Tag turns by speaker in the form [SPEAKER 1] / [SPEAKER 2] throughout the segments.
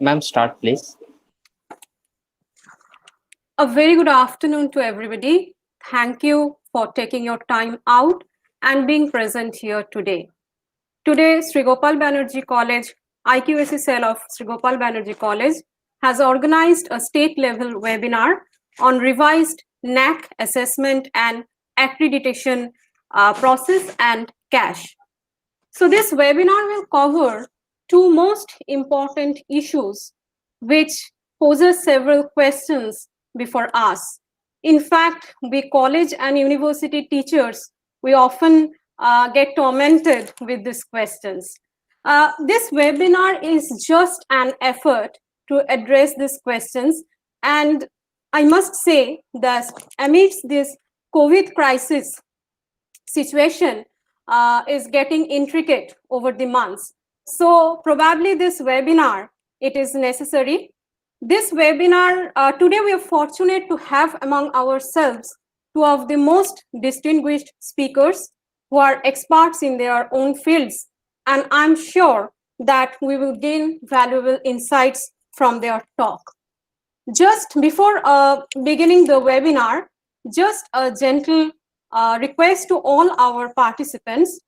[SPEAKER 1] Ma'am, start please.
[SPEAKER 2] A very good afternoon to everybody. Thank you for taking your time out and being present here today. Today, Sreegopal Banerjee College, IQAC cell of Sreegopal Banerjee College, has organized a state-level webinar on revised NAAC assessment and accreditation process and CAS. So this webinar will cover two most important issues which poses several questions before us. In fact, we college and university teachers, we often get tormented with these questions. This webinar is just an effort to address these questions, and I must say that amidst this COVID crisis situation is getting intricate over the months. So probably this webinar, it is necessary. This webinar, today we are fortunate to have among ourselves two of the most distinguished speakers who are experts in their own fields. And I'm sure that we will gain valuable insights from their talk. Just before beginning the webinar, just a gentle request to all our participants,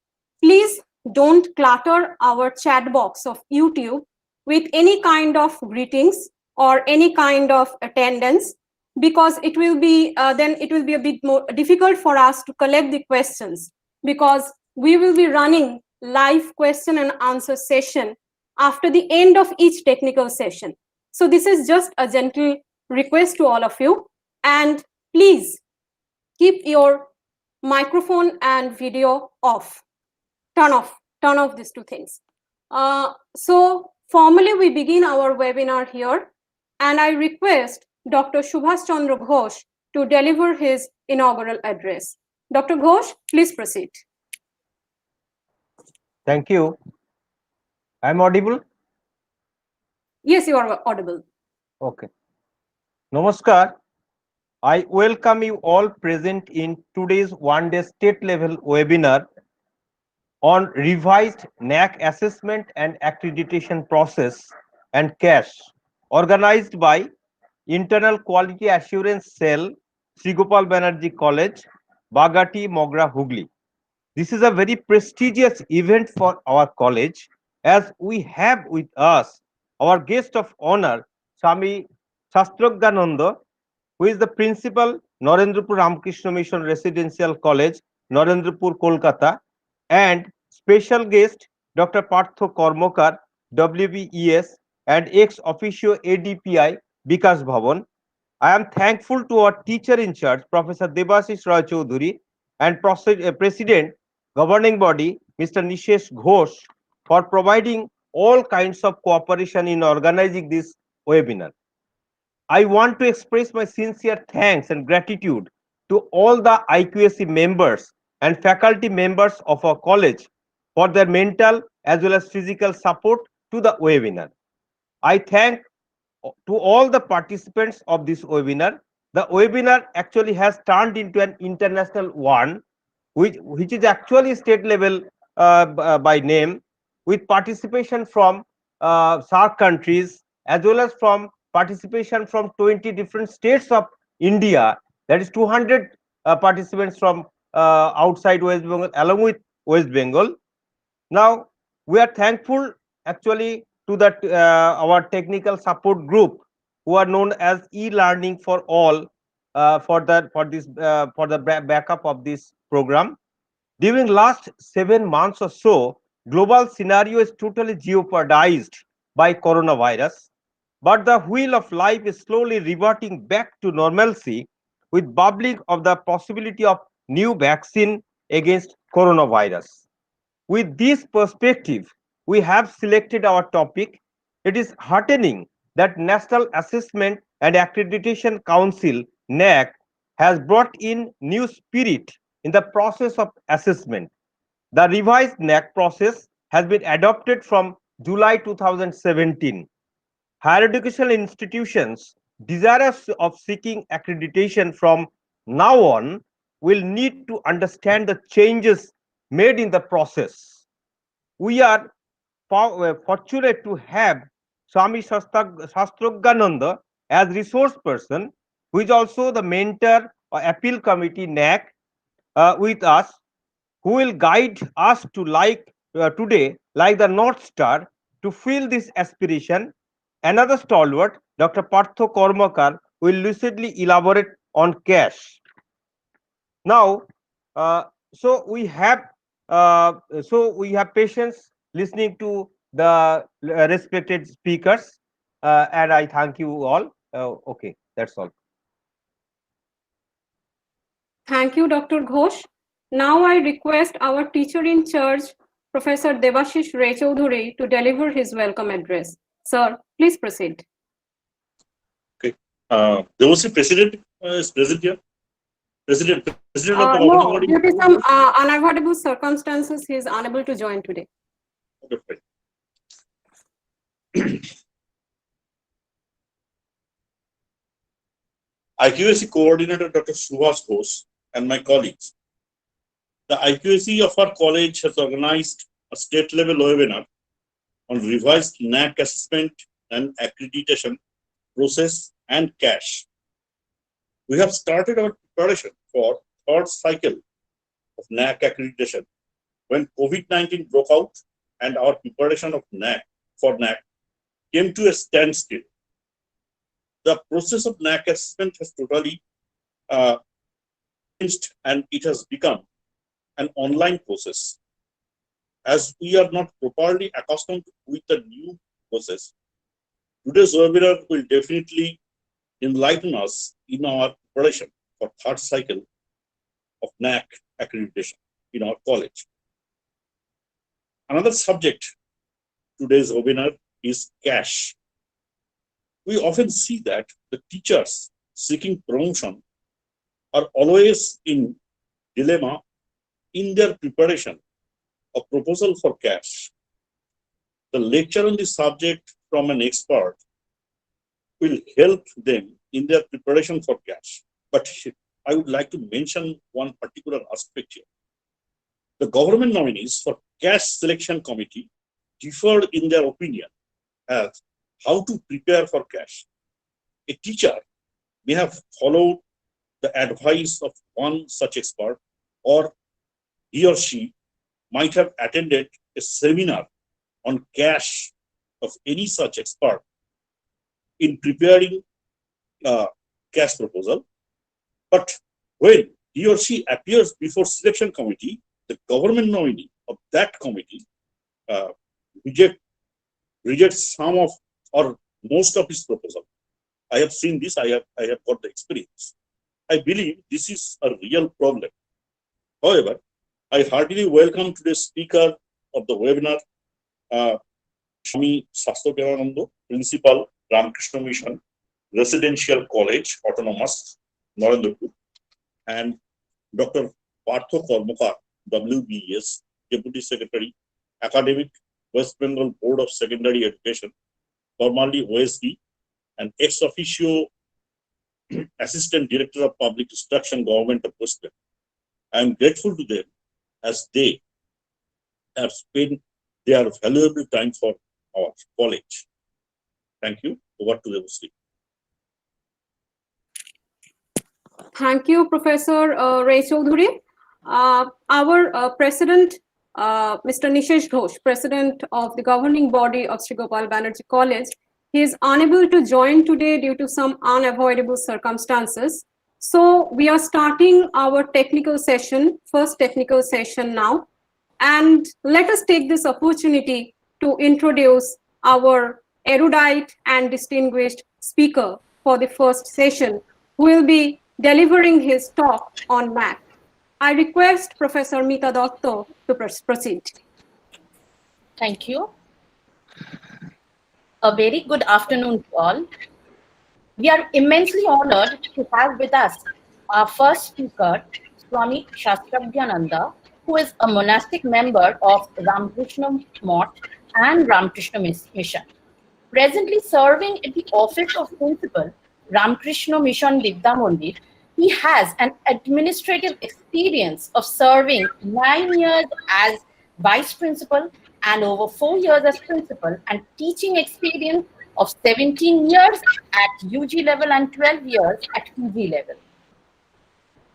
[SPEAKER 2] please don't clutter our chat box of YouTube with any kind of greetings or any kind of attendance, because it will be then it will be a bit more difficult for us to collect the questions, because we will be running live question and answer session after the end of each technical session. So this is just a gentle request to all of you, and please keep your microphone and video off. Turn off these two things. So formally we begin our webinar here, and I request Dr. Subhash Chandra Ghosh to deliver his inaugural address. Dr. Ghosh, please proceed.
[SPEAKER 3] Thank you. I'm audible?
[SPEAKER 2] Yes, you are audible.
[SPEAKER 3] Okay. Namaskar. I welcome you all present in today's one-day state-level webinar on revised NAAC assessment and accreditation process and CAS, organized by Internal Quality Assurance Cell, Sreegopal Banerjee College, Bagati, Mogra, Hoogly. This is a very prestigious event for our college, as we have with us our guest of honor, Swami Shastrogyananda, who is the principal, Narendrapur Ramakrishna Mission Residential College, Narendrapur, Kolkata, and special guest, Dr. Arthur Kormokar, WBES, and ex-officio ADPI, Vikas Bhavan. I am thankful to our teacher in charge, Professor Debashish Roy Choudhury, and President, Governing Body, Mr. Nishesh Ghosh, for providing all kinds of cooperation in organizing this webinar. I want to express my sincere thanks and gratitude to all the IQAC members and faculty members of our college for their mental as well as physical support to the webinar. I thank to all the participants of this webinar. The webinar actually has turned into an international one, which is actually state level by name, with participation from SAARC countries as well as from participation from 20 different states of India. That is 200 participants from outside West Bengal along with West Bengal. Now we are thankful actually to that our technical support group, who are known as e-learning for all, for the backup of this program. During last 7 months or so, global scenario is totally jeopardized by coronavirus, but the wheel of life is slowly reverting back to normalcy with bubbling of the possibility of new vaccine against coronavirus. With this perspective, we have selected our topic. It is heartening that National Assessment and Accreditation Council, NAAC, has brought in new spirit in the process of assessment. The revised NAAC process has been adopted from July 2017. Higher educational institutions desirous of seeking accreditation from now on will need to understand the changes made in the process. We are fortunate to have Swami Shastrogyananda as resource person, who is also the mentor or appeal committee NAAC with us, who will guide us to today like the North Star to fill this aspiration. Another stalwart, Dr. Arthur Kormokar, will lucidly elaborate on cash. Now, we have patience listening to the respected speakers, and I thank you all. Okay, that's all.
[SPEAKER 2] Thank you, Dr. Ghosh. Now I request our teacher in charge, Professor Debashish Ray Choudhury, to deliver his welcome address. Sir, please proceed.
[SPEAKER 1] Okay. Debashish, President is present here. President of the governing
[SPEAKER 2] No,
[SPEAKER 1] body.
[SPEAKER 2] due to some unavoidable circumstances, he is unable to join today.
[SPEAKER 1] Okay, IQAC coordinator Dr. Subhash Ghosh and my colleagues. The IQAC of our college has organized a state-level webinar on revised NAAC assessment and accreditation process and CAS. We have started our preparation for third cycle of NAAC accreditation when COVID-19 broke out and our preparation of NAAC came to a standstill. The process of NAAC assessment has totally changed and it has become an online process. As we are not properly accustomed with the new process, today's webinar will definitely enlighten us in our preparation for third cycle of NAAC accreditation in our college. Another subject today's webinar is CAS. We often see that the teachers seeking promotion are always in dilemma in their preparation of proposal for CAS. The lecture on this subject from an expert will help them in their preparation for CAS. But I would like to mention one particular aspect here. The government nominees for CAS selection committee differed in their opinion as how to prepare for CAS. A teacher may have followed the advice of one such expert, or he or she might have attended a seminar on CAS of any such expert in preparing a CAS proposal. But when he or she appears before selection committee, the government nominee of that committee rejects some of or most of his proposal. I have seen this, I have got the experience. I believe this is a real problem. However, I heartily welcome today's speaker of the webinar, Swami Shastrogyananda, Principal, Ramakrishna Mission, Residential College, Autonomous, Narendrapur, and Dr. Arthur Kormokar, WBS, Deputy Secretary, Academic, West Bengal Board of Secondary Education, formerly OSD, and ex officio Assistant Director of Public Instruction, Government of West Bengal. I am grateful to them as they have spent their valuable time for our college. Thank you. Over to Debashish.
[SPEAKER 2] Thank you, Professor Ray Choudhury. Our President, Mr. Nishesh Ghosh, President of the governing body of Sreegopal Banerjee College, he is unable to join today due to some unavoidable circumstances. So we are starting our technical session, first technical session now. And let us take this opportunity to introduce our erudite and distinguished speaker for the first session, who will be delivering his talk on NAAC. I request Professor Meeta Datta to proceed.
[SPEAKER 4] Thank you. A very good afternoon to all. We are immensely honored to have with us our first speaker, Swami Shastrogyananda, who is a monastic member of Ramakrishna Mott and Ramakrishna Mission. Presently serving at the office of Principal, Ramakrishna Mission Vidya Mandir, he has an administrative experience of serving 9 years as Vice Principal and over 4 years as Principal, and teaching experience of 17 years at UG level and 12 years at PG level.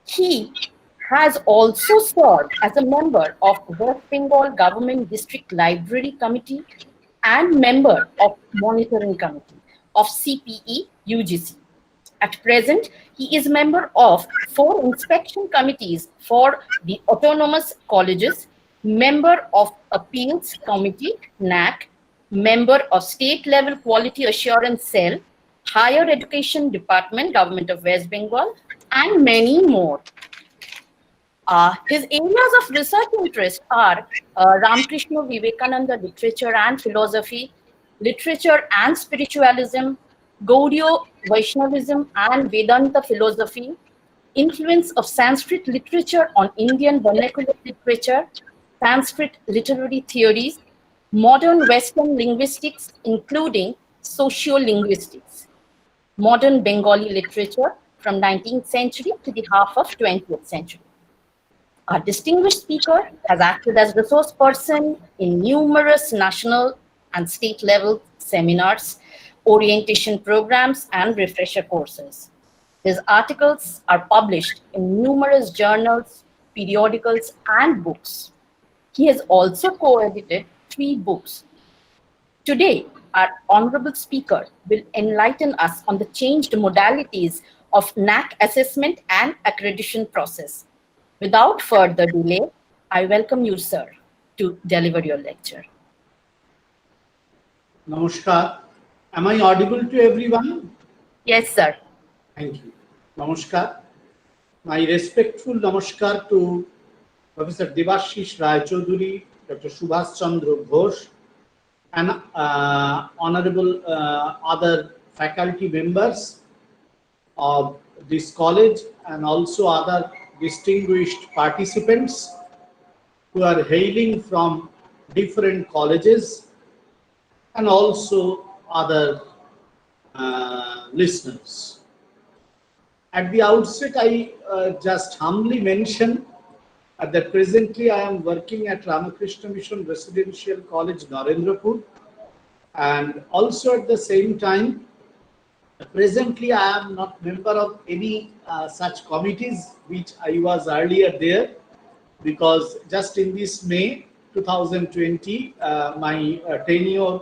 [SPEAKER 4] He has also served as a member of West Bengal Government District Library Committee and member of Monitoring Committee of CPE UGC. At present, he is member of 4 inspection committees for the autonomous colleges, member of Appeals Committee, NAAC, member of State Level Quality Assurance Cell, Higher Education Department, Government of West Bengal, and many more. His areas of research interest are Ramakrishna Vivekananda literature and philosophy, literature and spiritualism, Gaudiya Vaishnavism and Vedanta philosophy, influence of Sanskrit literature on Indian vernacular literature, Sanskrit literary theories, modern Western linguistics, including sociolinguistics, modern Bengali literature from 19th century to the half of 20th century. Our distinguished speaker has acted as resource person in numerous national and state level seminars, orientation programs, and refresher courses. His articles are published in numerous journals, periodicals, and books. He has also co-edited 3 books. Today, our honorable speaker will enlighten us on the changed modalities of NAAC assessment and accreditation process. Without further delay, I welcome you, sir, to deliver your lecture.
[SPEAKER 5] Namaskar. Am I audible to everyone?
[SPEAKER 4] Yes, sir.
[SPEAKER 5] Thank you. Namaskar. My respectful namaskar to Professor Debashish Rai Chaudhuri, Dr. Subhash Chandra Ghosh, and honorable other faculty members of this college, and also other distinguished participants who are hailing from different colleges, and also other listeners. At the outset, I just humbly mention that presently I am working at Ramakrishna Mission Residential College, Narendrapur, and also at the same time, presently I am not member of any such committees which I was earlier there, because just in this May 2020, my tenure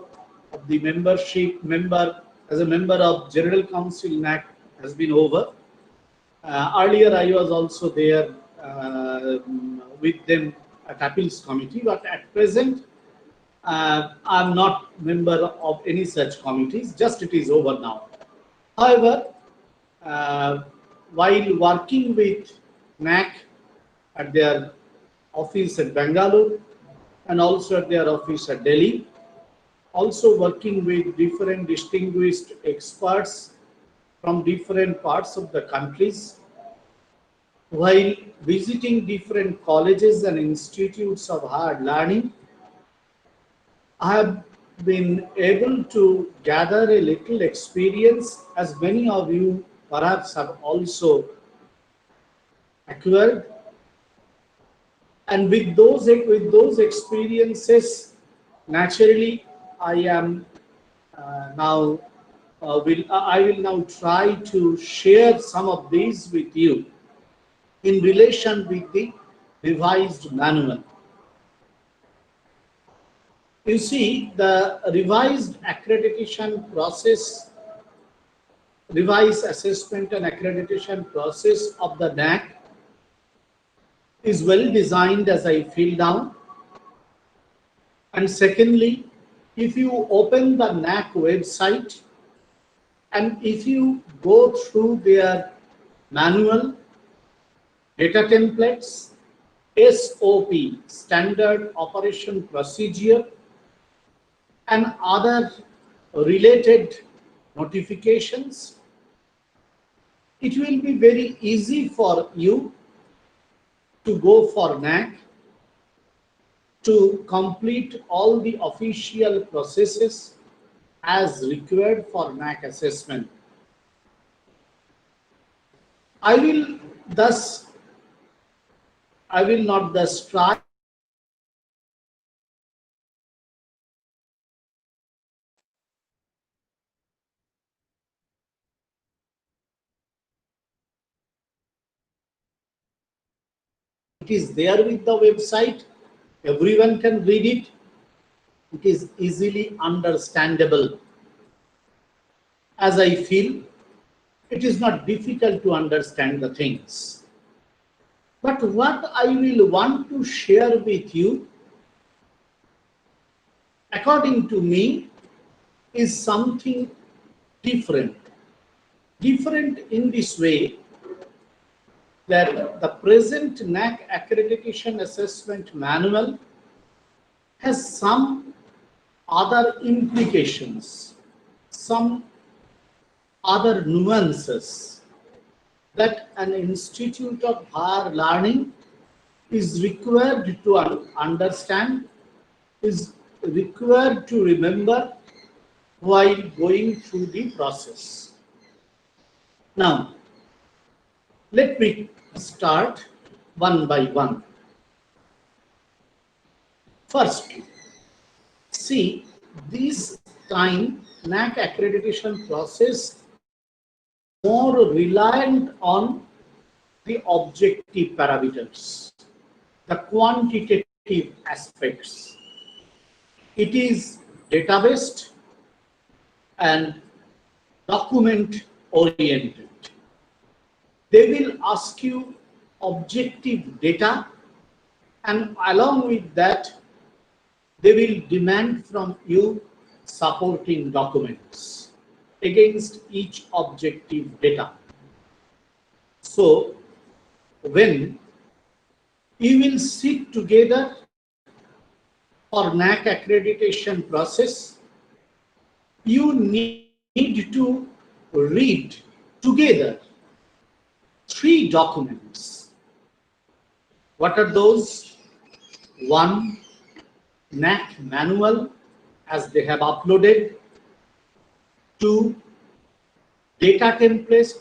[SPEAKER 5] of the as a member of General Council NAAC has been over. Earlier I was also there with them at Appeals Committee, but at present I am not member of any such committees, just it is over now. However, while working with NAAC at their office at Bangalore and also at their office at Delhi, also working with different distinguished experts from different parts of the countries, while visiting different colleges and institutes of higher learning, I have been able to gather a little experience, as many of you perhaps have also acquired. And with those experiences, naturally, I am I will now try to share some of these with you in relation with the revised manual. You see, the revised accreditation process, revised assessment and accreditation process of the NAAC is well designed, as I feel down. And secondly, if you open the NAAC website and if you go through their manual, data templates, SOP, Standard Operation Procedure, and other related notifications, it will be very easy for you to go for NAAC, to complete all the official processes as required for NAAC assessment. I will not thus try It is there with the website. Everyone can read it. It is easily understandable. As I feel, it is not difficult to understand the things. But what I will want to share with you, according to me, is something different. Different in this way that the present NAAC Accreditation Assessment Manual has some other implications, some other nuances that an institute of higher learning is required to understand, is required to remember while going through the process. Now, let me start one by one. First, see, this time NAAC accreditation process more reliant on the objective parameters, the quantitative aspects. It is data-based and document-oriented. They will ask you objective data, and along with that, they will demand from you supporting documents against each objective data. So, when you will sit together for NAAC accreditation process, you need to read together 3 documents. What are those? 1, NAAC manual as they have uploaded. 2, data templates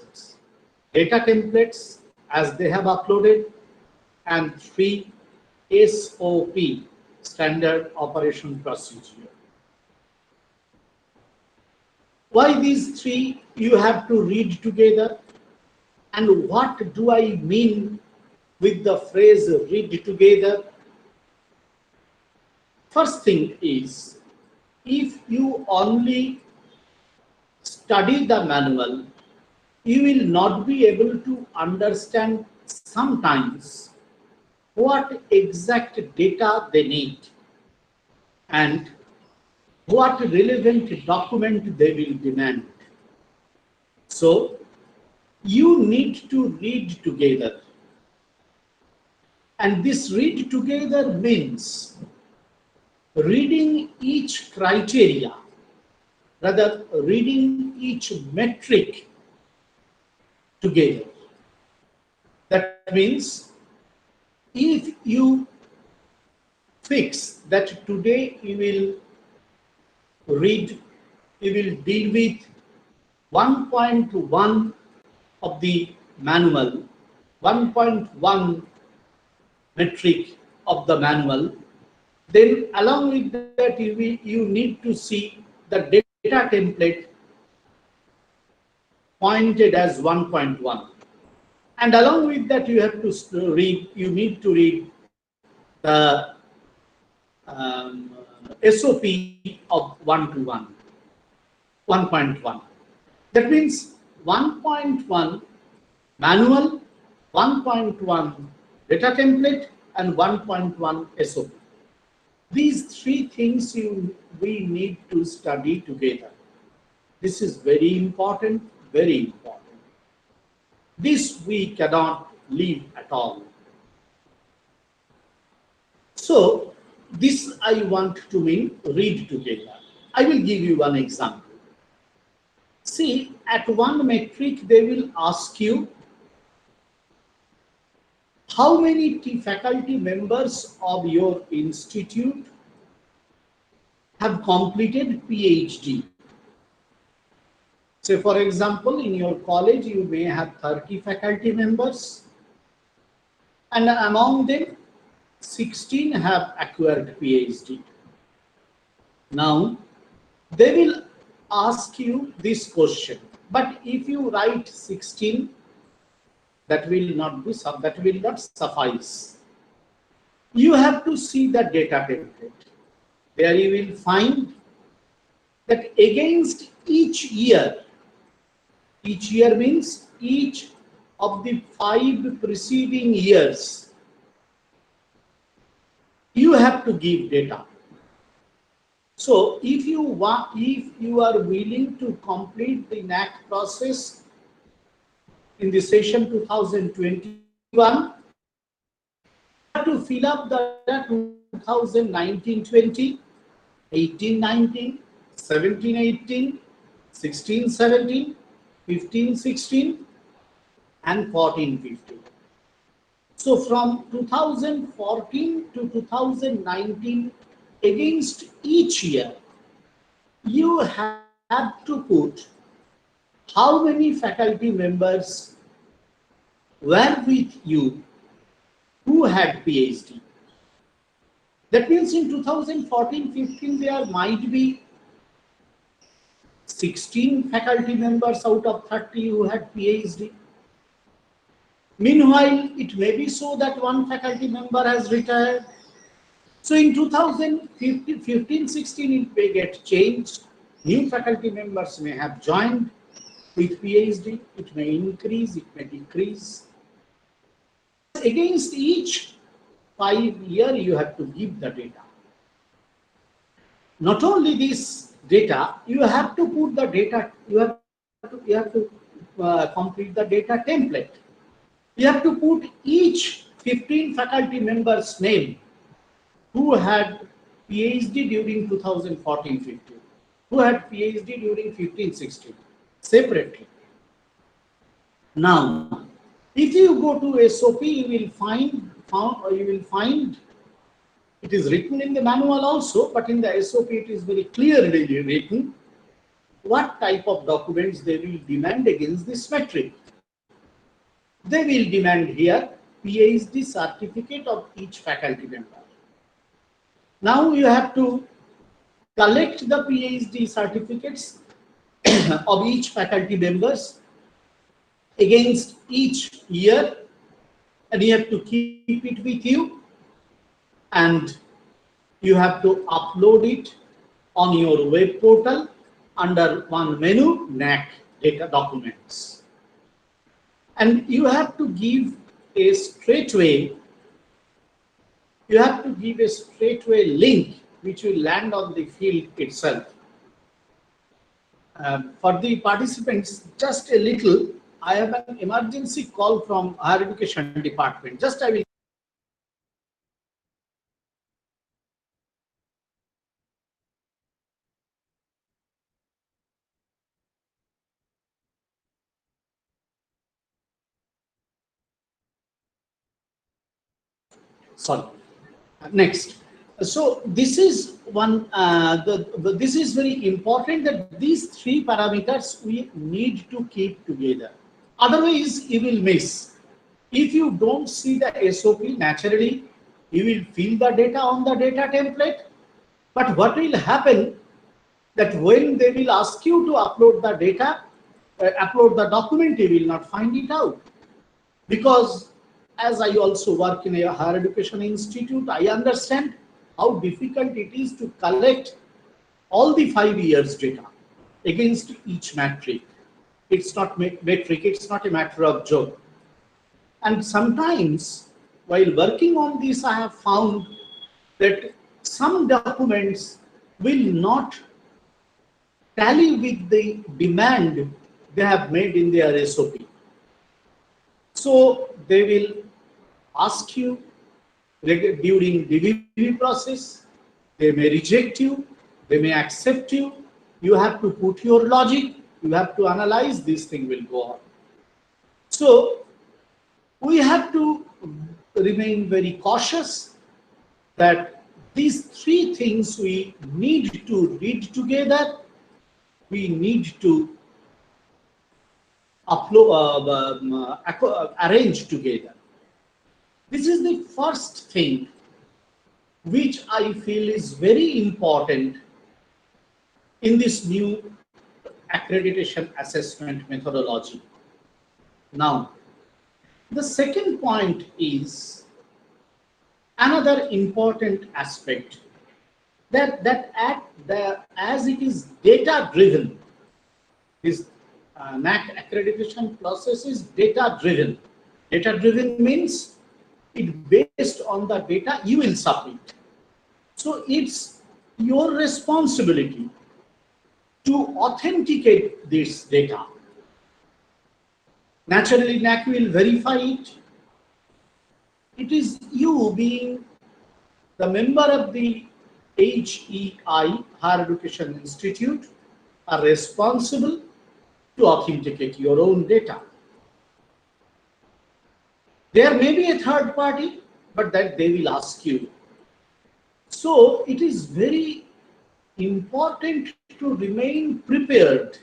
[SPEAKER 5] as they have uploaded. And 3, SOP, standard operation procedure. Why these 3 you have to read together? And what do I mean with the phrase read together? First thing is, if you only study the manual, you will not be able to understand sometimes what exact data they need and what relevant document they will demand. So, you need to read together. And this read together means reading each criteria, rather reading each metric together. That means if you fix that today you will read, you will deal with 1.1 of the manual, 1.1 metric of the manual, then along with that you need to see the data template pointed as 1.1. And along with that you have to read, you need to read the SOP of 1.1. That means 1.1 manual, 1.1 data template, and 1.1 SOP. These 3 things we need to study together. This is very important, very important. This we cannot leave at all. So, this I want to mean read together. I will give you one example. See, at one metric they will ask you how many faculty members of your institute have completed PhD. Say, for example, in your college, you may have 30 faculty members, and among them, 16 have acquired PhD. Now, they will ask you this question, but if you write 16, that will not suffice. you have to see the data template. There you will find that against each year means each of the 5 preceding years, you have to give data. So if you are willing to complete the NAAC process in the session 2021, to fill up the 2019-20, 18-19, 17-18, 16-17, 15-16, and 14-15. So from 2014 to 2019, against each year, you have to put how many faculty members were with you who had PhD. That means in 2014-15, there might be 16 faculty members out of 30 who had PhD. Meanwhile, it may be so that one faculty member has retired. So in 2015-16, it may get changed. New faculty members may have joined with PhD. It may increase, it may decrease. Against each 5 year, you have to give the data. Not only this data, you have to put the data, you have to complete the data template. You have to put each 15 faculty members' name who had PhD during 2014-15, who had PhD during 15-16, separately. Now, if you go to SOP, you will find it is written in the manual also, but in the SOP it is very clearly written what type of documents they will demand against this metric. They will demand here PhD certificate of each faculty member. Now you have to collect the PhD certificates of each faculty members against each year, and you have to keep it with you, and you have to upload it on your web portal under one menu, NAAC data documents. And you have to give a straightway link which will land on the field itself. For the participants, just a little, I have an emergency call from Higher Education Department. Just I will. Sorry. Next. So this is one. This is very important that these 3 parameters we need to keep together. Otherwise, you will miss. If you don't see the SOP, naturally, you will fill the data on the data template. But what will happen that when they will ask you to upload the data, upload the document, you will not find it out. Because as I also work in a higher education institute, I understand how difficult it is to collect all the 5 years data against each metric. It's not metric, it's not a matter of joke. And sometimes while working on this, I have found that some documents will not tally with the demand they have made in their SOP. So they will ask you during delivery process, they may reject you, they may accept you. You have to put your logic, you have to analyze, this thing will go on. So we have to remain very cautious that these 3 things we need to read together, we need to upload, arrange together. This is the first thing which I feel is very important in this new accreditation assessment methodology. Now, the second point is, Another important aspect as it is data driven, this NAAC accreditation process is data driven. Data driven means it based on the data you will submit. So it's your responsibility to authenticate this data. Naturally, NAAC will verify it. It is you, being the member of the HEI, Higher Education Institute, are responsible to authenticate your own data. There may be a third party, but that they will ask you. So it is very important to remain prepared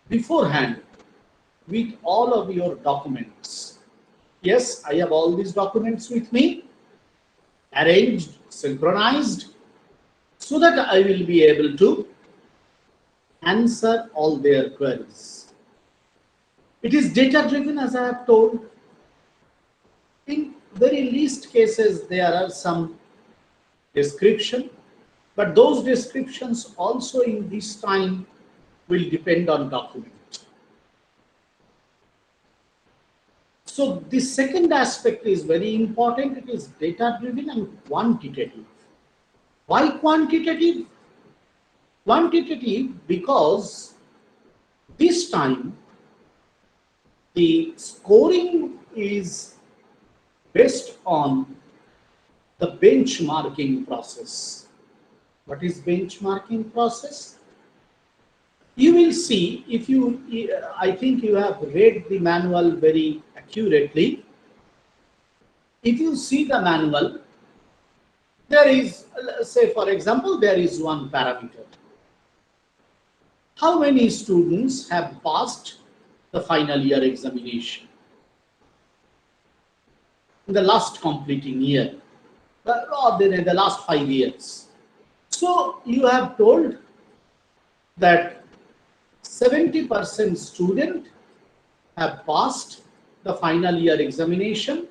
[SPEAKER 5] beforehand with all of your documents. Yes, I have all these documents with me, arranged, synchronized, so that I will be able to answer all their queries. It is data driven, as I have told. In very least cases, there are some description, but those descriptions also in this time will depend on document. So the second aspect is very important. It is data driven and quantitative. Why quantitative? Quantitative because this time the scoring is based on the benchmarking process. What is benchmarking process? You will see, if you, I think you have read the manual very accurately. If you see the manual, there is, say for example, there is one parameter. How many students have passed the final year examination in the last completing year, or in the last 5 years? So you have told that 70% student have passed the final year examination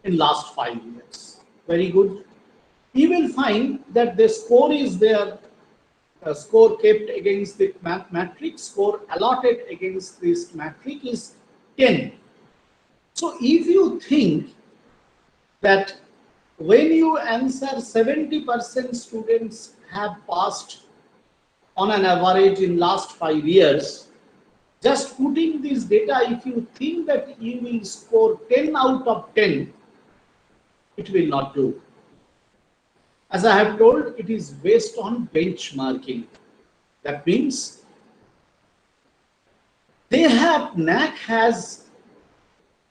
[SPEAKER 5] in last 5 years. Very good. You will find that the score is there, score kept against the matrix, score allotted against this matrix is 10. So if you think that when you answer 70% students have passed on an average in last 5 years, just putting this data, if you think that you will score 10 out of 10, it will not do. As I have told, it is based on benchmarking. That means NAAC has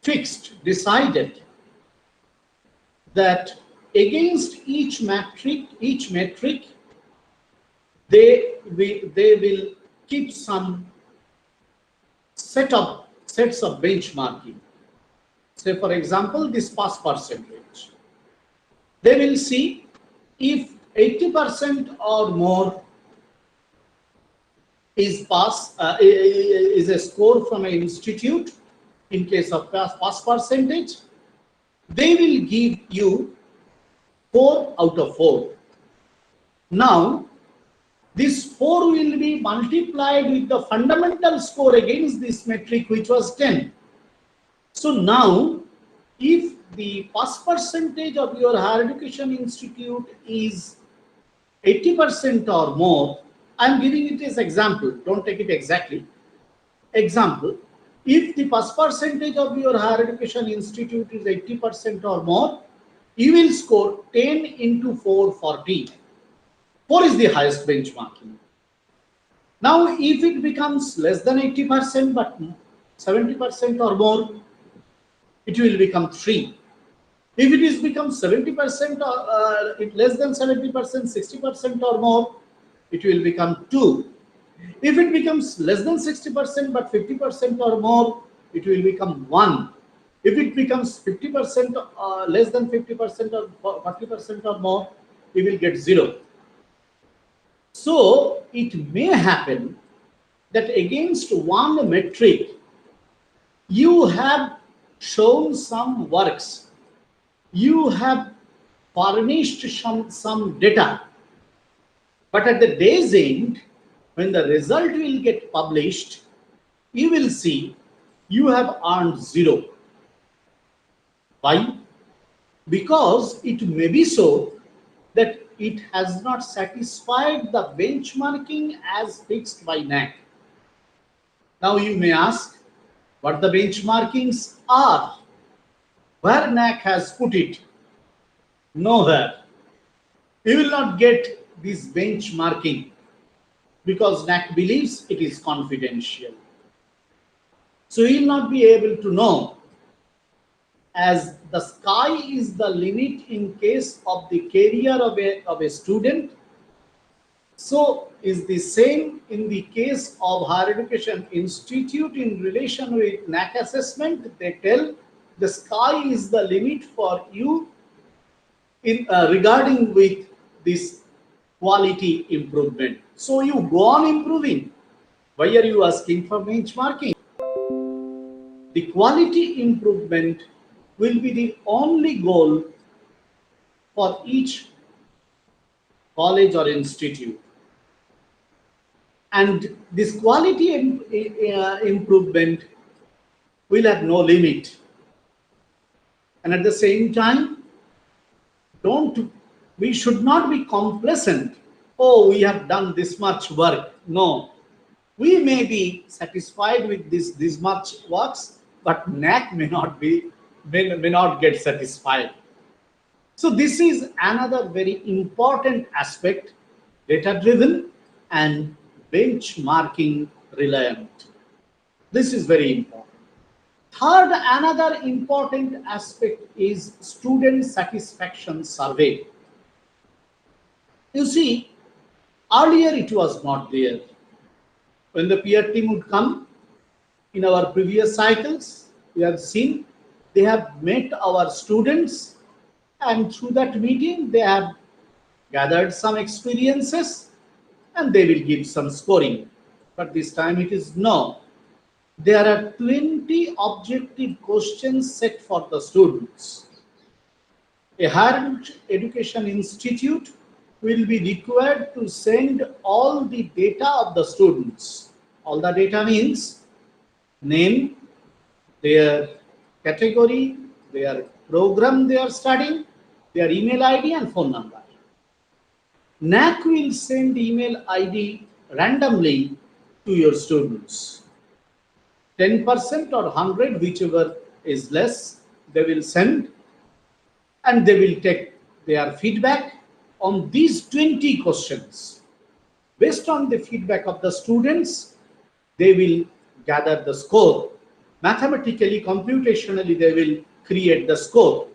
[SPEAKER 5] fixed, decided that against each metric, they will keep some sets of benchmarking. Say for example, this pass percentage. They will see if 80% or more is is a score from an institute. In case of pass percentage, they will give you 4 out of 4. Now, this 4 will be multiplied with the fundamental score against this metric, which was 10. So now, if the pass percentage of your higher education institute is 80% or more, I am giving it as example, don't take it exactly. Example, if the pass percentage of your higher education institute is 80% or more, you will score 10 into 4, 40. 4 is the highest benchmarking. Now, if it becomes less than 80% but 70% or more, it will become 3. If it is becomes 70% or less than 70%, 60% or more, it will become 2. If it becomes less than 60% but 50% or more, it will become 1. If it becomes 50% less than 50% or 40% or more, you will get 0. So it may happen that against one metric, you have shown some works, you have furnished some data. But at the day's end, when the result will get published, you will see you have earned 0. Why? Because it may be so that it has not satisfied the benchmarking as fixed by NAAC. Now you may ask what the benchmarkings are. Where NAAC has put it? Nowhere. You will not get this benchmarking because NAAC believes it is confidential. So you will not be able to know, as the sky is the limit in case of the career of a student. So is the same in the case of higher education institute in relation with NAAC assessment. They tell the sky is the limit for you in regarding with this quality improvement. So you go on improving. Why are you asking for benchmarking? The quality improvement will be the only goal for each college or institute. And this quality improvement will have no limit. And at the same time, we should not be complacent. Oh, we have done this much work. No, we may be satisfied with this much works, but NAAC may not get satisfied. So this is another very important aspect, data-driven and benchmarking reliant. This is very important. Third, another important aspect is student satisfaction survey. You see, earlier it was not there. When the peer team would come in our previous cycles, we have seen they have met our students, and through that meeting they have gathered some experiences and they will give some scoring. But this time it is no. There are 20 objective questions set for the students. A higher education institute will be required to send all the data of the students. All the data means name, their category, their program they are studying, their email ID and phone number. NAAC will send email ID randomly to your students. 10% or 100, whichever is less, they will send, and they will take their feedback on these 20 questions. Based on the feedback of the students, they will gather the score. Mathematically, computationally, they will create the score.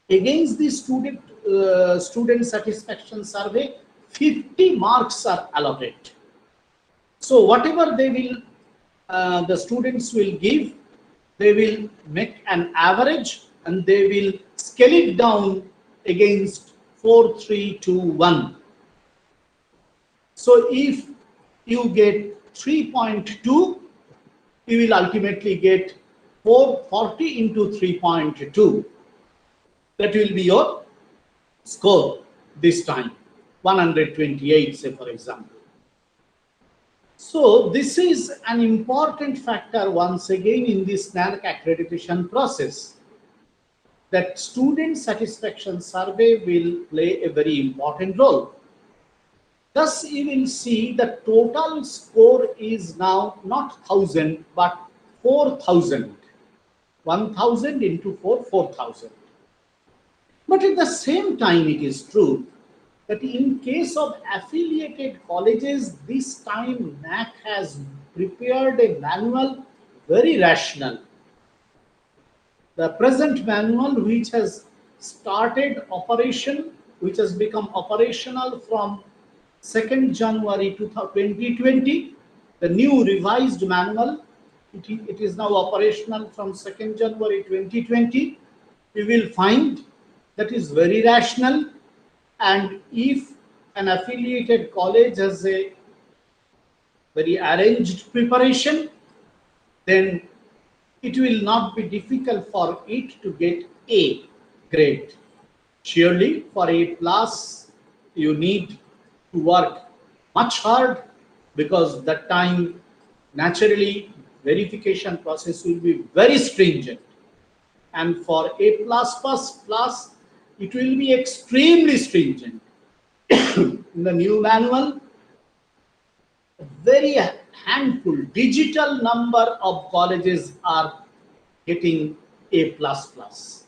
[SPEAKER 5] Against the student satisfaction survey, 50 marks are allotted. So whatever they will, the students will give, they will make an average and they will scale it down against 4, 3, 2, 1. So if you get 3.2, you will ultimately get 440 into 3.2. That will be your score this time, 128, say for example. So this is an important factor once again in this NAAC accreditation process, that student satisfaction survey will play a very important role. Thus, you will see the total score is now not 1000 but 4000. 1000 into 4, 4000. But at the same time, it is true that in case of affiliated colleges, this time NAAC has prepared a manual very rational. The present manual, which has started operation, which has become operational from 2nd January 2020, the new revised manual, it is now operational from 2nd January 2020. You will find that is very rational. And if an affiliated college has a very arranged preparation, then it will not be difficult for it to get A grade. Surely for A plus, you need to work much hard, because that time naturally verification process will be very stringent. And for A plus, it will be extremely stringent. In the new manual, very handful, digital number of colleges are getting A plus plus.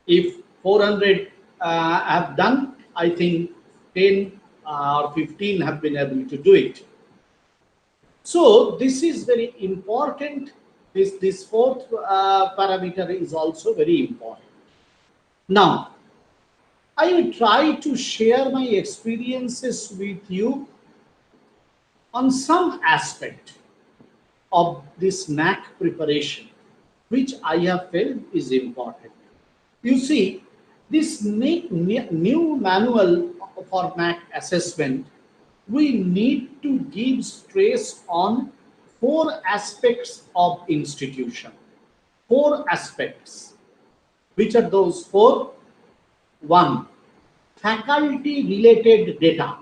[SPEAKER 5] If 400 have done, I think 10 or 15 have been able to do it. So this is very important. This fourth parameter is also very important. Now, I will try to share my experiences with you on some aspect of this NAAC preparation, which I have felt is important. You see, this new manual for NAAC assessment, we need to give stress on 4 aspects of institution. 4 aspects. Which are those 4? 1, faculty related data.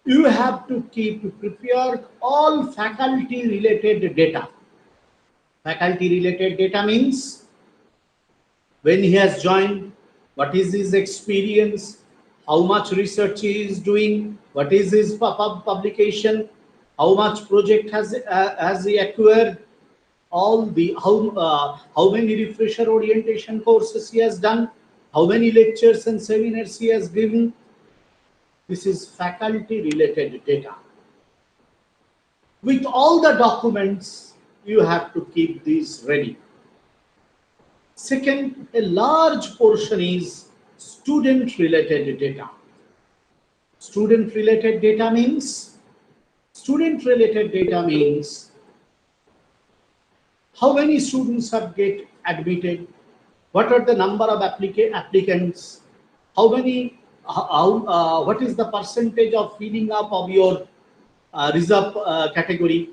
[SPEAKER 5] You have to keep prepared all faculty related data. Faculty related data means when he has joined, what is his experience, how much research he is doing, what is his publication, how much project has he acquired, all the how many refresher orientation courses he has done, how many lectures and seminars he has given. This is faculty related data. With all the documents, you have to keep these ready. Second, a large portion is student related data. Student related data means how many students have get admitted, what are the number of applicants, how many, what is the percentage of filling up of your reserve category,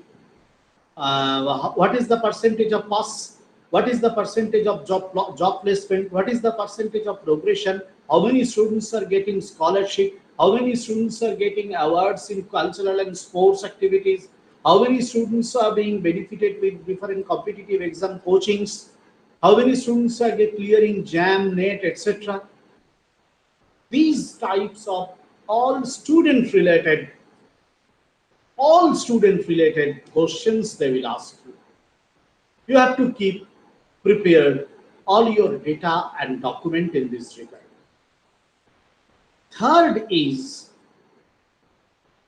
[SPEAKER 5] what is the percentage of pass, what is the percentage of job placement, what is the percentage of progression, how many students are getting scholarship, how many students are getting awards in cultural and sports activities, how many students are being benefited with different competitive exam coachings, how many students are clearing JAM, NET, etc. These types of all student related questions they will ask you. You have to keep prepared all your data and document in this regard. Third is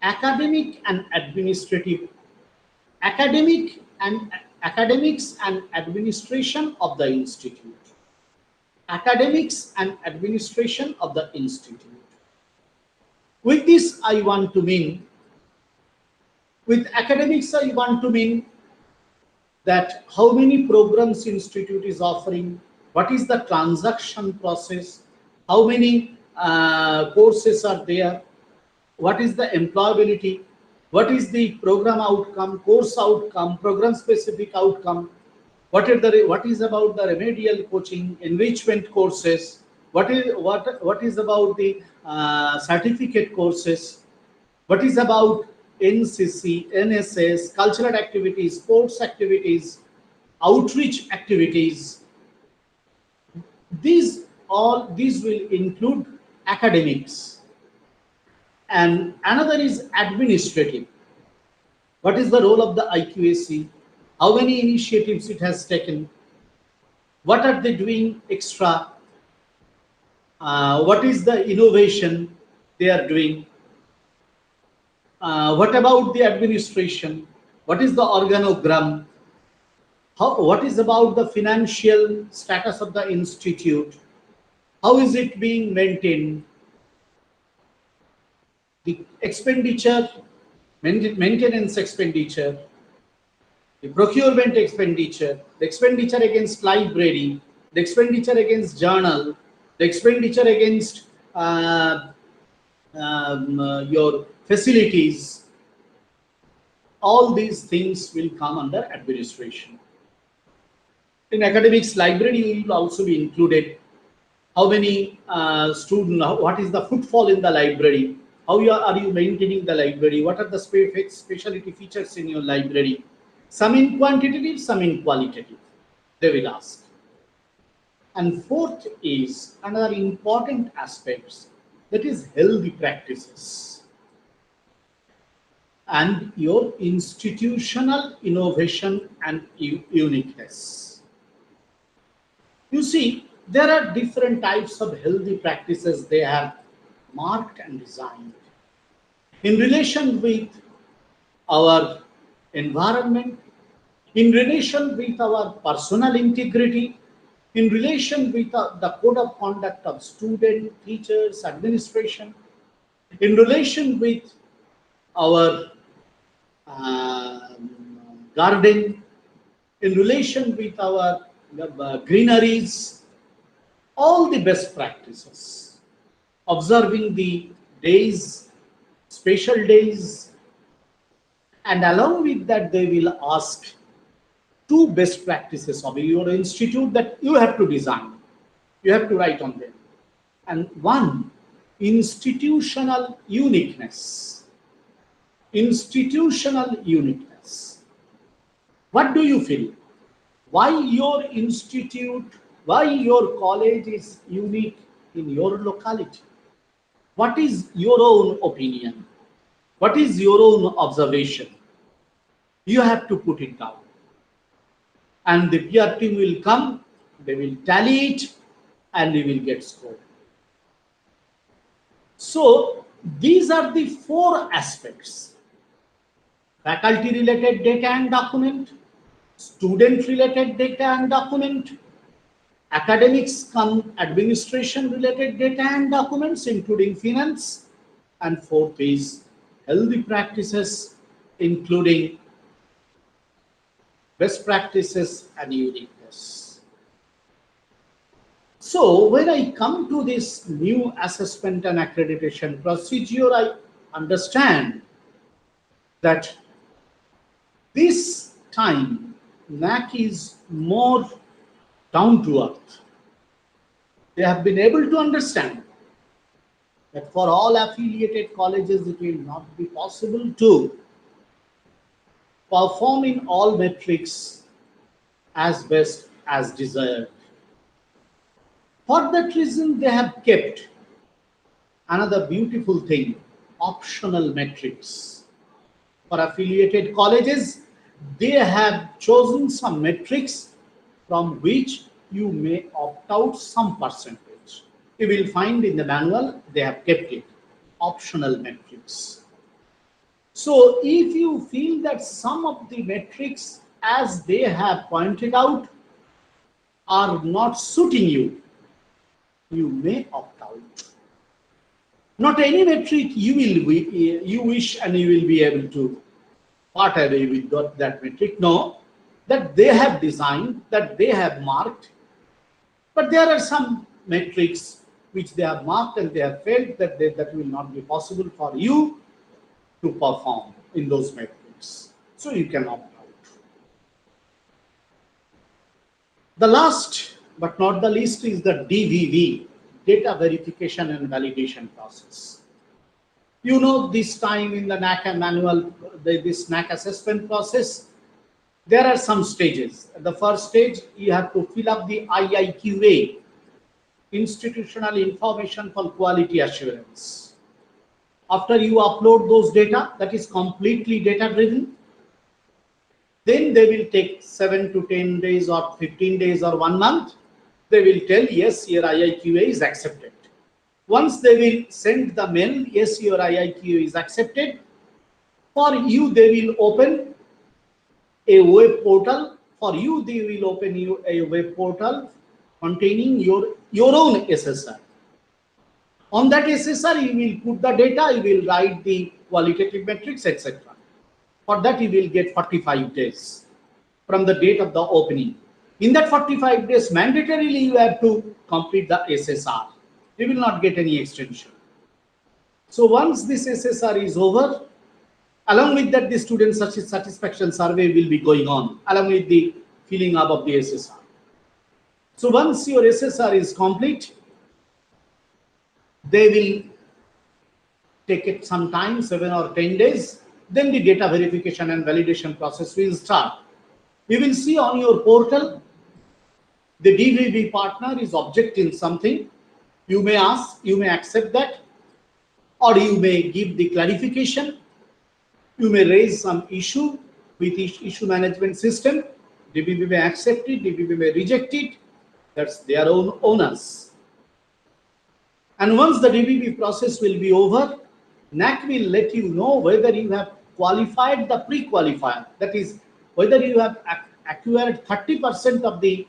[SPEAKER 5] academics and administration of the institute. Academics and administration of the institute. With this, I want to mean, with academics, I want to mean that how many programs institute is offering, what is the transaction process, how many courses are there, what is the employability, what is the program outcome, course outcome, program specific outcome, what is about the remedial coaching, enrichment courses, what is about the certificate courses, what is about NCC, NSS, cultural activities, sports activities, outreach activities. These will include academics. And another is administrative. What is the role of the IQAC? How many initiatives it has taken? What are they doing extra? What is the innovation they are doing? What about the administration? What is the organogram? What is about the financial status of the institute? How is it being maintained? The expenditure, maintenance expenditure, the procurement expenditure, the expenditure against library, the expenditure against journal, the expenditure against your facilities. All these things will come under administration. In academics, library will also be included. how many students, what is the footfall in the library, how are you maintaining the library, what are the specialty features in your library, some in quantitative, some in qualitative, they will ask. And fourth is another important aspect, that is healthy practices and your institutional innovation and uniqueness. You see, there are different types of healthy practices they have marked and designed in relation with our environment, in relation with our personal integrity, in relation with the code of conduct of student, teachers, administration, in relation with our garden, in relation with our greeneries, all the best practices, observing the days, special days, and along with that they will ask two best practices of your institute that you have to design, you have to write on them, and one, institutional uniqueness. Institutional uniqueness. What do you feel? Why your institute, why your college is unique in your locality? What is your own opinion? What is your own observation? You have to put it down. And the peer team will come, they will tally it, and they will get scored. So these are the four aspects: faculty related data and document, student related data and document, academics come administration related data and documents including finance, and fourth is healthy practices including best practices and uniqueness. So when I come to this new assessment and accreditation procedure, I understand that this time NAAC is more down to earth. They have been able to understand that for all affiliated colleges it will not be possible to perform in all metrics as best as desired. For that reason, they have kept another beautiful thing, optional metrics. For affiliated colleges, they have chosen some metrics from which you may opt out some percentage. You will find in the manual, they have kept it, optional metrics. So if you feel that some of the metrics as they have pointed out are not suiting you, you may opt out. Not any metric you wish and you will be able to part away with that metric. No, that they have designed, that they have marked, but there are some metrics which they have marked and they have felt that that will not be possible for you to perform in those metrics. So you can opt out. The last but not the least is the DVV, data verification and validation process. You know, this time in the NAAC manual, this NAAC assessment process, there are some stages. The first stage, you have to fill up the IIQA, Institutional Information for Quality Assurance. After you upload those data, that is completely data driven, then they will take 7 to 10 days or 15 days or 1 month. They will tell, yes, your IIQA is accepted. Once they will send the mail, yes, your IIQA is accepted, for you they will open a web portal. For you they will open you a web portal containing your own SSR. On that SSR, you will put the data, you will write the qualitative metrics, etc. For that, you will get 45 days from the date of the opening. In that 45 days, mandatorily you have to complete the SSR. You will not get any extension. So once this SSR is over, along with that, the student satisfaction survey will be going on, along with the filling up of the SSR. So once your SSR is complete, They will take it some time, 7 or 10 days. Then the data verification and validation process will start. We will see on your portal, the DVB partner is objecting something. You may ask, you may accept that, or you may give the clarification. You may raise some issue with issue management system. DVB may accept it, DVB may reject it. That's their own onus. And once the DVB process will be over, NAAC will let you know whether you have qualified the pre-qualifier. That is, whether you have acquired 30% of the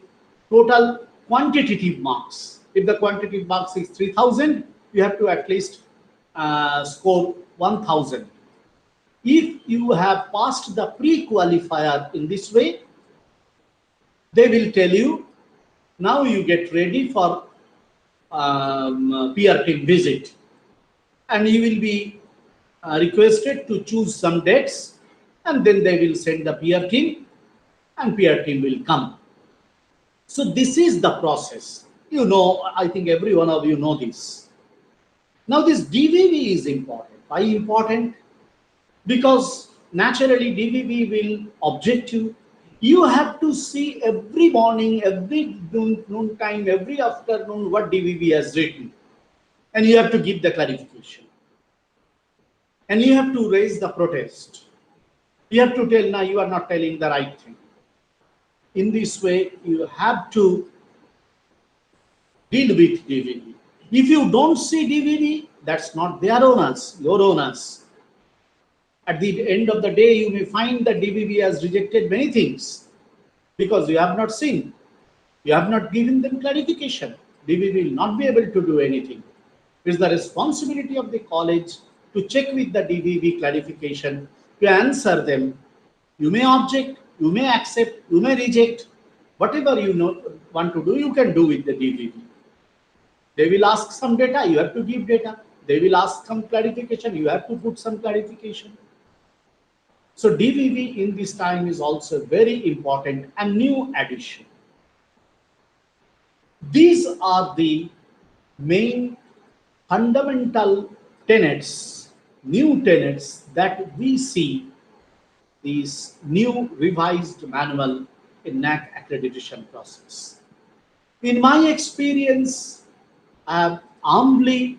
[SPEAKER 5] total quantitative marks. If the quantitative marks is 3000, you have to at least score 1000. If you have passed the pre-qualifier in this way, they will tell you, now you get ready for peer team visit, and you will be requested to choose some dates, and then they will send the peer team, and peer team will come. So this is the process. You know, I think every one of you know this. Now this DVB is important. Why important? Because naturally DVB will object you. You have to see every morning, every noon time, every afternoon what DVB has written. And you have to give the clarification. And you have to raise the protest. You have to tell, now you are not telling the right thing. In this way, you have to deal with DVB. If you don't see DVB, that's not their onus, your onus. At the end of the day, you may find that DVB has rejected many things because you have not seen. You have not given them clarification. DVB will not be able to do anything. It's the responsibility of the college to check with the DVB clarification, to answer them. You may object, you may accept, you may reject. Whatever you want to do, you can do with the DVB. They will ask some data, you have to give data. They will ask some clarification, you have to put some clarification. So DVB in this time is also very important and new addition. These are the main fundamental tenets, new tenets that we see this new revised manual in NAAC accreditation process. In my experience, I have humbly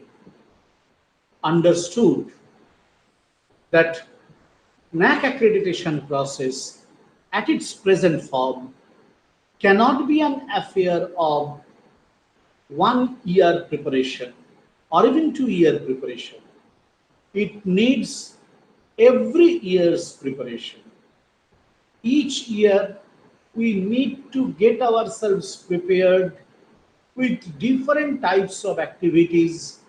[SPEAKER 5] understood that NAAC accreditation process at its present form cannot be an affair of 1 year preparation or even 2 year preparation. It needs every year's preparation. Each year, we need to get ourselves prepared with different types of activities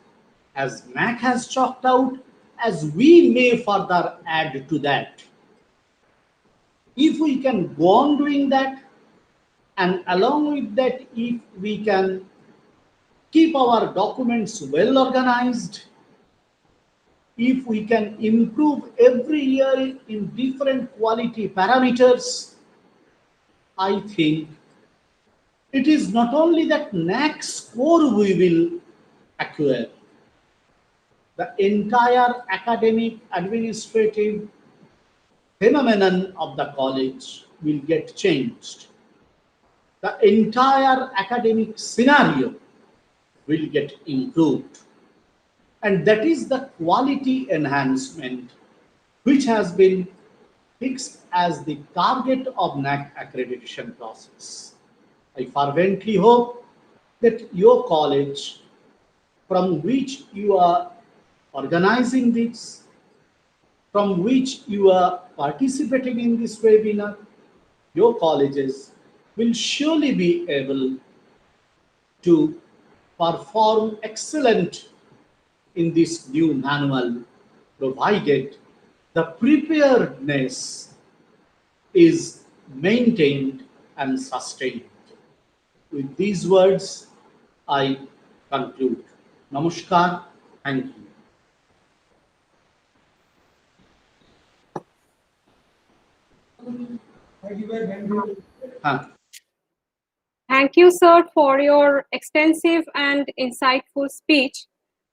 [SPEAKER 5] as NAAC has chalked out, as we may further add to that. If we can go on doing that, and along with that, if we can keep our documents well organized, if we can improve every year in different quality parameters, I think it is not only that NAAC score we will acquire, the entire academic administrative phenomenon of the college will get changed. The entire academic scenario will get improved. And that is the quality enhancement which has been fixed as the target of NAAC accreditation process. I fervently hope that your college, from which you are organizing this, from which you are participating in this webinar, your colleges will surely be able to perform excellent in this new manual, provided the preparedness is maintained and sustained. With these words, I conclude. Namaskar. Thank you.
[SPEAKER 2] Thank you, sir, for your extensive and insightful speech.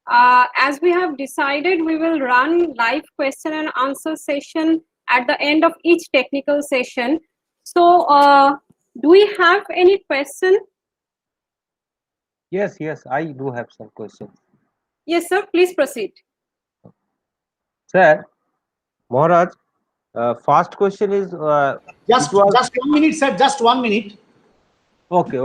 [SPEAKER 2] As we have decided, we will run live question and answer session at the end of each technical session. So, do we have any question?
[SPEAKER 3] Yes, I do have some questions.
[SPEAKER 2] Yes, sir. Please proceed.
[SPEAKER 3] Sir, Maharaj, first question is
[SPEAKER 5] Just 1 minute, sir. Just 1 minute.
[SPEAKER 3] Okay.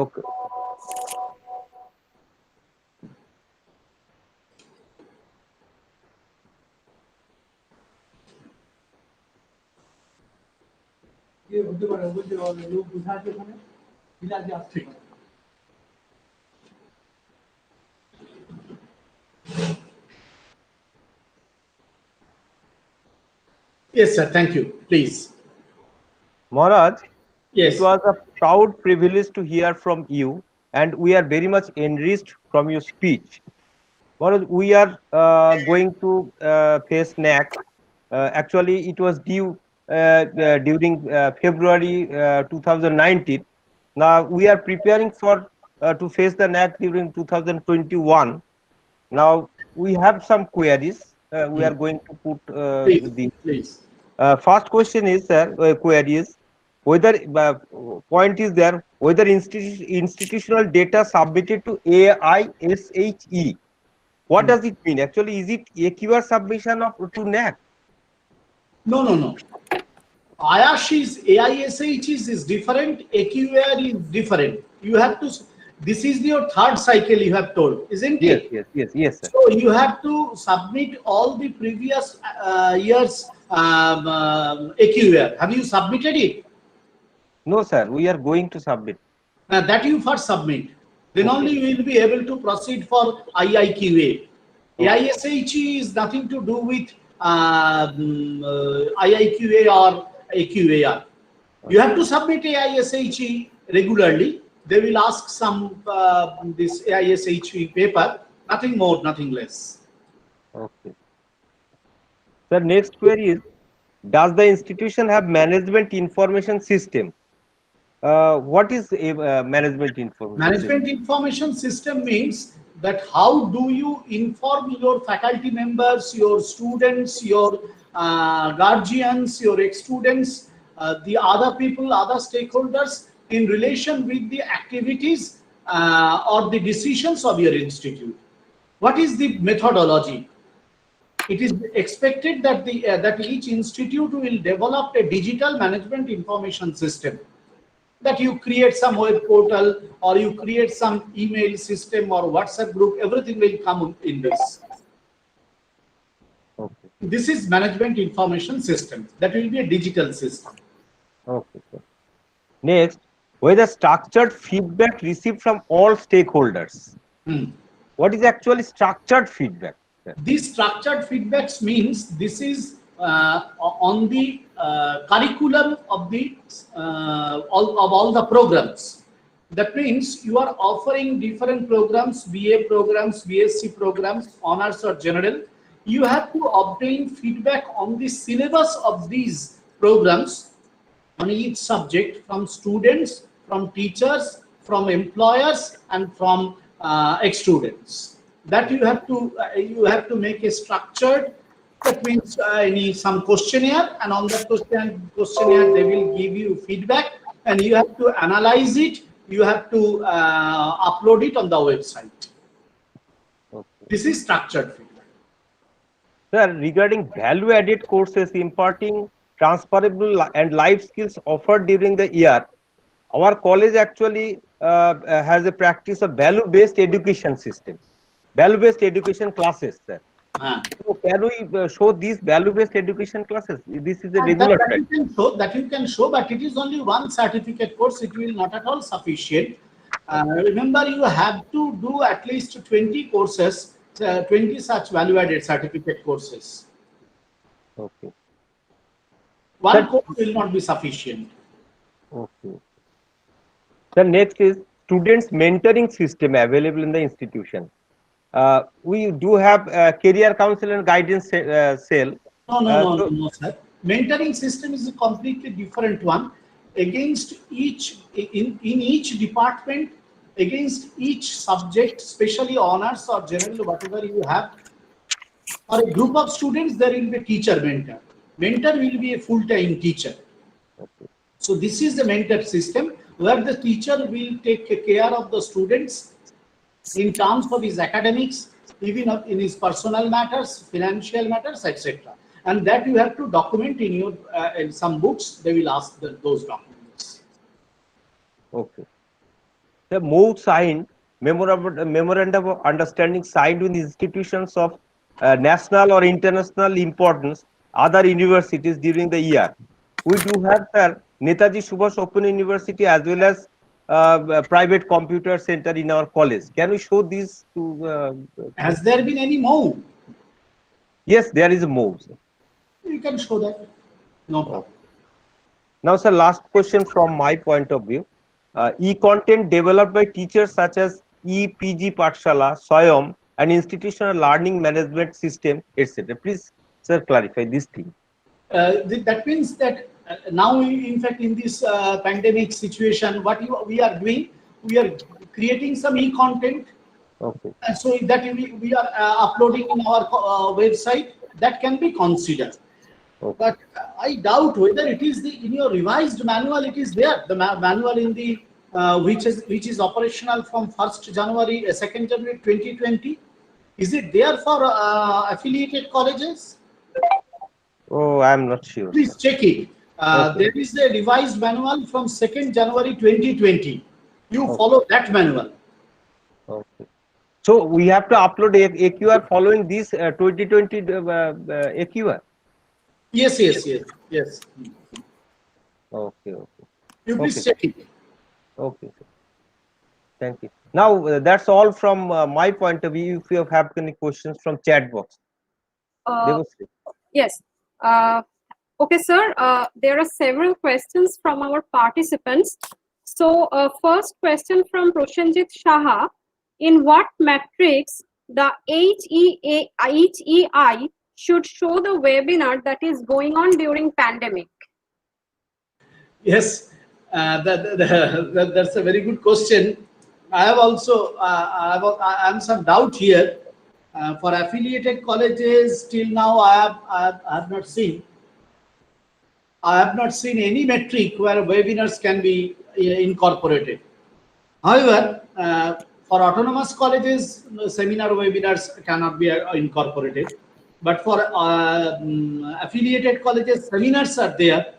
[SPEAKER 5] Yes, sir. Thank you. Please.
[SPEAKER 3] Maharaj,
[SPEAKER 5] Yes.
[SPEAKER 3] it was a proud privilege to hear from you, and we are very much enriched from your speech. Maharaj, we are going to face NAAC. Actually, it was due during February 2019. Now we are preparing for to face the NAAC during 2021. Now we have some queries. We are going to put
[SPEAKER 5] Please.
[SPEAKER 3] first question is, sir, query is whether point is there whether institutional data submitted to AISHE. What does it mean? Actually, is it AQR submission of to NAAC?
[SPEAKER 5] No. AISH is different. AQAR is different. You have to. This is your third cycle. You have told, isn't it?
[SPEAKER 3] Yes, sir.
[SPEAKER 5] So you have to submit all the previous years AQAR. Have you submitted it?
[SPEAKER 3] No, sir. We are going to submit.
[SPEAKER 5] That you first submit. Then only you will be able to proceed for IIQA. AISHE is nothing to do with IIQA or AQAR. You have to submit AISHE regularly. They will ask some this AISHE paper. Nothing more, nothing less.
[SPEAKER 3] Okay. Sir, next query is: does the institution have management information system? What is a management information?
[SPEAKER 5] Management information system means that how do you inform your faculty members, your students, your guardians, your ex-students, the other people, other stakeholders in relation with the activities or the decisions of your institute. What is the methodology? It is expected that that each institute will develop a digital management information system. That you create some web portal or you create some email system or WhatsApp group, everything will come in this.
[SPEAKER 3] Okay.
[SPEAKER 5] This is management information system. That will be a digital system.
[SPEAKER 3] Okay, sir. Next, whether structured feedback received from all stakeholders. What is actually structured feedback?
[SPEAKER 5] These structured feedbacks means this is on the curriculum of the all the programs. That means you are offering different programs, BA programs, BSc programs, honors or general. You have to obtain feedback on the syllabus of these programs on each subject from students, from teachers, from employers, and from ex-students. That you have to make a structured. That means some questionnaire, and on that questionnaire they will give you feedback, and you have to analyze it. You have to upload it on the website.
[SPEAKER 3] Okay.
[SPEAKER 5] This is structured feedback.
[SPEAKER 3] Sir, regarding value-added courses imparting transferable and life skills offered during the year, our college actually has a practice of value-based education system, value-based education classes, sir. So can we show these value-based education classes? This is a regular practice.
[SPEAKER 5] That you can show, but it is only one certificate course. It will not at all sufficient. Remember, you have to do at least 20 courses, 20 such value-added certificate courses.
[SPEAKER 3] Okay.
[SPEAKER 5] One course will not be sufficient.
[SPEAKER 3] Okay. The next is students mentoring system available in the institution. We do have a career council and guidance cell.
[SPEAKER 5] No, sir. Mentoring system is a completely different one. Against each in each department, against each subject, especially honors or general, whatever you have, for a group of students, there will be a teacher mentor. Mentor will be a full-time teacher. So this is the mentor system where the teacher will take care of the students in terms of his academics, even in his personal matters, financial matters, etc. And that you have to document in your in some books. They will ask those documents.
[SPEAKER 3] Okay. The MOU signed memorandum of understanding signed with institutions of national or international importance, other universities during the year. We do have, sir, Netaji Subhash Open University as well as private computer center in our college. Can we show this to?
[SPEAKER 5] Has there been any MOU?
[SPEAKER 3] Yes, there is a MOU.
[SPEAKER 5] You can show that. No problem.
[SPEAKER 3] Now, sir, last question from my point of view. E-content developed by teachers such as E-PG Pathshala, Swayam, and institutional learning management system, etc. Please, sir, clarify this thing.
[SPEAKER 5] That means that now, in fact, in this pandemic situation, what we are doing, we are creating some e-content.
[SPEAKER 3] Okay.
[SPEAKER 5] And so that we are uploading in our website. That can be considered.
[SPEAKER 3] Okay.
[SPEAKER 5] But I doubt whether it is in your revised manual. It is there, the manual in the which is operational from 1st January, 2nd January 2020. Is it there for affiliated colleges?
[SPEAKER 3] Oh, I am not sure.
[SPEAKER 5] Please check it.
[SPEAKER 3] Okay.
[SPEAKER 5] There is a revised manual from 2nd January 2020. You follow that manual.
[SPEAKER 3] Okay. So we have to upload AQR following this 2020 AQR.
[SPEAKER 5] Yes.
[SPEAKER 3] Okay.
[SPEAKER 5] You please check it.
[SPEAKER 3] Okay. Thank you. Now that's all from my point of view. If you have any questions from chat box,
[SPEAKER 2] Yes. Okay, sir. There are several questions from our participants. So, first question from Proshanjit Shaha. In what matrix the HEI should show the webinar that is going on during pandemic?
[SPEAKER 5] Yes, that's a very good question. I have also I am some doubt here. For affiliated colleges, till now I have not seen. I have not seen any metric where webinars can be incorporated. However, for autonomous colleges, seminar webinars cannot be incorporated. But for affiliated colleges, seminars are there,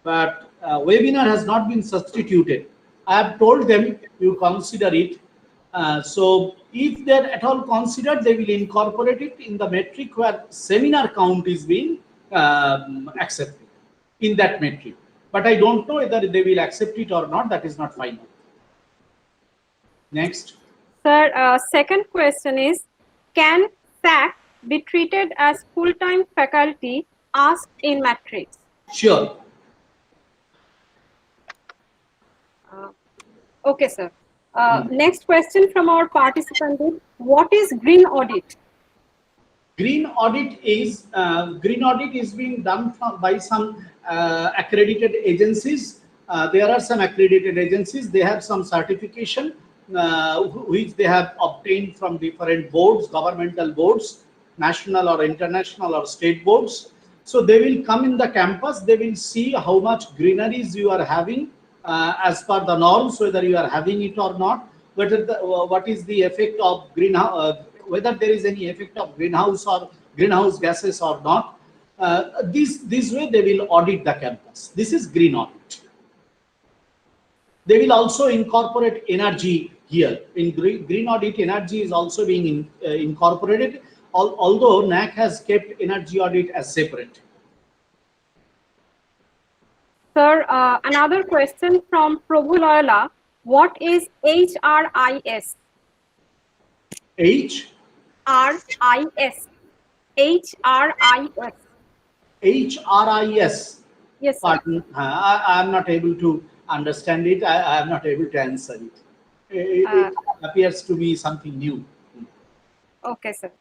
[SPEAKER 5] but webinar has not been substituted. I have told them you consider it. So if they're at all considered, they will incorporate it in the metric where seminar count is being accepted in that metric. But I don't know whether they will accept it or not. That is not final. Next.
[SPEAKER 2] Sir, second question is, can SAC be treated as full-time faculty asked in matrix?
[SPEAKER 5] Sure.
[SPEAKER 2] Okay, sir. Next question from our participant is, what is green audit?
[SPEAKER 5] Green audit is being done by some accredited agencies. There are some accredited agencies. They have some certification which they have obtained from different boards, governmental boards, national or international or state boards. So they will come in the campus. They will see how much greeneries you are having as per the norms, whether you are having it or not. What is the effect of greenhouse? Whether there is any effect of greenhouse gases or not. This way they will audit the campus. This is green audit. They will also incorporate energy here. In green audit, energy is also being incorporated, although NAAC has kept energy audit as separate.
[SPEAKER 2] Sir, another question from Prabhu Loyola. What is HRIS?
[SPEAKER 5] H?
[SPEAKER 2] RIS. HRIS.
[SPEAKER 5] HRIS.
[SPEAKER 2] Yes, sir.
[SPEAKER 5] Pardon, I am not able to understand it. I am not able to answer it. It appears to be something new.
[SPEAKER 2] Okay, sir.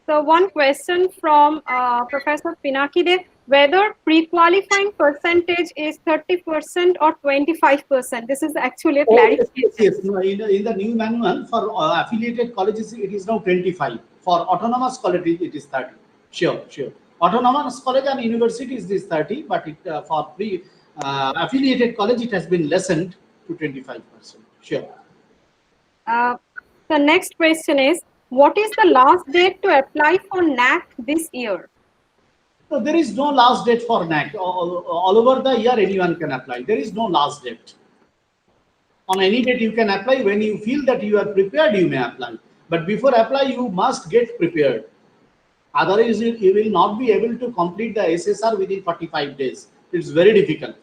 [SPEAKER 2] So one question from Professor Pinaki Dev. whether pre-qualifying percentage is 30% or 25%. This is actually a
[SPEAKER 5] Oh, yes,
[SPEAKER 2] clarification.
[SPEAKER 5] yes, yes. No, in the new manual for affiliated colleges, it is now 25. For autonomous colleges, it is 30. Sure, sure. Autonomous college and universities is 30, but for affiliated college, it has been lessened to 25%. Sure.
[SPEAKER 2] The next question is, what is the last date to apply for NAAC this year?
[SPEAKER 5] So there is no last date for NAAC. All over the year, anyone can apply. There is no last date. On any date you can apply. When you feel that you are prepared, you may apply. But before apply, you must get prepared. Otherwise, you will not be able to complete the SSR within 45 days. It's very difficult.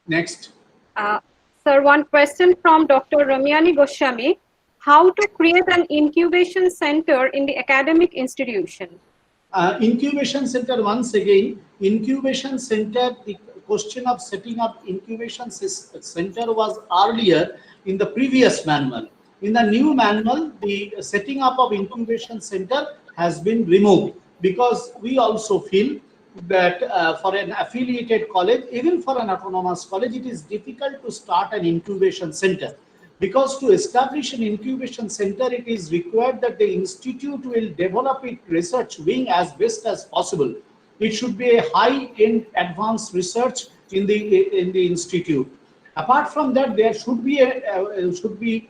[SPEAKER 5] Next.
[SPEAKER 2] Sir, one question from Dr. Ramyani Goswami. How to create an incubation center in the academic institution?
[SPEAKER 5] Incubation center, once again, incubation center, the question of setting up incubation center was earlier in the previous manual. In the new manual, the setting up of incubation center has been removed because we also feel that for an affiliated college, even for an autonomous college, it is difficult to start an incubation center. Because to establish an incubation center, it is required that the institute will develop its research wing as best as possible. It should be a high-end advanced research in the institute. Apart from that, there should be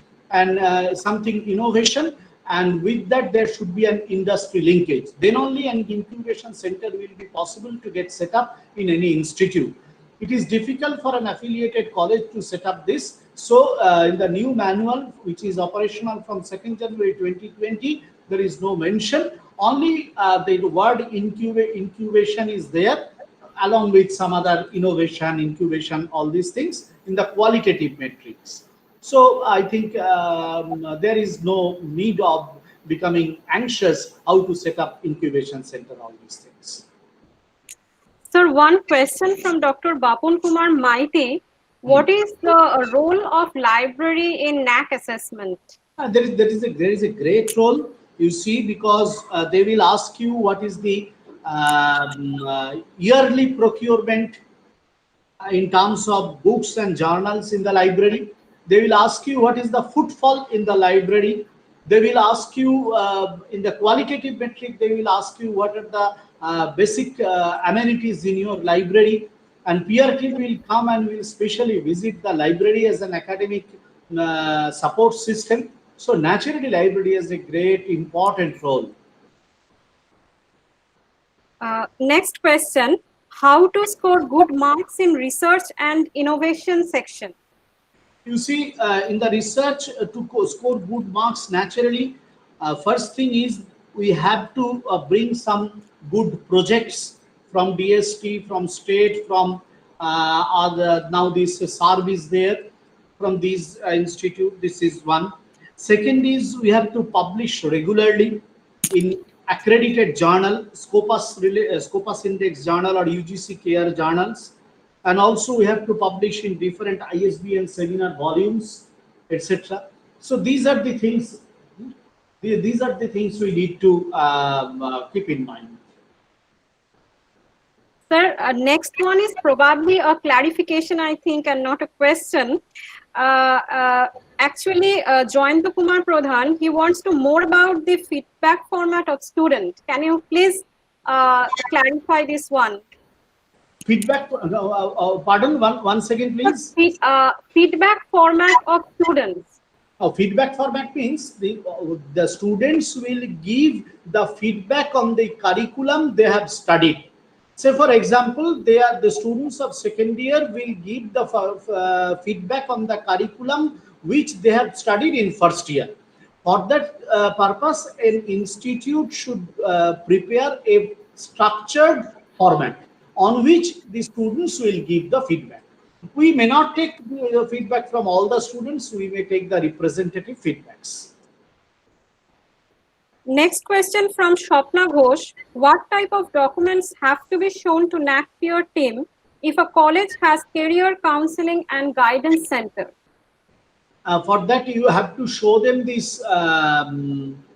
[SPEAKER 5] something innovation, and with that there should be an industry linkage. Then only an incubation center will be possible to get set up in any institute. It is difficult for an affiliated college to set up this. So in the new manual, which is operational from 2nd January 2020, there is no mention. Only the word incubation is there, along with some other innovation, incubation, all these things in the qualitative metrics. So I think there is no need of becoming anxious how to set up incubation center, all these things.
[SPEAKER 2] Sir, one question from Dr. Bapun Kumar Maiti. What is the role of library in NAAC assessment?
[SPEAKER 5] There is a great role, you see, because they will ask you what is the yearly procurement in terms of books and journals in the library. They will ask you what is the footfall in the library. They will ask you in the qualitative metric, they will ask you what are the basic amenities in your library. And peer team will come and will specially visit the library as an academic support system. So naturally, library has a great important role.
[SPEAKER 2] Next question, how to score good marks in research and innovation section?
[SPEAKER 5] You see, in the research, to score good marks naturally, first thing is we have to bring some good projects from DST, from state, from now this SARB is there, from these institute. This is one. Second is we have to publish regularly in accredited journal, Scopus Index journal or UGC Care journals. And also we have to publish in different ISBN seminar volumes, etc. So these are the things. These are the things we need to keep in mind.
[SPEAKER 2] Sir, next one is probably a clarification, I think, and not a question. Actually, Joyanta Kumar Pradhan, he wants to more about the feedback format of student. Can you please clarify this one?
[SPEAKER 5] Feedback, pardon, one second, please.
[SPEAKER 2] Feedback format of students.
[SPEAKER 5] Feedback format means the students will give the feedback on the curriculum they have studied. Say, for example, the students of second year will give the feedback on the curriculum which they have studied in first year. For that purpose, an institute should prepare a structured format on which the students will give the feedback. We may not take the feedback from all the students, we may take the representative feedbacks.
[SPEAKER 2] Next question from Shopna Ghosh. What type of documents have to be shown to NAAC peer team if a college has career counseling and guidance center?
[SPEAKER 5] For that, you have to show them this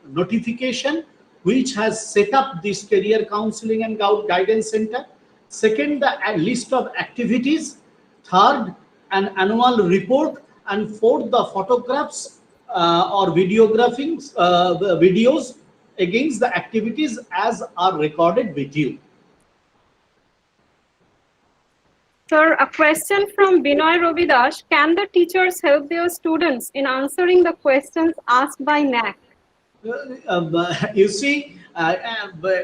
[SPEAKER 5] notification which has set up this career counseling and guidance center. Second, the list of activities. Third, an annual report. And fourth, the photographs or videos against the activities as are recorded with you.
[SPEAKER 2] Sir, a question from Binoy Robidas. Can the teachers help their students in answering the questions asked by NAAC?
[SPEAKER 5] You see,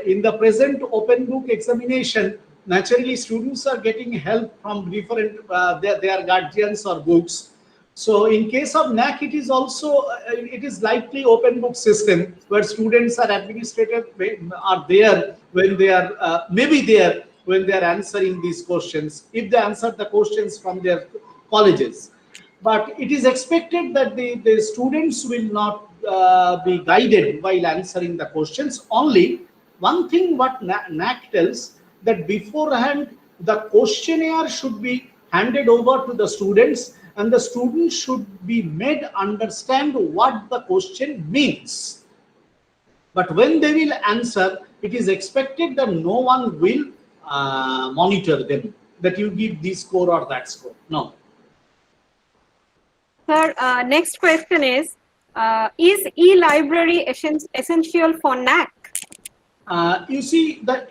[SPEAKER 5] in the present open book examination, naturally students are getting help from different their guardians or books. So in case of NAAC, it is also it is likely open book system where students are administrative are there when they are maybe there when they are answering these questions, if they answer the questions from their colleges. But it is expected that the students will not be guided while answering the questions. Only one thing what NAAC tells, that beforehand the questionnaire should be handed over to the students and the students should be made understand what the question means. But when they will answer, it is expected that no one will monitor them, that you give this score or that score. No.
[SPEAKER 2] Sir, next question is e-library essential for NAAC?
[SPEAKER 5] You see that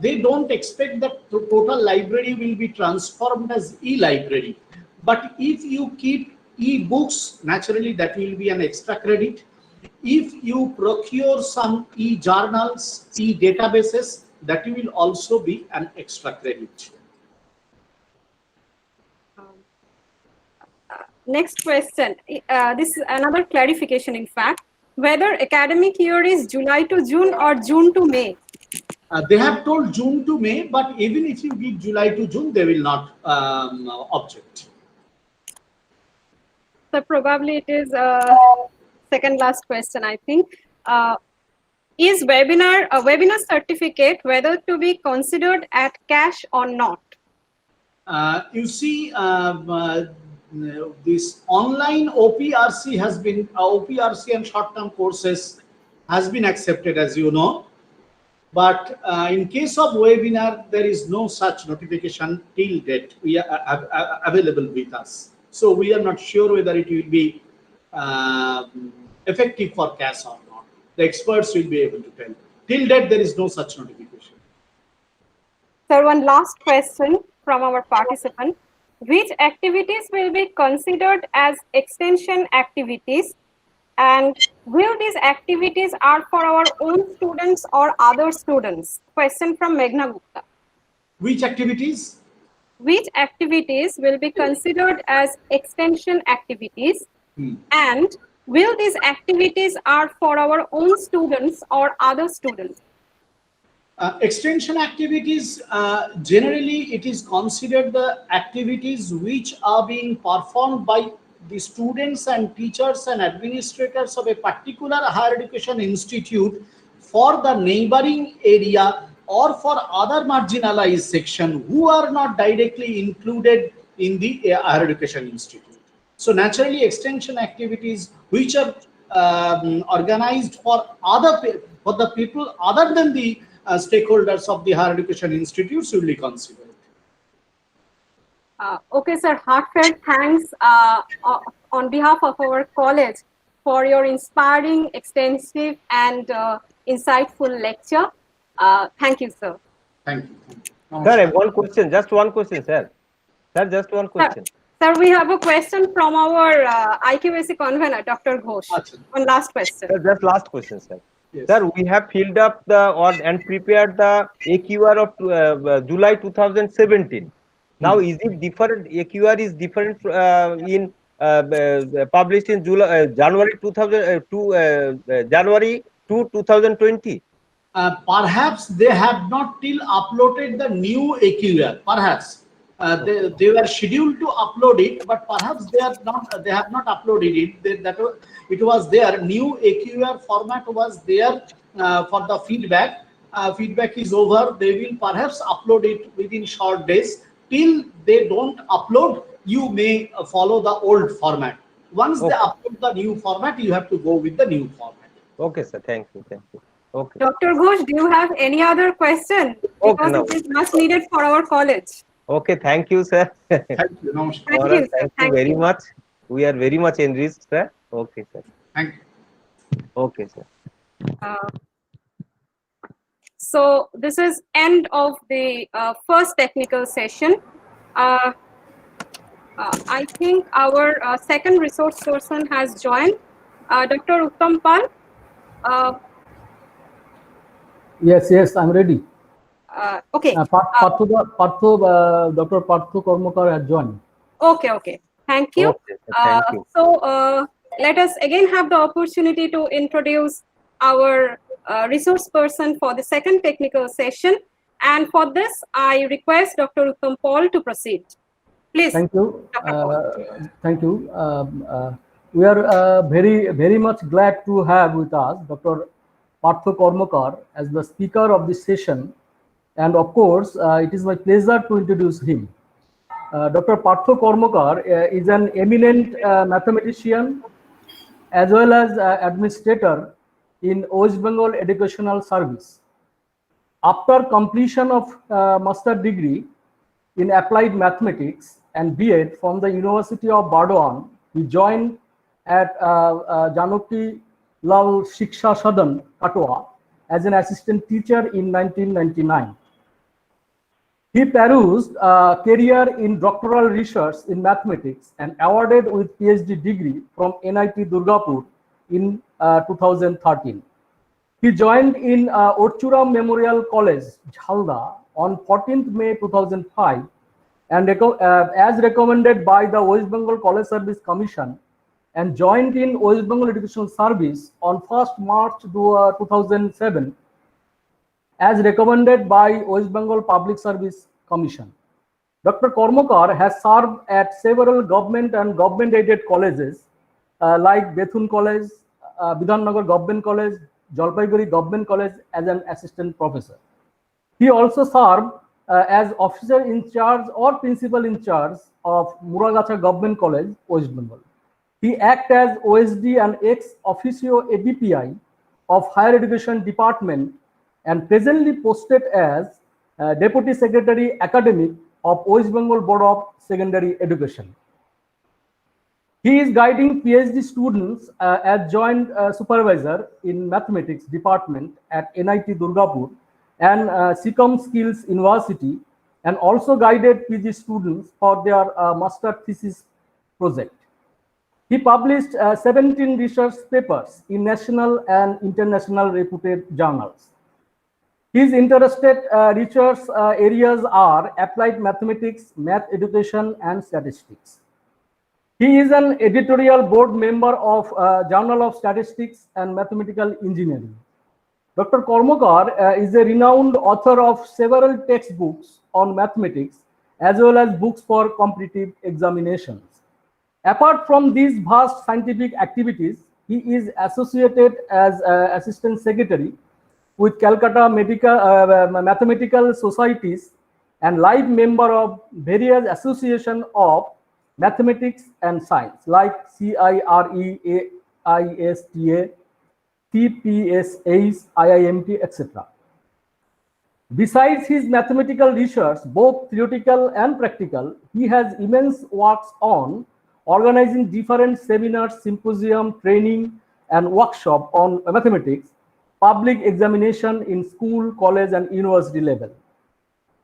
[SPEAKER 5] they don't expect that the total library will be transformed as e-library. But if you keep e-books, naturally that will be an extra credit. If you procure some e-journals, e-databases, that will also be an extra credit.
[SPEAKER 2] Next question. This is another clarification, in fact. Whether academic year is July to June or June to May?
[SPEAKER 5] They have told June to May, but even if you give July to June, they will not object.
[SPEAKER 2] So probably it is second last question, I think. Is a webinar certificate whether to be considered at CAS or not?
[SPEAKER 5] You see, this online OPRC has been OPRC and short-term courses has been accepted, as you know. But in case of webinar, there is no such notification till date we are available with us. So we are not sure whether it will be effective for CAS or not. The experts will be able to tell. Till date, there is no such notification.
[SPEAKER 2] Sir, one last question from our participant. Which activities will be considered as extension activities, and will these activities are for our own students or other students? Question from Meghna Gupta.
[SPEAKER 5] Which activities?
[SPEAKER 2] Which activities will be considered as extension activities, and will these activities are for our own students or other students?
[SPEAKER 5] Extension activities, generally it is considered the activities which are being performed by the students and teachers and administrators of a particular higher education institute for the neighboring area or for other marginalized section who are not directly included in the higher education institute. So naturally extension activities which are organized for the people other than the stakeholders of the higher education institutes will be considered.
[SPEAKER 2] Okay, sir. Heartfelt thanks on behalf of our college for your inspiring, extensive, and insightful lecture. Thank you, sir.
[SPEAKER 5] Thank you.
[SPEAKER 3] Sir, I have one question. Just one question, sir. Sir, just one question.
[SPEAKER 2] Sir, we have a question from our IQAC convener, Dr. Ghosh. One last question.
[SPEAKER 3] Sir, just last question, sir.
[SPEAKER 5] Yes.
[SPEAKER 3] Sir, we have filled up and prepared the AQR of July 2017. Now, is it different? AQR is different in published in January 2020.
[SPEAKER 5] Perhaps they have not till uploaded the new AQR. Perhaps they were scheduled to upload it, but perhaps they have not uploaded it. It was there. New AQR format was there for the feedback. Feedback is over. They will perhaps upload it within short days. Till they don't upload, you may follow the old format. Once they upload the new format, you have to go with the new format.
[SPEAKER 3] Okay, sir. Thank you. Thank you. Okay.
[SPEAKER 2] Dr. Ghosh, do you have any other question? Because
[SPEAKER 3] no.
[SPEAKER 2] it is much needed for our college.
[SPEAKER 3] Okay, thank you, sir.
[SPEAKER 5] Thank you. Namaskar.
[SPEAKER 2] Thank
[SPEAKER 3] All right,
[SPEAKER 2] you, sir.
[SPEAKER 3] thank you very much. We are very much enriched, sir. Okay, sir.
[SPEAKER 5] Thank you.
[SPEAKER 3] Okay, sir.
[SPEAKER 2] Uh, so this is end of the first technical session. I think our second resource person has joined, Dr. Uttam Pal.
[SPEAKER 6] Yes, I'm ready.
[SPEAKER 2] Okay.
[SPEAKER 6] Dr. Partho Kormokar has joined.
[SPEAKER 2] Okay. Thank you.
[SPEAKER 3] Okay, sir. Thank you.
[SPEAKER 2] So let us again have the opportunity to introduce our resource person for the second technical session. And for this, I request Dr. Uttam Paul to proceed. Please.
[SPEAKER 6] Thank you.
[SPEAKER 2] Dr. Paul.
[SPEAKER 6] Thank you. We are very much glad to have with us Dr. Partho Kormokar as the speaker of this session. And of course, it is my pleasure to introduce him. Dr. Partho Kormokar is an eminent mathematician as well as administrator in West Bengal Educational Service. After completion of master degree in applied mathematics and B.Ed from the University of Burdwan, he joined at Janaki Lal Shiksha Sadan, Katwa, as an assistant teacher in 1999. He pursued a career in doctoral research in mathematics and awarded with PhD degree from NIT Durgapur in 2013. He joined in Orchuram Memorial College, Jhalda, on 14th May 2005, and as recommended by the West Bengal College Service Commission, and joined in West Bengal Educational Service on 1st March 2007, as recommended by West Bengal Public Service Commission. Dr. Kormokar has served at several government and government-aided colleges like Bethune College, Bidhannagar Government College, Jalpaiguri Government College as an assistant professor. He also served as officer in charge or principal in charge of Muragacha Government College, West Bengal. He acted as OSD and ex officio ADPI of Higher Education Department and presently posted as Deputy Secretary Academic of West Bengal Board of Secondary Education. He is guiding PhD students as joint supervisor in mathematics department at NIT Durgapur and Sikkim Skills University, and also guided PG students for their master thesis project. He published 17 research papers in national and international reputed journals. His interested research areas are applied mathematics, math education, and statistics. He is an editorial board member of Journal of Statistics and Mathematical Engineering. Dr. Kormokar is a renowned author of several textbooks on mathematics as well as books for competitive examinations. Apart from these vast scientific activities, he is associated as Assistant Secretary with Calcutta Mathematical Societies and live member of various associations of mathematics and science like CIRE, AISTA, TPSH, IIMT, etc. Besides his mathematical research, both theoretical and practical, he has immense works on organizing different seminars, symposium, training, and workshop on mathematics, public examination in school, college, and university level.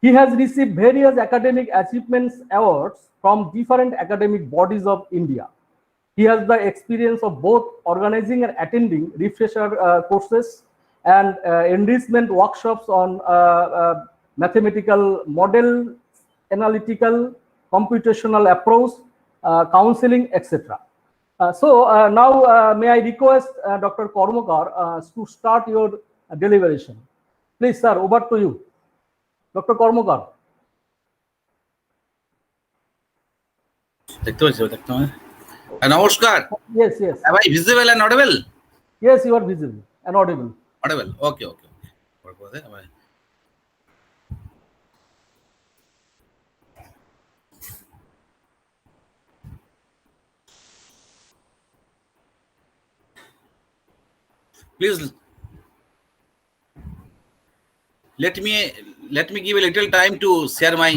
[SPEAKER 6] He has received various academic achievements awards from different academic bodies of India. He has the experience of both organizing and attending refresher courses and enrichment workshops on mathematical model, analytical, computational approach, counseling, etc. Now may I request Dr. Kormokar to start your deliberation. Please, sir, over to you. Dr. Kormokar.
[SPEAKER 7] নমস্কার।
[SPEAKER 6] Yes.
[SPEAKER 7] Am I visible and audible?
[SPEAKER 6] Yes, you are visible and audible.
[SPEAKER 7] Audible. Okay. Please let me give a little time to share my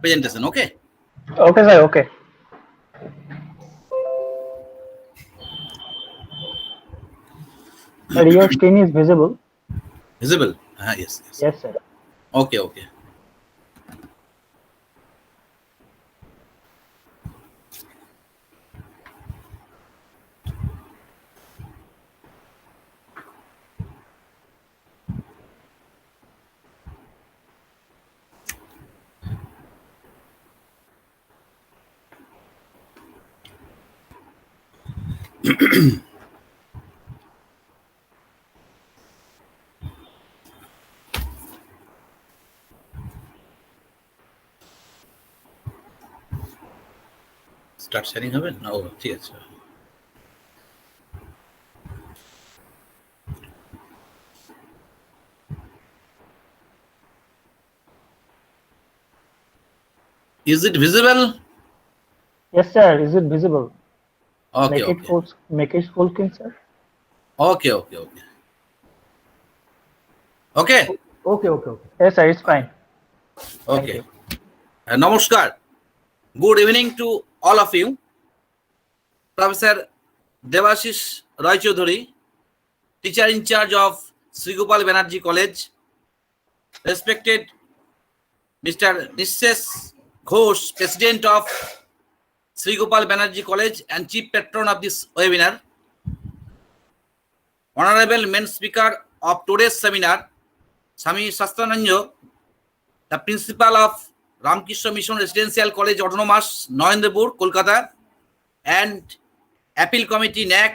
[SPEAKER 7] presentation. Okay.
[SPEAKER 8] Okay, sir. Okay. Sir, your screen is visible.
[SPEAKER 7] Visible? Yes.
[SPEAKER 8] Yes, sir.
[SPEAKER 7] Okay. Start sharing হবে না? ও ঠিক আছে। Is it visible?
[SPEAKER 8] Yes, sir. Is it visible?
[SPEAKER 7] Okay.
[SPEAKER 8] Make it full screen, sir.
[SPEAKER 7] Okay.
[SPEAKER 6] Okay.
[SPEAKER 8] Yes, sir. It's fine.
[SPEAKER 7] Okay. Namaskar. Good evening to all of you. Professor Devashish Roy Chaudhary, teacher in charge of Sreegopal Banerjee College. Respected Mr. Nishesh Ghosh, President of Sreegopal Banerjee College and Chief Patron of this webinar. Honorable main speaker of today's seminar, Swami Shastrananjo, the Principal of Ramkrishna Mission Residential College Autonomous, Narendrapur, Kolkata, and Appeal Committee NAAC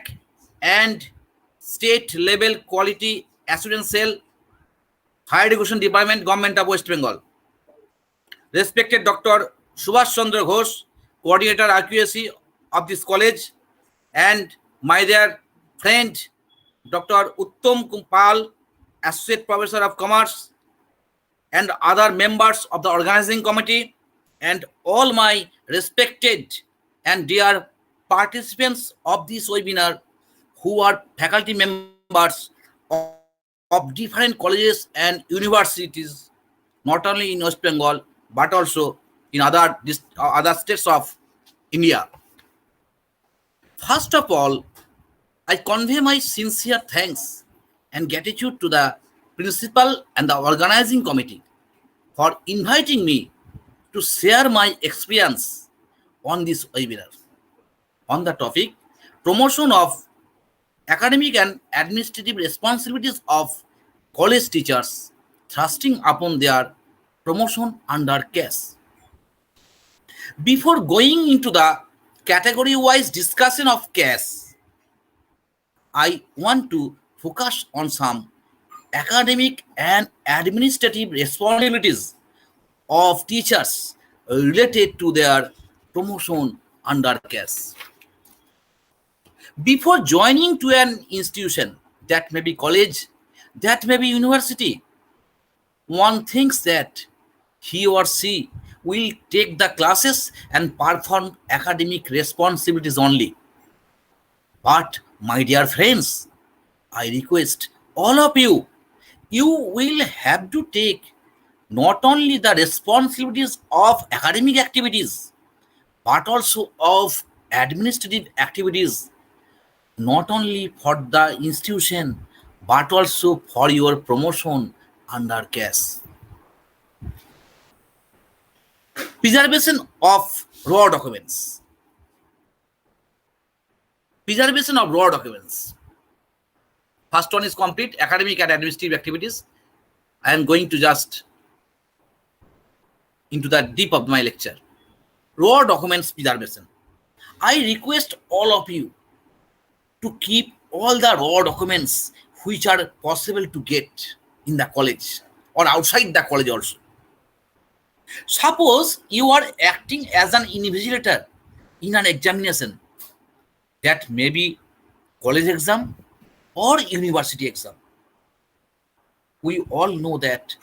[SPEAKER 7] and State Level Quality Assurance Cell, Higher Education Department, Government of West Bengal. Respected Dr. Subhash Chandra Ghosh, Coordinator IQAC of this college, and my dear friend Dr. Uttam Kumpal, Associate Professor of Commerce, and other members of the organizing committee, and all my respected and dear participants of this webinar who are faculty members of different colleges and universities, not only in West Bengal but also in other states of India. First of all, I convey my sincere thanks and gratitude to the principal and the organizing committee for inviting me to share my experience on this webinar on the topic promotion of academic and administrative responsibilities of college teachers, thrusting upon their promotion under CAS. Before going into the category-wise discussion of CAS, I want to focus on some academic and administrative responsibilities of teachers related to their promotion under CAS. Before joining to an institution, that may be college, that may be university, one thinks that he or she will take the classes and perform academic responsibilities only. But my dear friends, I request all of you, you will have to take not only the responsibilities of academic activities, but also of administrative activities, not only for the institution, but also for your promotion under CAS. Preservation of raw documents. Preservation of raw documents. First one is complete academic and administrative activities. I am going to just into the deep of my lecture. Raw documents preservation. I request all of you to keep all the raw documents which are possible to get in the college or outside the college also. Suppose you are acting as an invigilator in an examination, that may be college exam or university exam. We all know that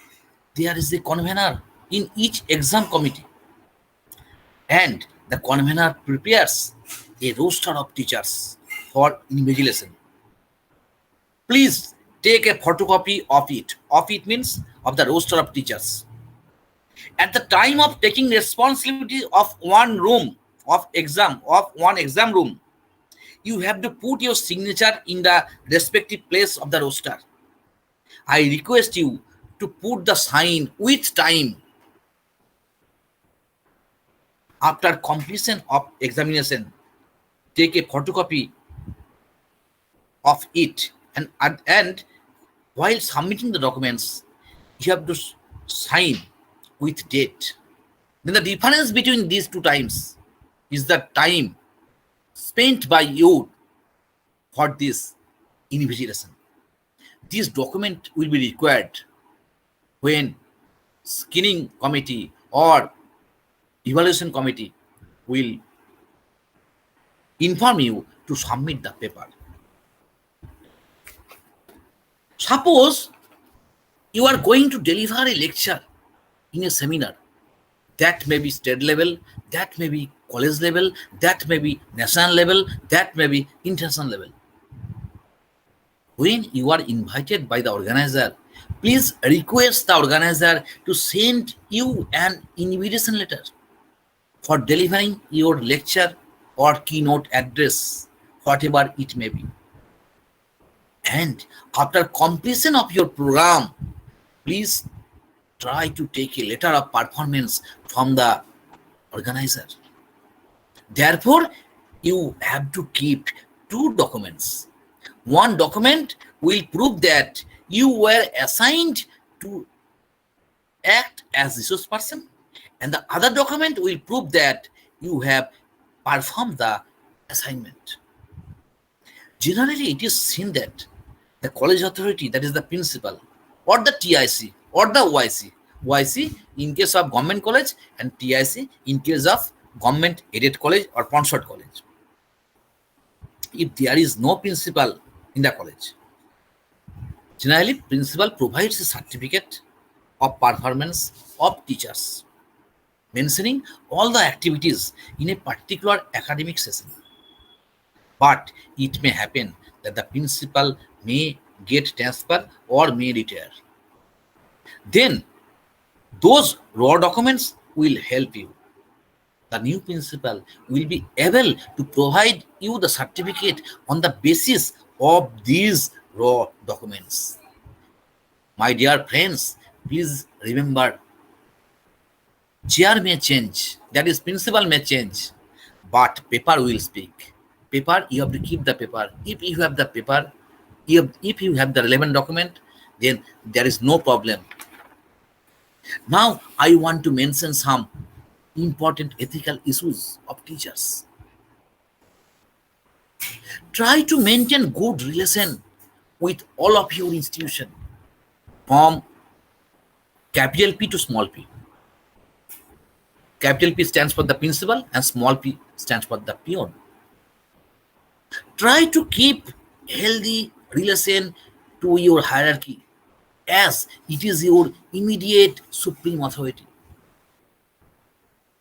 [SPEAKER 7] there is a convener in each exam committee, and the convener prepares a roster of teachers for invigilation. Please take a photocopy of it. Of it means of the roster of teachers. At the time of taking responsibility of one room of one exam room, you have to put your signature in the respective place of the roster. I request you to put the sign with time. After completion of examination, take a photocopy of it, and while submitting the documents, you have to sign with date. Then the difference between these two times is the time spent by you for this investigation. This document will be required when screening committee or evaluation committee will inform you to submit the paper. Suppose you are going to deliver a lecture in a seminar. That may be state level, that may be college level, that may be national level, that may be international level. When you are invited by the organizer, please request the organizer to send you an invitation letter for delivering your lecture or keynote address, whatever it may be. And after completion of your program, please try to take a letter of performance from the organizer. Therefore, you have to keep two documents. One document will prove that you were assigned to act as resource person, and the other document will prove that you have performed the assignment. Generally, it is seen that the college authority, that is the principal, or the TIC, or the YC in case of government college, and TIC in case of government aided college or sponsored college. If there is no principal in the college, generally principal provides a certificate of performance of teachers, mentioning all the activities in a particular academic session. But it may happen that the principal may get transfer or may retire. Then those raw documents will help you. The new principal will be able to provide you the certificate on the basis of these raw documents. My dear friends, please remember, chair may change, that is principal may change, but paper will speak. Paper, you have to keep the paper. If you have the paper, if you have the relevant document, then there is no problem. Now, I want to mention some important ethical issues of teachers. Try to maintain good relation with all of your institution, from capital P to small p. Capital P stands for the principal and small p stands for the peon. Try to keep healthy relation to your hierarchy, as it is your immediate supreme authority.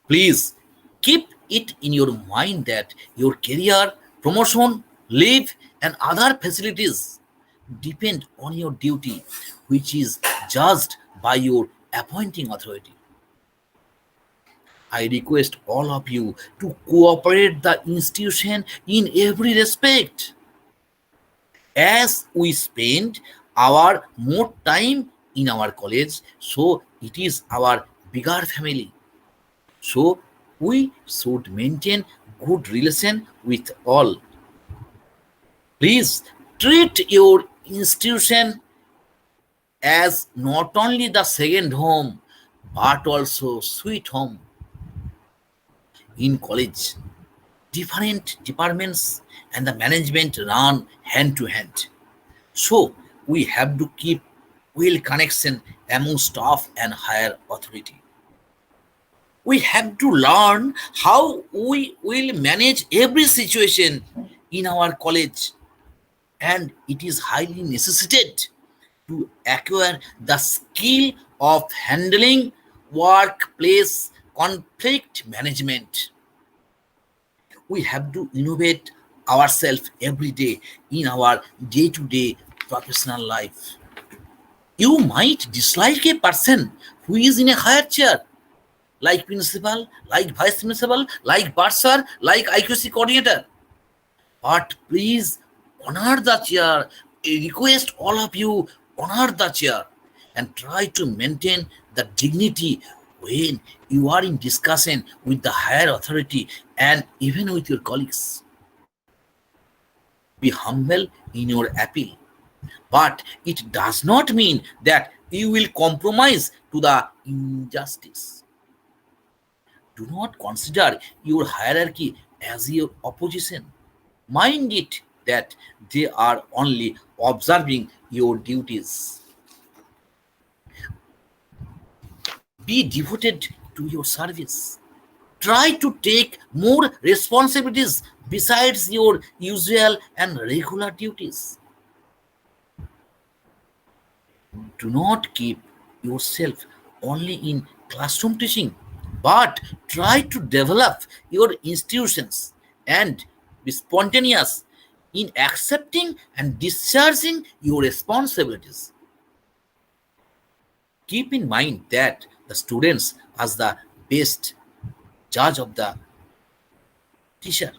[SPEAKER 7] Please keep it in your mind that your career, promotion, leave, and other facilities depend on your duty, which is judged by your appointing authority. I request all of you to cooperate the institution in every respect. As we spend our more time in our college, so it is our bigger family. So we should maintain good relation with all. Please treat your institution as not only the second home, but also sweet home. In college, different departments and the management run hand to hand. So we have to keep well connection among staff and higher authority. We have to learn how we will manage every situation in our college, and it is highly necessitated to acquire the skill of handling workplace conflict management. We have to innovate ourselves every day in our day-to-day professional life. You might dislike a person who is in a higher chair, like principal, like vice principal, like bursar, like IQAC coordinator. But please honor the chair. I request all of you honor the chair and try to maintain the dignity when you are in discussion with the higher authority and even with your colleagues. Be humble in your appeal, but it does not mean that you will compromise to the injustice. Do not consider your hierarchy as your opposition. Mind it that they are only observing your duties. Be devoted to your service. Try to take more responsibilities besides your usual and regular duties. Do not keep yourself only in classroom teaching, but try to develop your institutions and be spontaneous in accepting and discharging your responsibilities. Keep in mind that the students are the best judge of the teacher.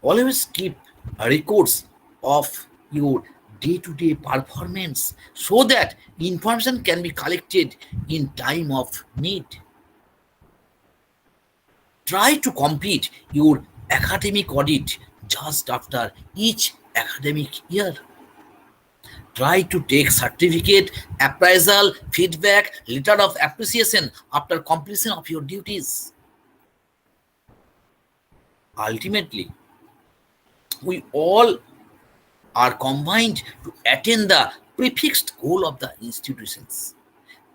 [SPEAKER 7] Always keep records of your day-to-day performance so that information can be collected in time of need. Try to complete your academic audit just after each academic year. Try to take certificate, appraisal, feedback, letter of appreciation after completion of your duties. Ultimately, we all are combined to attain the prefixed goal of the institutions.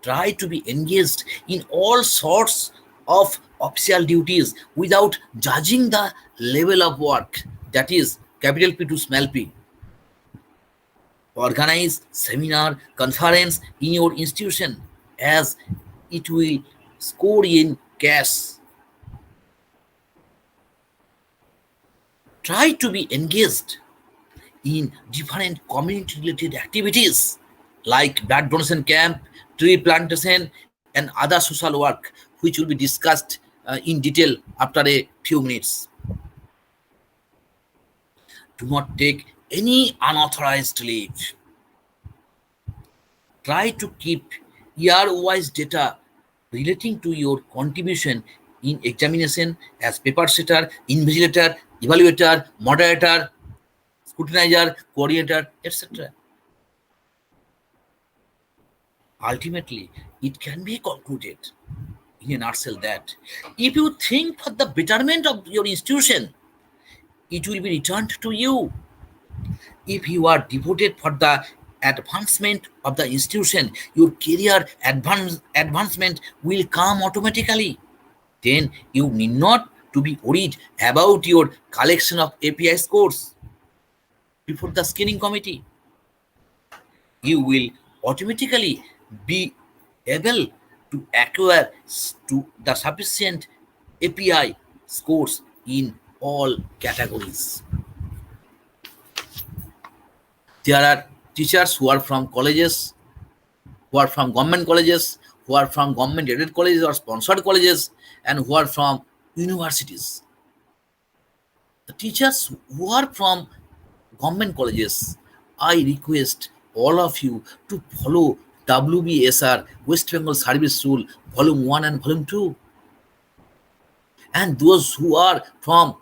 [SPEAKER 7] Try to be engaged in all sorts of official duties without judging the level of work, that is capital P to small p. Organize seminar, conference in your institution as it will score in CAS. Try to be engaged in different community-related activities like blood donation camp, tree plantation, and other social work, which will be discussed in detail after a few minutes. Do not take any unauthorized leave. Try to keep year-wise data relating to your contribution in examination as paper setter, invigilator, evaluator, moderator, scrutinizer, coordinator, etc. Ultimately, it can be concluded in a nutshell that if you think for the betterment of your institution, it will be returned to you. If you are devoted for the advancement of the institution, your career advancement will come automatically. Then you need not to be worried about your collection of API scores before the screening committee. You will automatically be able to acquire to the sufficient API scores in all categories. There are teachers who are from colleges, who are from government colleges, who are from government aided colleges or sponsored colleges, and who are from universities. The teachers who are from government colleges, I request all of you to follow WBSR West Bengal Service Rule Volume 1 and Volume 2. And those who are from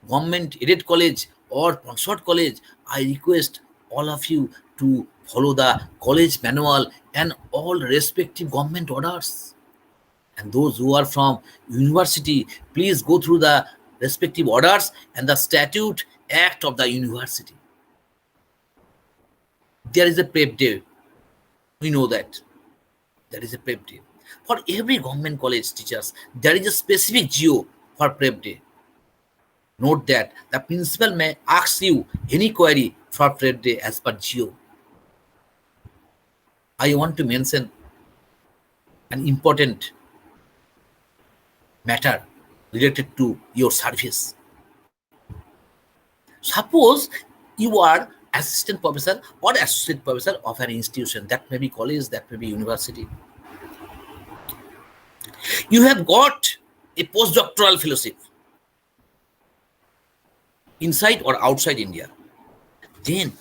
[SPEAKER 7] government aided college or sponsored college, I request all of you to follow the college manual and all respective government orders. And those who are from university, please go through the respective orders and the statute act of the university. There is a prep day. We know that. There is a prep day. For every government college teachers, there is a specific GO for prep day. Note that the principal may ask you any query for prep day as per GO. I want to mention an important matter related to your service. Suppose You are assistant professor or associate professor of an institution. That may be college, that may be university. You have got a postdoctoral fellowship inside or outside India. Then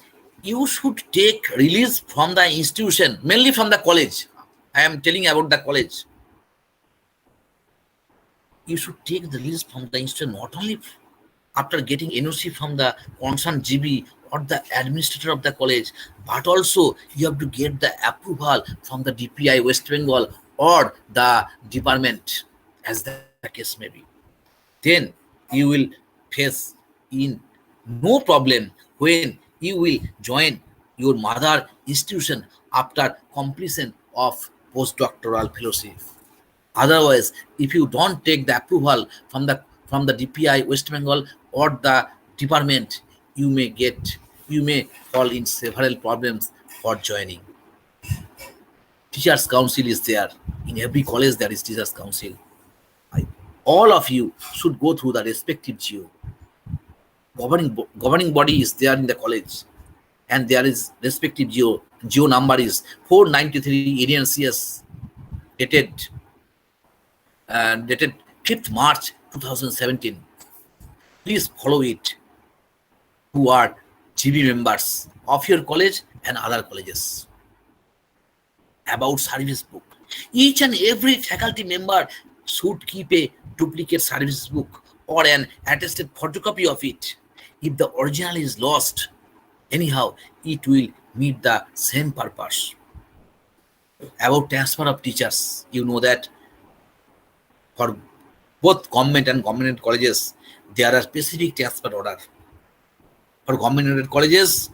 [SPEAKER 7] you should take release from the institution, mainly from the college. I am telling about the college. You should take the release from the institution not only after getting NOC from the concerned GB or the administrator of the college, but also you have to get the approval from the DPI West Bengal or the department, as the case may be. Then you will face in no problem when you will join your mother institution after completion of postdoctoral fellowship. Otherwise, if you don't take the approval from the DPI West Bengal or the department, you may fall in several problems for joining. Teachers Council is there. In every college there is Teachers Council. All of you should go through the respective GO. Governing body is there in the college, and there is respective GO. GO number is 493 Indian CS, dated 5th March 2017. Please follow it, who are GB members of your college and other colleges. About service book, each and every faculty member should keep a duplicate service book or an attested photocopy of it. If the original is lost, anyhow, it will meet the same purpose. About transfer of teachers, you know that for both government and government colleges, there are specific transfer order. For government colleges,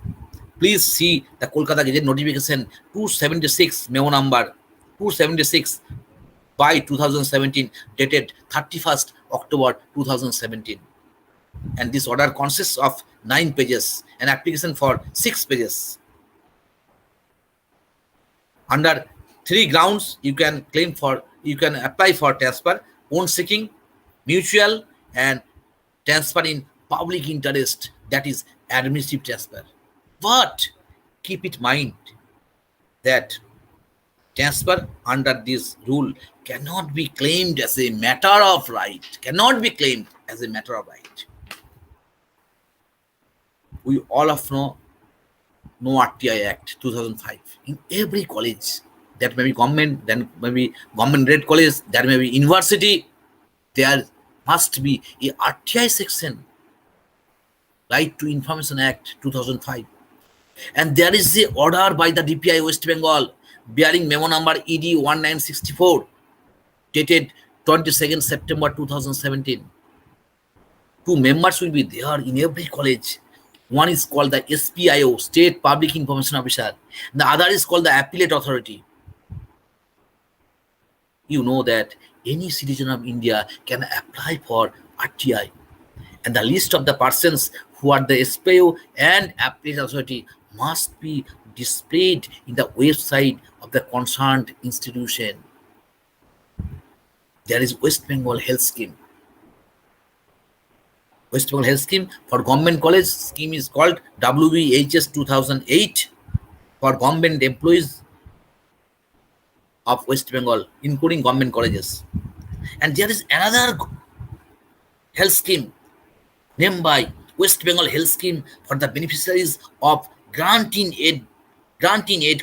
[SPEAKER 7] please see the Kolkata Gazette notification 276, memo number 276 by 2017, dated 31st October 2017. And this order consists of 9 pages, an application for 6 pages. Under 3 grounds, you can apply for transfer: own seeking, mutual, and transfer in public interest, that is administrative transfer. But keep it in mind that transfer under this rule cannot be claimed as a matter of right. We all of know RTI Act 2005. In every college, that may be government, then maybe government-led college, that may be university, there must be a RTI section, Right to Information Act 2005. And there is a order by the DPI West Bengal bearing memo number ED 1964, dated 22nd September 2017. 2 members will be there in every college. One is called the SPIO, State Public Information Officer. The other is called the Appellate Authority. You know that any citizen of India can apply for RTI. And the list of the persons who are the SPIO and Appellate Authority must be displayed in the website of the concerned institution. There is West Bengal Health Scheme. West Bengal Health Scheme for government college scheme is called WBHS 2008 for government employees of West Bengal, including government colleges. And there is another health scheme named by West Bengal Health Scheme for the beneficiaries of granting aid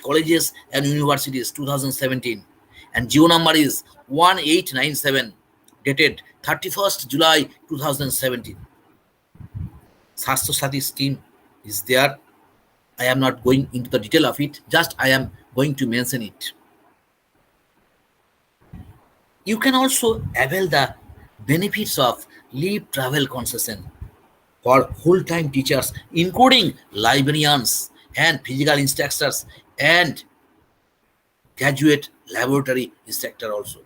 [SPEAKER 7] colleges and universities 2017. And GO number is 1897, dated 31st July 2017. Sastha Sati scheme is there. I am not going into the detail of it, just I am going to mention it. You can also avail the benefits of leave travel concession for full-time teachers, including librarians and physical instructors and graduate laboratory instructor also.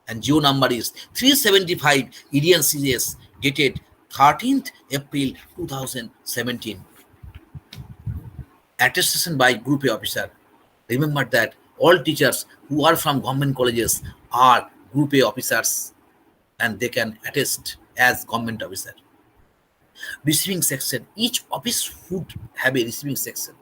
[SPEAKER 7] And GO number is 375 Indian CS, dated 13th April 2017. Attestation by Group A officer. Remember that all teachers who are from government colleges are Group A officers and they can attest as government officer. Receiving section. Each office would have a receiving section.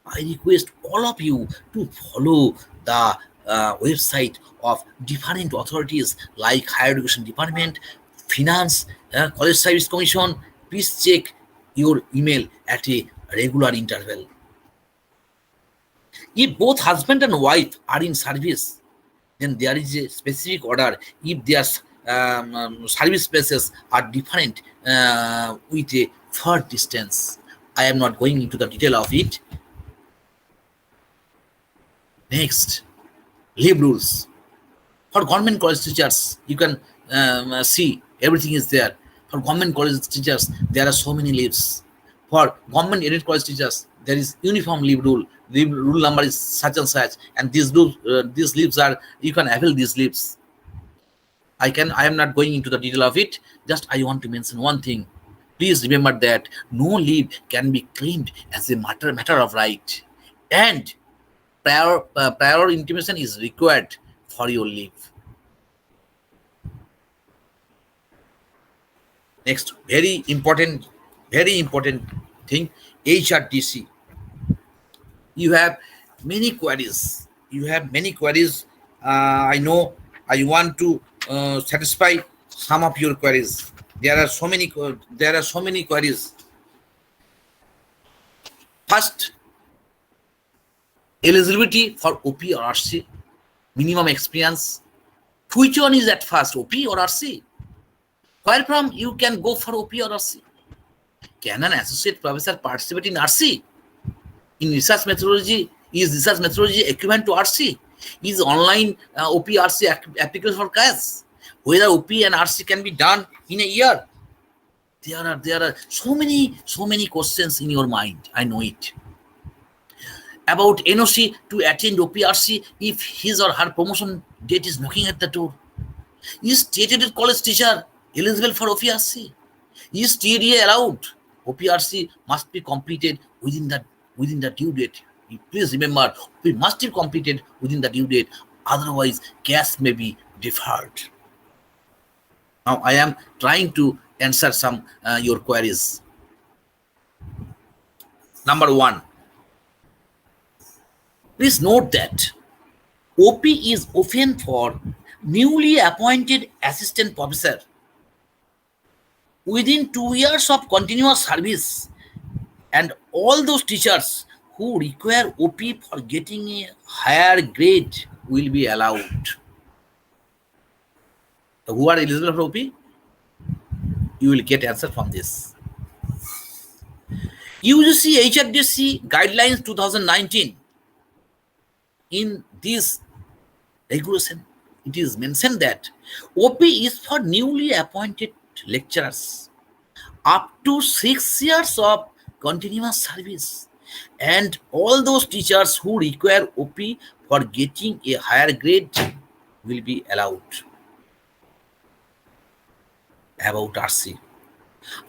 [SPEAKER 7] I request all of you to follow the website of different authorities like Higher Education Department, Finance, College Service Commission. Please check your email at a regular interval. If both husband and wife are in service, then there is a specific order. If their service places are different with a far distance, I am not going into the detail of it. Next, leave rules. For government college teachers, you can see everything is there. For government college teachers, there are so many leaves. For government aided college teachers, there is uniform leave rule. The rule number is such and such, and these leaves are, you can avail these leaves. I am not going into the detail of it. Just I want to mention one thing. Please remember that no leave can be claimed as a matter of right, and prior intimation is required for your leave. Next, very important thing, HRDC. You have many queries. I know I want to satisfy some of your queries. There are so many queries. First, eligibility for OP or RC, minimum experience. Which one is at first, OP or RC? Where from you can go for OP or RC? Can an associate professor participate in RC? In research methodology, is research methodology equivalent to RC? Is online OP RC applicable for CAS? Whether OP and RC can be done in a year? There are so many questions in your mind. I know it. About NOC to attend OPRC if his or her promotion date is knocking at the door. Is state-aided college teacher eligible for OPRC? Is TDA allowed? OPRC must be completed within the due date. Please remember, we must be completed within the due date. Otherwise, CAS may be deferred. Now, I am trying to answer some your queries. Number one. Please note that OP is often for newly appointed assistant professor within 2 years of continuous service, and all those teachers who require OP for getting a higher grade will be allowed. Who are eligible for OP? You will get answer from this. UGC HRDC Guidelines 2019. In this regulation, it is mentioned that OP is for newly appointed lecturers up to 6 years of continuous service, and all those teachers who require OP for getting a higher grade will be allowed. About RC.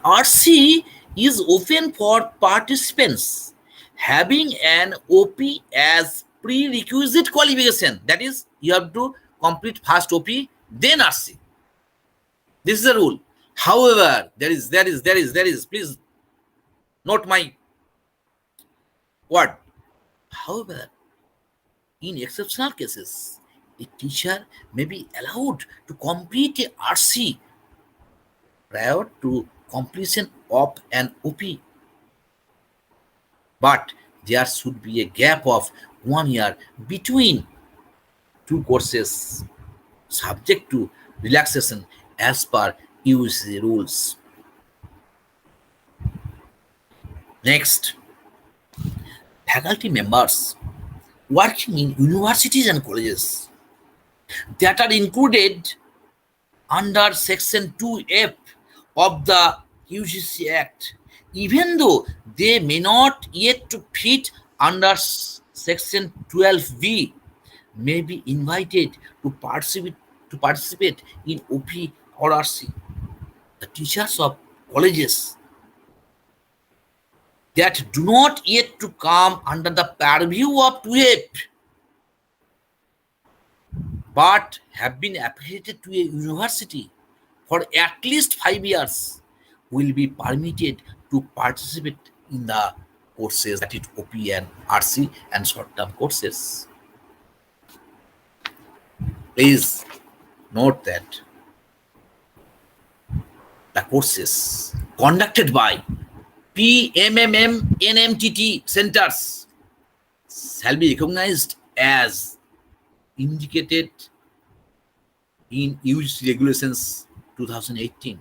[SPEAKER 7] RC is open for participants having an OP as prerequisite qualification. That is, you have to complete first OP, then RC. This is the rule. However, there is, please note my word. However, in exceptional cases, a teacher may be allowed to complete a RC prior to completion of an OP. But there should be a gap of 1 year between two courses, subject to relaxation as per UGC rules. Next, faculty members working in universities and colleges that are included under Section 2F of the UGC Act, even though they may not yet to fit under Section 12B, may be invited to participate in OP or RC. The teachers of colleges that do not yet to come under the purview of 2F but have been affiliated to a university for at least 5 years will be permitted to participate in the courses that is OP and RC and short-term courses. Please note that the courses conducted by PMMM NMTT centers shall be recognized as indicated in UGC regulations 2018.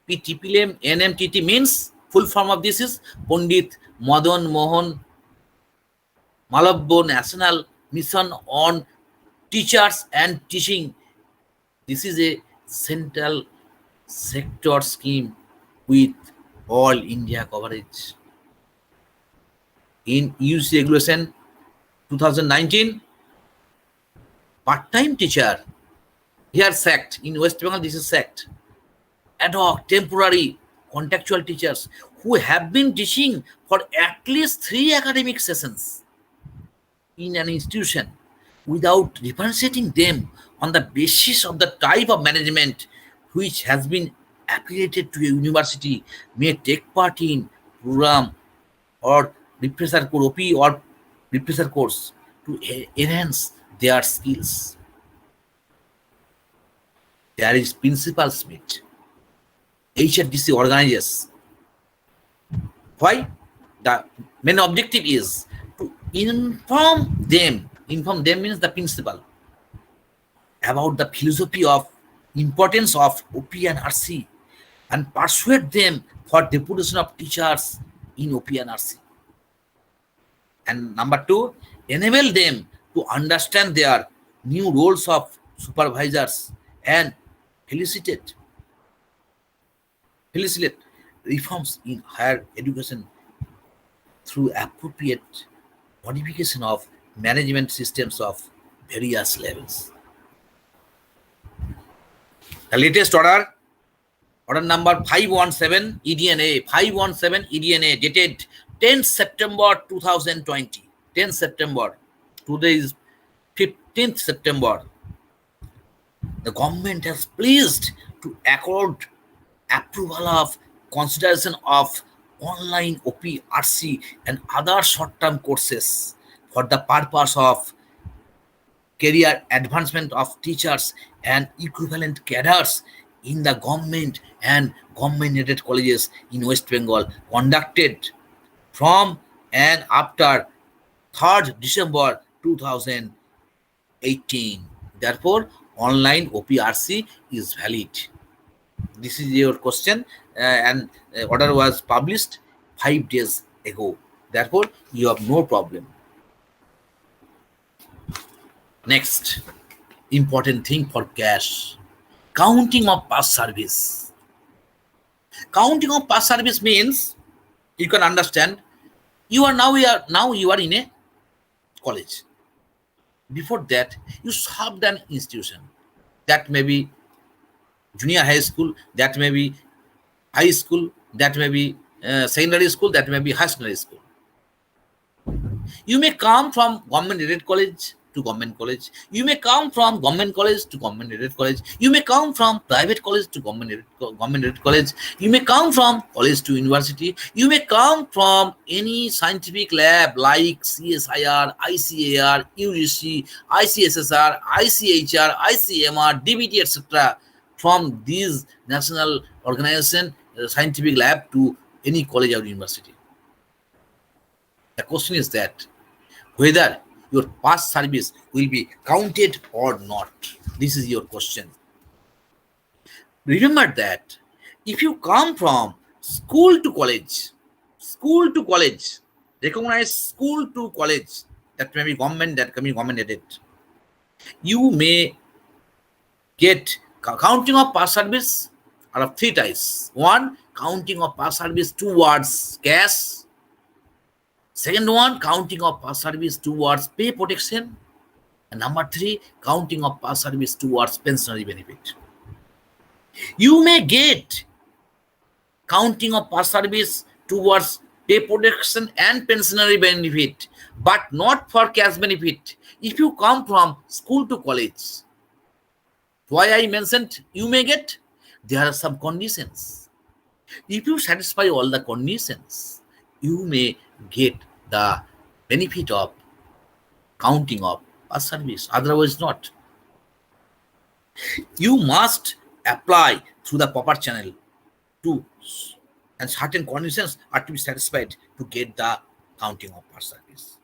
[SPEAKER 7] PTPLM NMTT means full form of this is Pandit Madan Mohan Malabya National Mission on Teachers and Teaching. This is a central sector scheme with all India coverage. In UGC regulation 2019, part-time teacher, here Sept, in West Bengal this is Sept, ad hoc, temporary, contractual teachers who have been teaching for at least 3 academic sessions in an institution without differentiating them on the basis of the type of management which has been affiliated to a university may take part in program or refresher course, OP or refresher course to enhance their skills. There is principals meet. HRDC organizes. Why? The main objective is to inform them means the principal, about the philosophy of importance of OP and RC and persuade them for deputation of teachers in OP and RC. And number 2, enable them to understand their new roles of supervisors and facilitate reforms in higher education through appropriate modification of management systems of various levels. The latest order number 517 EDNA dated 10th September 2020. 10th September. Today is 15th September. The government has pleased to accord approval of consideration of online OP, RC and other short-term courses for the purpose of career advancement of teachers and equivalent cadres in the government and government-aided colleges in West Bengal conducted from and after 3rd December 2018. Therefore, online OPRC is valid. This is your question, and order was published 5 days ago. Therefore, you have no problem. Next, important thing for CAS, counting of past service. Counting of past service means you can understand you are now in a college. Before that, you served an institution. That may be junior high school, that may be high school, that may be secondary school, that may be high secondary school. You may come from government-aided college to government college. You may come from government college to government-aided college. You may come from private college to government-aided college. You may come from college to university. You may come from any scientific lab like CSIR, ICAR, UGC, ICSSR, ICHR, ICMR, DBT, etc. From these national organization, scientific lab to any college or university. The question is that whether your past service will be counted or not. This is your question. Remember that if you come from school to college, recognize school to college, that may be government, that can be government aided, you may get counting of past service are of 3 types. 1, counting of past service towards CAS. Second one, counting of past service towards pay protection. And number 3, counting of past service towards pensionary benefit. You may get counting of past service towards pay protection and pensionary benefit, but not for CAS benefit. If you come from school to college, why I mentioned you may get, there are some conditions. If you satisfy all the conditions, you may get the benefit of counting of a service, otherwise not. You must apply through the proper channel to, and certain conditions are to be satisfied to get the counting of per service.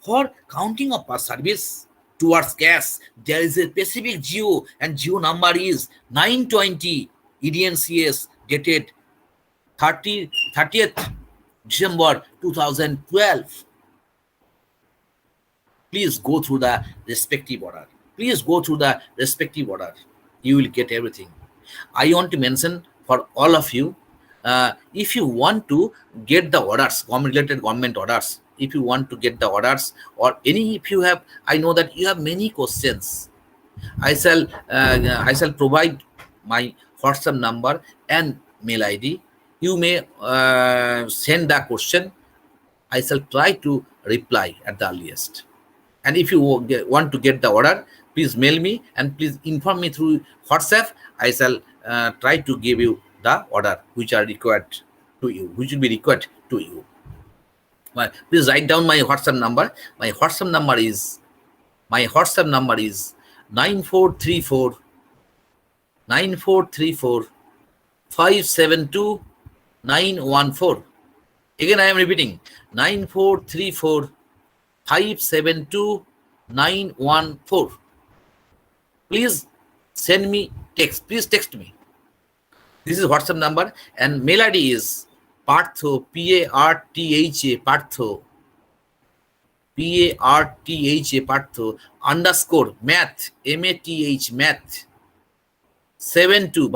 [SPEAKER 7] For counting of per service towards CAS, there is a specific GO, and GO number is 920 EDNCS dated 30th December 2012. Please go through the respective order. Please go through the respective order. You will get everything. I want to mention for all of you, if you want to get the orders, related government orders, if you want to get the orders or any, if you have, I know that you have many questions. I shall provide my WhatsApp number and mail ID. You may send the question. I shall try to reply at the earliest. And if you want to get the order, please mail me and please inform me through WhatsApp. I shall try to give you the order which are required to you, which will be required to you. Please write down my WhatsApp number. My WhatsApp number is 9434 572 914. Again, I am repeating 9434 572 914. Please send me text. Please text me. This is WhatsApp number, and mail ID is Partho, P-A-R-T-H-A, Partho, P-A-R-T-H-A, Partho, _ math, M-A-T-H, math, 72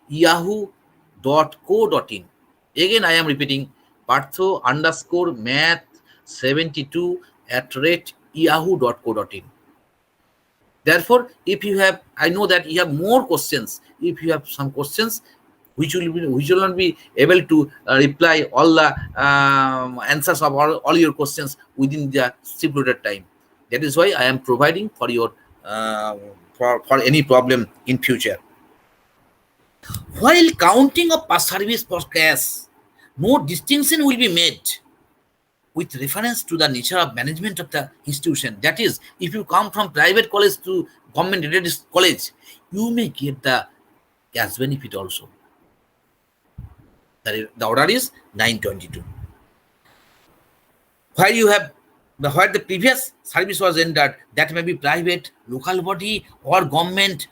[SPEAKER 7] @yahoo.co.in. Again, I am repeating Partho _ math 72 @yahoo.co.in. Therefore, if you have, I know that you have more questions. If you have some questions which will not be able to reply all the answers of all your questions within the stipulated time. That is why I am providing for your for any problem in future. While counting of per service for CAS, no distinction will be made with reference to the nature of management of the institution. That is, if you come from private college to government aided college, you may get the CAS benefit also. The order is 922. Where you have where the previous service was rendered, that may be private, local body, or government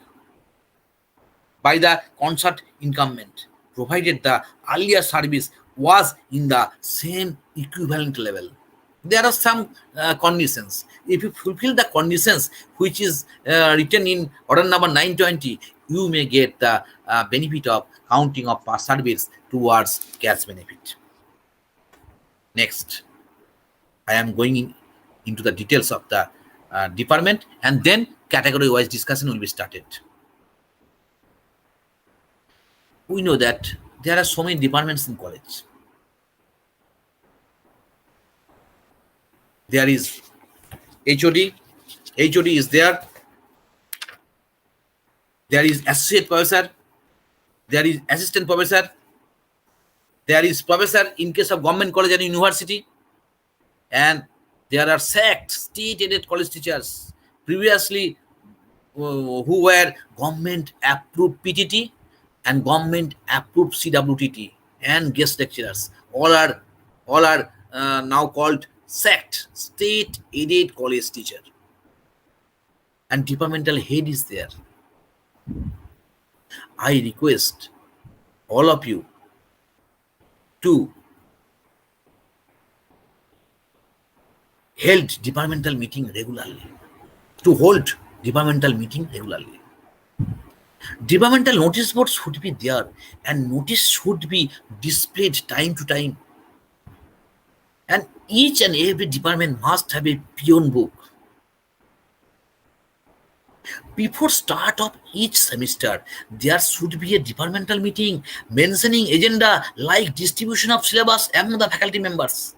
[SPEAKER 7] by the concert incumbent, provided the earlier service was in the same equivalent level. There are some conditions. If you fulfill the conditions which is written in order number 920, you may get the benefit of counting of per service towards CAS benefit. Next, I am going into the details of the department, and then category-wise discussion will be started. We know that there are so many departments in college. There is HOD. HOD is there. There is associate professor. There is assistant professor. There is professor in case of government college and university. And there are SECT, state-aided college teachers, previously who were government-approved PTT and government-approved CWTT, and guest lecturers. All are now called SECT, state-aided college teacher. And departmental head is there. I request all of you to hold departmental meeting regularly. Departmental notice boards should be there, and notice should be displayed time to time. And each and every department must have a peon book. Before start of each semester, there should be a departmental meeting mentioning agenda like distribution of syllabus among the faculty members.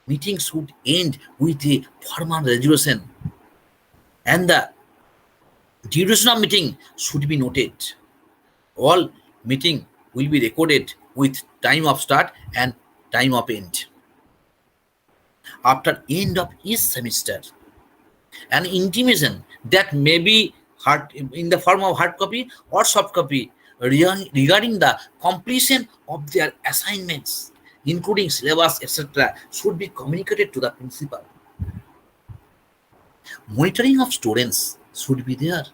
[SPEAKER 7] Meeting should end with a formal resolution, and the Duration of meeting should be noted. All meeting will be recorded with time of start and time of end. After end of each semester, an intimation that may be hard in the form of hard copy or soft copy regarding the completion of their assignments, including syllabus, etc., should be communicated to the principal. Monitoring of students should be there.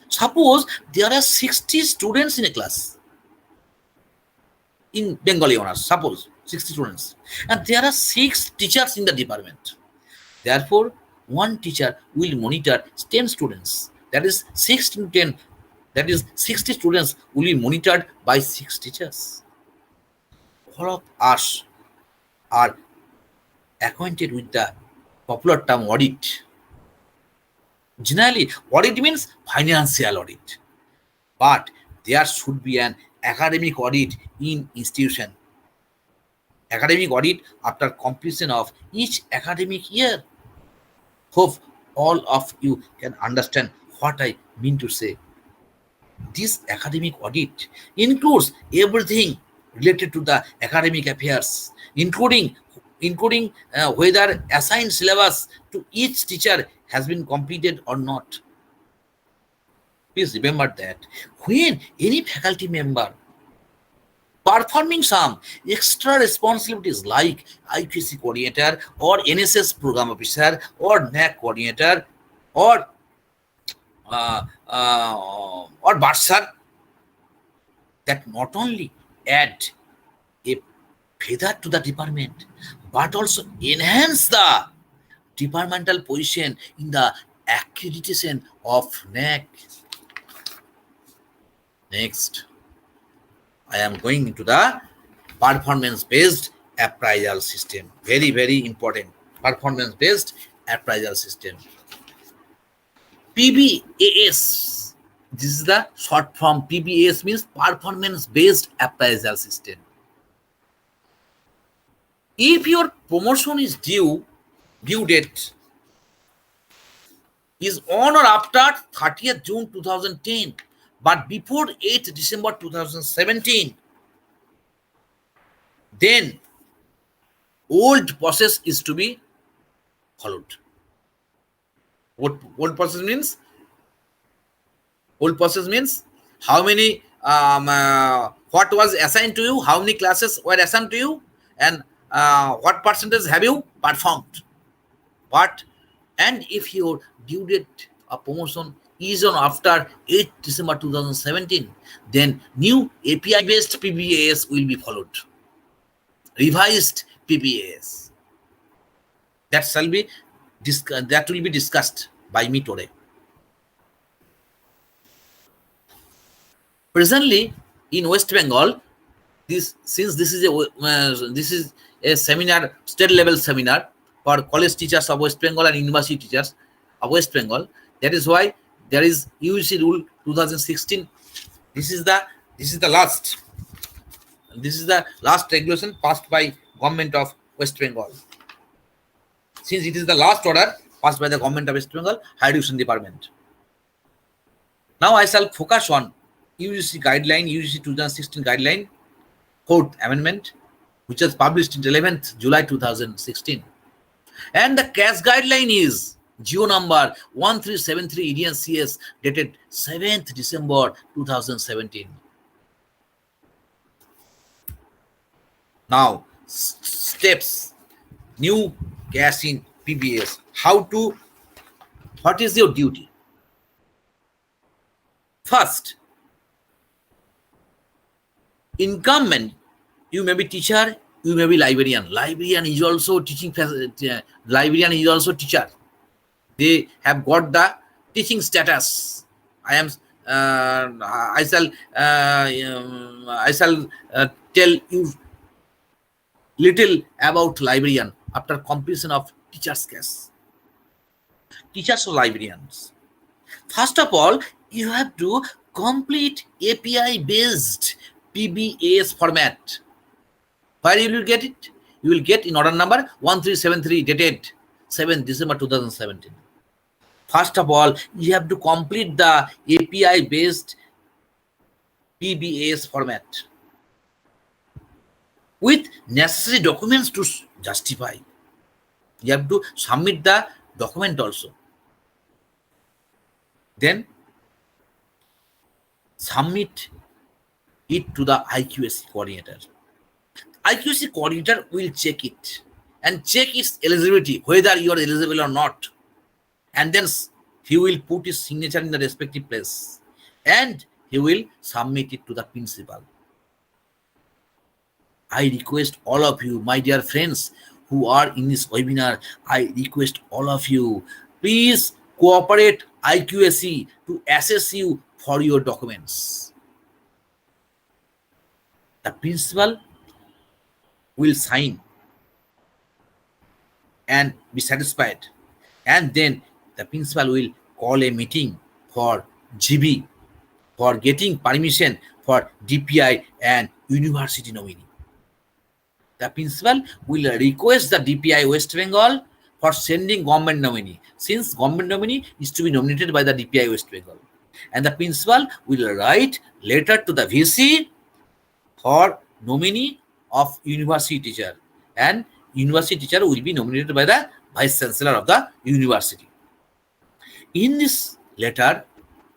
[SPEAKER 7] Suppose there are 60 students in a class in Bengali honors, suppose 60 students, and there are 6 teachers in the department. Therefore, one teacher will monitor 10 students. That is 6 to 10. That is 60 students will be monitored by 6 teachers. All of us are acquainted with the popular term audit. Generally, audit means financial audit. But there should be an academic audit in institution. Academic audit after completion of each academic year. Hope all of you can understand what I mean to say. This academic audit includes everything related to the academic affairs, including whether assigned syllabus to each teacher has been completed or not. Please remember that when any faculty member performing some extra responsibilities like IQAC coordinator or NSS program officer or NAAC coordinator or bursar, that not only add a feather to the department but also enhance the departmental position in the accreditation of NAAC. Next, I am going into the performance-based appraisal system. Very, very important. Performance-based appraisal system. PBAS. This is the short form. PBAS means performance-based appraisal system. If your promotion is due date is on or after 30th June 2010, but before 8th December 2017, then old process is to be followed. What old process means? Old process means how many what was assigned to you, how many classes were assigned to you, and what percentage have you performed. And if your due date of promotion is on after 8th December 2017, then new API-based PBAS will be followed. Revised PBAS. That will be discussed by me today. Presently, in West Bengal, since this is a seminar, state level seminar for college teachers of West Bengal and university teachers of West Bengal. That is why there is UGC rule 2016. This is the last regulation passed by government of West Bengal. Since it is the last order passed by the government of West Bengal Higher Education Department. Now I shall focus on UGC guideline, UGC 2016 guideline, 4th amendment, which was published in 11th July 2016. And the CAS guideline is GO number 1373 EDNCS dated 7th December 2017. Now, steps, new CAS in PBS. What is your duty? First, incumbent, you may be teacher, you may be librarian. Librarian is also teaching. Librarian is also teacher. They have got the teaching status. I shall tell you little about librarian after completion of teacher's CAS. Teachers or librarians. First of all, you have to complete API-based PBAS format. Where you will get it? You will get in order number 1373 dated 7th December 2017. First of all, you have to complete the API-based PBAS format with necessary documents to justify. You have to submit the document also. Then submit it to the IQAC coordinator. IQAC coordinator will check it and check its eligibility, whether you are eligible or not. And then he will put his signature in the respective place and he will submit it to the principal. I request all of you, my dear friends who are in this webinar, I request all of you, please cooperate IQAC to assess you for your documents. The principal will sign and be satisfied, and then the principal will call a meeting for GB for getting permission for DPI and university nominee. The principal will request the DPI West Bengal for sending government nominee, since government nominee is to be nominated by the DPI West Bengal. And the principal will write letter to the VC for nominee of university teacher, and university teacher will be nominated by the vice chancellor of the university. In this letter,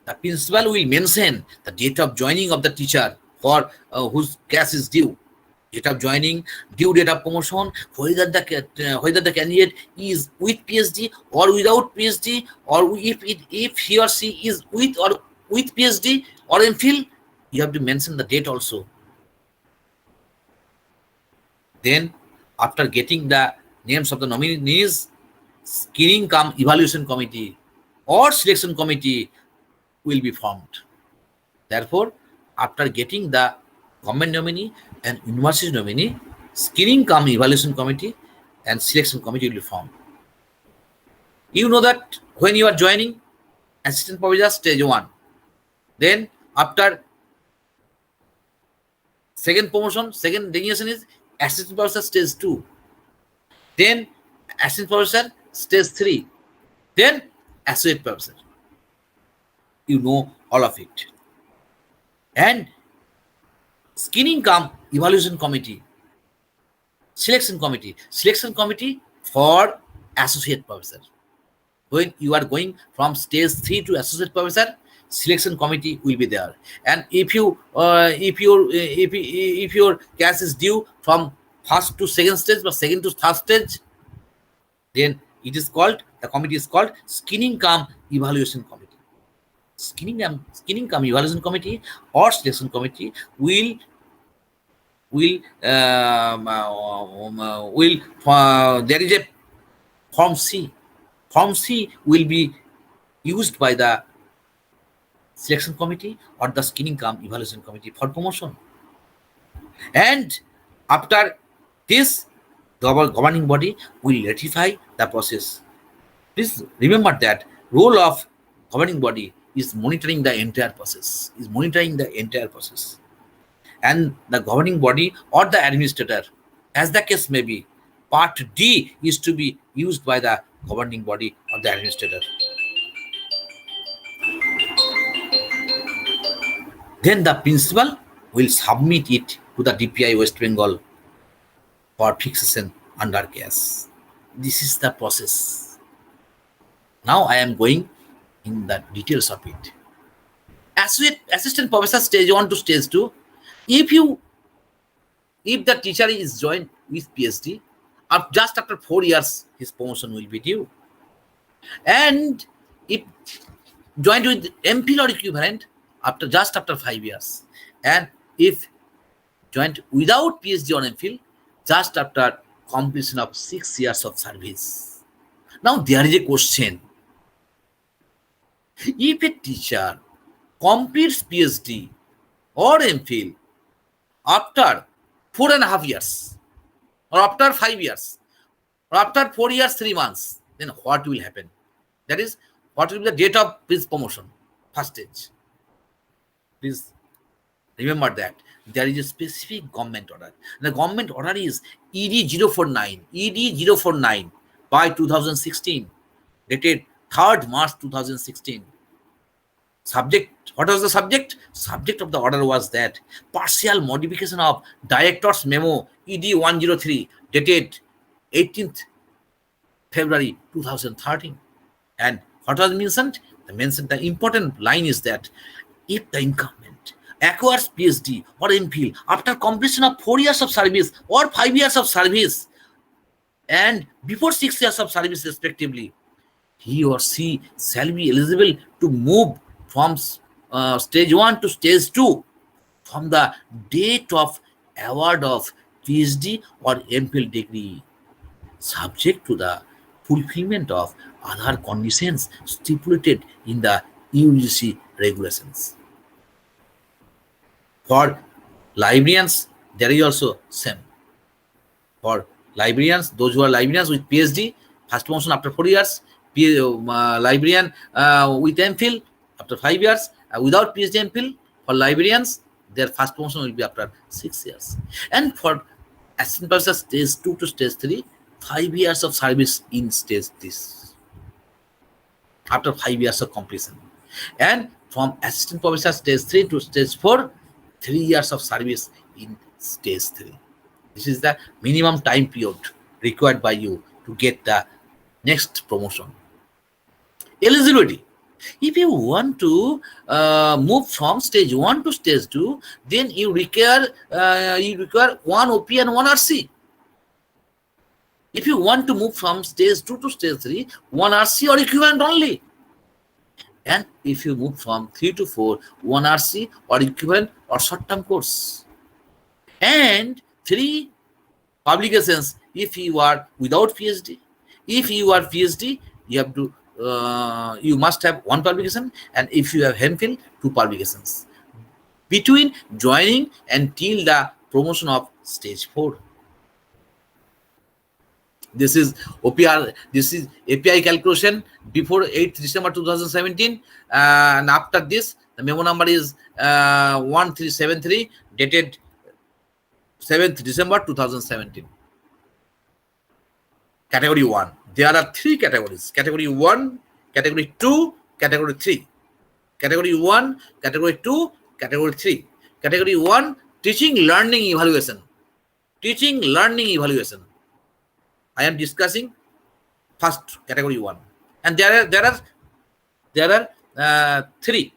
[SPEAKER 7] the principal will mention the date of joining of the teacher for whose CAS is due, date of joining, due date of promotion, whether the candidate is with PhD or without PhD, or if he or she is with PhD or MPhil, you have to mention the date also. Then, after getting the names of the nominees, screening cum evaluation committee or selection committee will be formed. Therefore, after getting the government nominee and university nominee, screening cum evaluation committee and selection committee will be formed. You know that when you are joining assistant professor stage 1, then after second promotion, second designation is assistant professor stage 2, then assistant professor stage 3, then associate professor. You know all of it. And screening cum evaluation committee, selection committee for associate professor. When you are going from stage 3 to associate professor, selection committee will be there. And if your CAS is due from first to second stage or second to third stage, then it is called, the committee is called screening cum evaluation committee. Screening cum evaluation committee or selection committee will there is a form C. Form C will be used by the selection committee or the screening cum evaluation committee for promotion. And after this, the governing body will ratify the process. Please remember that role of governing body is monitoring the entire process, And the governing body or the administrator, as the case may be, part D is to be used by the governing body or the administrator. Then the principal will submit it to the DPI West Bengal for fixation under CAS. This is the process. Now I am going in the details of it. Assistant professor stage 1 to stage 2, if the teacher is joined with PhD, just after 4 years, his promotion will be due. And if joined with MPhil or equivalent, just after 5 years. And if joined without PhD or MPhil, just after completion of 6 years of service. Now there is a question. If a teacher completes PhD or MPhil after 4.5 years, or after 5 years, or after 4 years, 3 months, then what will happen? That is, what will be the date of his promotion? First stage. Please remember that there is a specific government order. The government order is ED 049 by 2016, dated 3rd March 2016. Subject, what was the subject? Subject of the order was that partial modification of Director's Memo ED 103 dated 18th February 2013. And what was mentioned? The important line is that if the incumbent acquires PhD or MPhil after completion of 4 years of service or 5 years of service and before 6 years of service respectively, he or she shall be eligible to move from stage 1 to stage 2 from the date of award of PhD or MPhil degree, subject to the fulfillment of other conditions stipulated in the UGC regulations. For librarians, there is also same. For librarians, those who are librarians with PhD, first promotion after 4 years, librarian with MPhil after 5 years, without PhD MPhil, for librarians, their first promotion will be after 6 years. And for assistant professor stage 2 to stage 3, 5 years of service in stage 3 after 5 years of completion. And from assistant professor stage 3 to stage 4, 3 years of service in stage 3. This is the minimum time period required by you to get the next promotion. Eligibility. If you want to move from stage 1 to stage 2, then you require one OP and one RC. If you want to move from stage 2 to stage 3, one RC or equivalent only. And if you move from 3 to 4, one RC or equivalent or short-term course. And 3 publications if you are without PhD. If you are PhD, you have to you must have 1 publication, and if you have MPhil, 2 publications between joining and till the promotion of stage 4. This is OPR. This is API calculation before 8th December 2017, and after this, the memo number is 1373, dated 7th December 2017. Category 1. There are 3 categories. Category 1, Category 2, Category 3. Category 1, Category 2, Category 3. Category 1, teaching, learning, evaluation. Teaching, learning, evaluation. I am discussing first category 1, and there are 3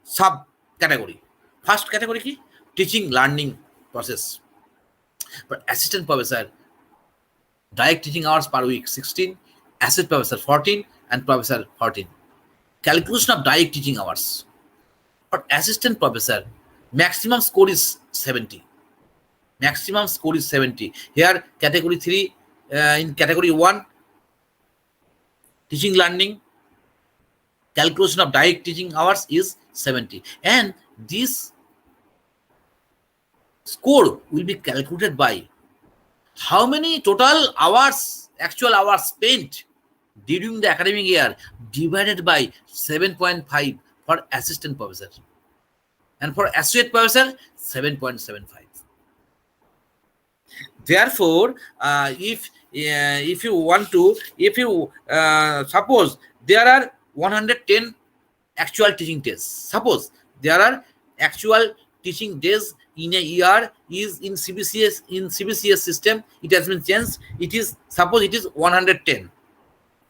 [SPEAKER 7] sub category. First category ki teaching, learning process. But assistant professor, direct teaching hours per week 16, assistant professor 14, and professor 14. Calculation of direct teaching hours. For assistant professor, maximum score is 70. Maximum score is 70. Here, category 3, in category 1, teaching, learning, calculation of direct teaching hours is 70. And this score will be calculated by how many total hours, actual hours spent during the academic year, divided by 7.5 for assistant professor. And for associate professor, 7.75. Therefore, if you suppose there are 110 actual teaching days. Suppose there are actual teaching days in a year is in CBCS system. It has been changed. Suppose it is 110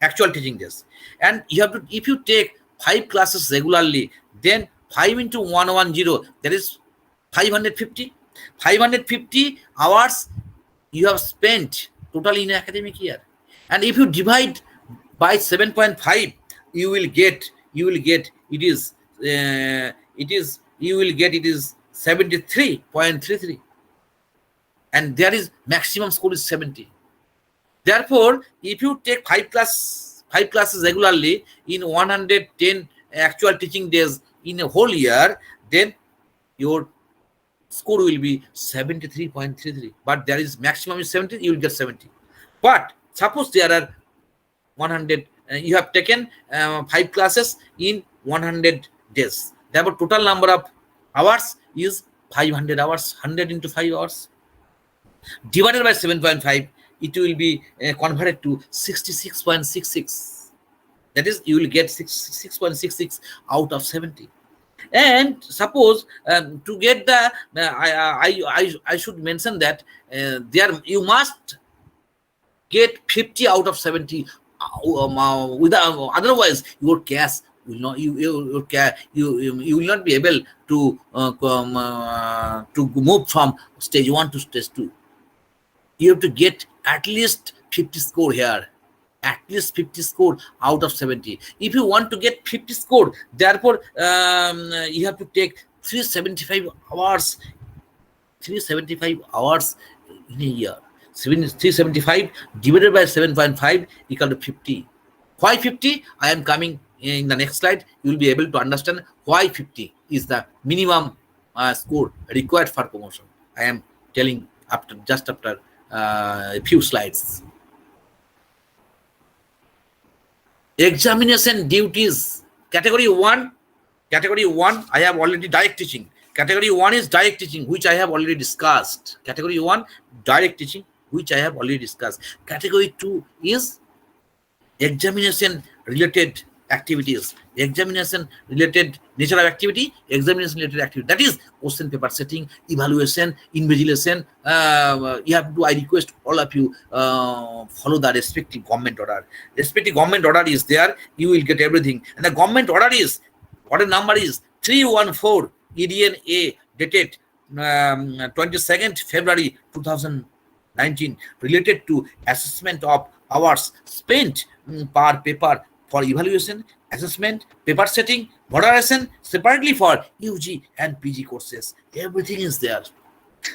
[SPEAKER 7] actual teaching days, and you have to, if you take 5 classes regularly, then 5 into 110, that is 550. 550 hours you have spent totally in an academic year, and if you divide by 7.5, you will get it is 73.33, and there is maximum score is 70. Therefore, if you take 5 classes regularly in 110 actual teaching days in a whole year, then your score will be 73.33. But there is maximum is 70, you will get 70. But suppose there are 100, you have taken 5 classes in 100 days. Therefore, total number of hours is 500 hours. 100 into 5 hours divided by 7.5, it will be converted to 66.66. That is, you will get 6.66 out of 70. And suppose to get the I should mention that there you must get 50 out of 70 without, otherwise your CAS will not you will not be able to move from stage 1 to stage 2. You have to get at least 50 score here, at least 50 score out of 70. If you want to get 50 score, therefore you have to take 375 hours in a year. 375 divided by 7.5 equal to 50. Why 50? I am coming in the next slide. You will be able to understand why 50 is the minimum score required for promotion. I am telling after a few slides. Examination duties. Category 1, I have already direct teaching. Category 1 is direct teaching, which I have already discussed. Category 1, direct teaching, which I have already discussed. Category 2 is examination related activities, examination related nature of activity, examination related activity. That is question paper setting, evaluation, invigilation. You have to, I request all of you follow the respective government order. Respective government order is there, you will get everything. And the government order number is 314 EDNA dated 22nd February 2019, related to assessment of hours spent per paper for evaluation, assessment, paper setting, moderation, separately for UG and PG courses. Everything is there.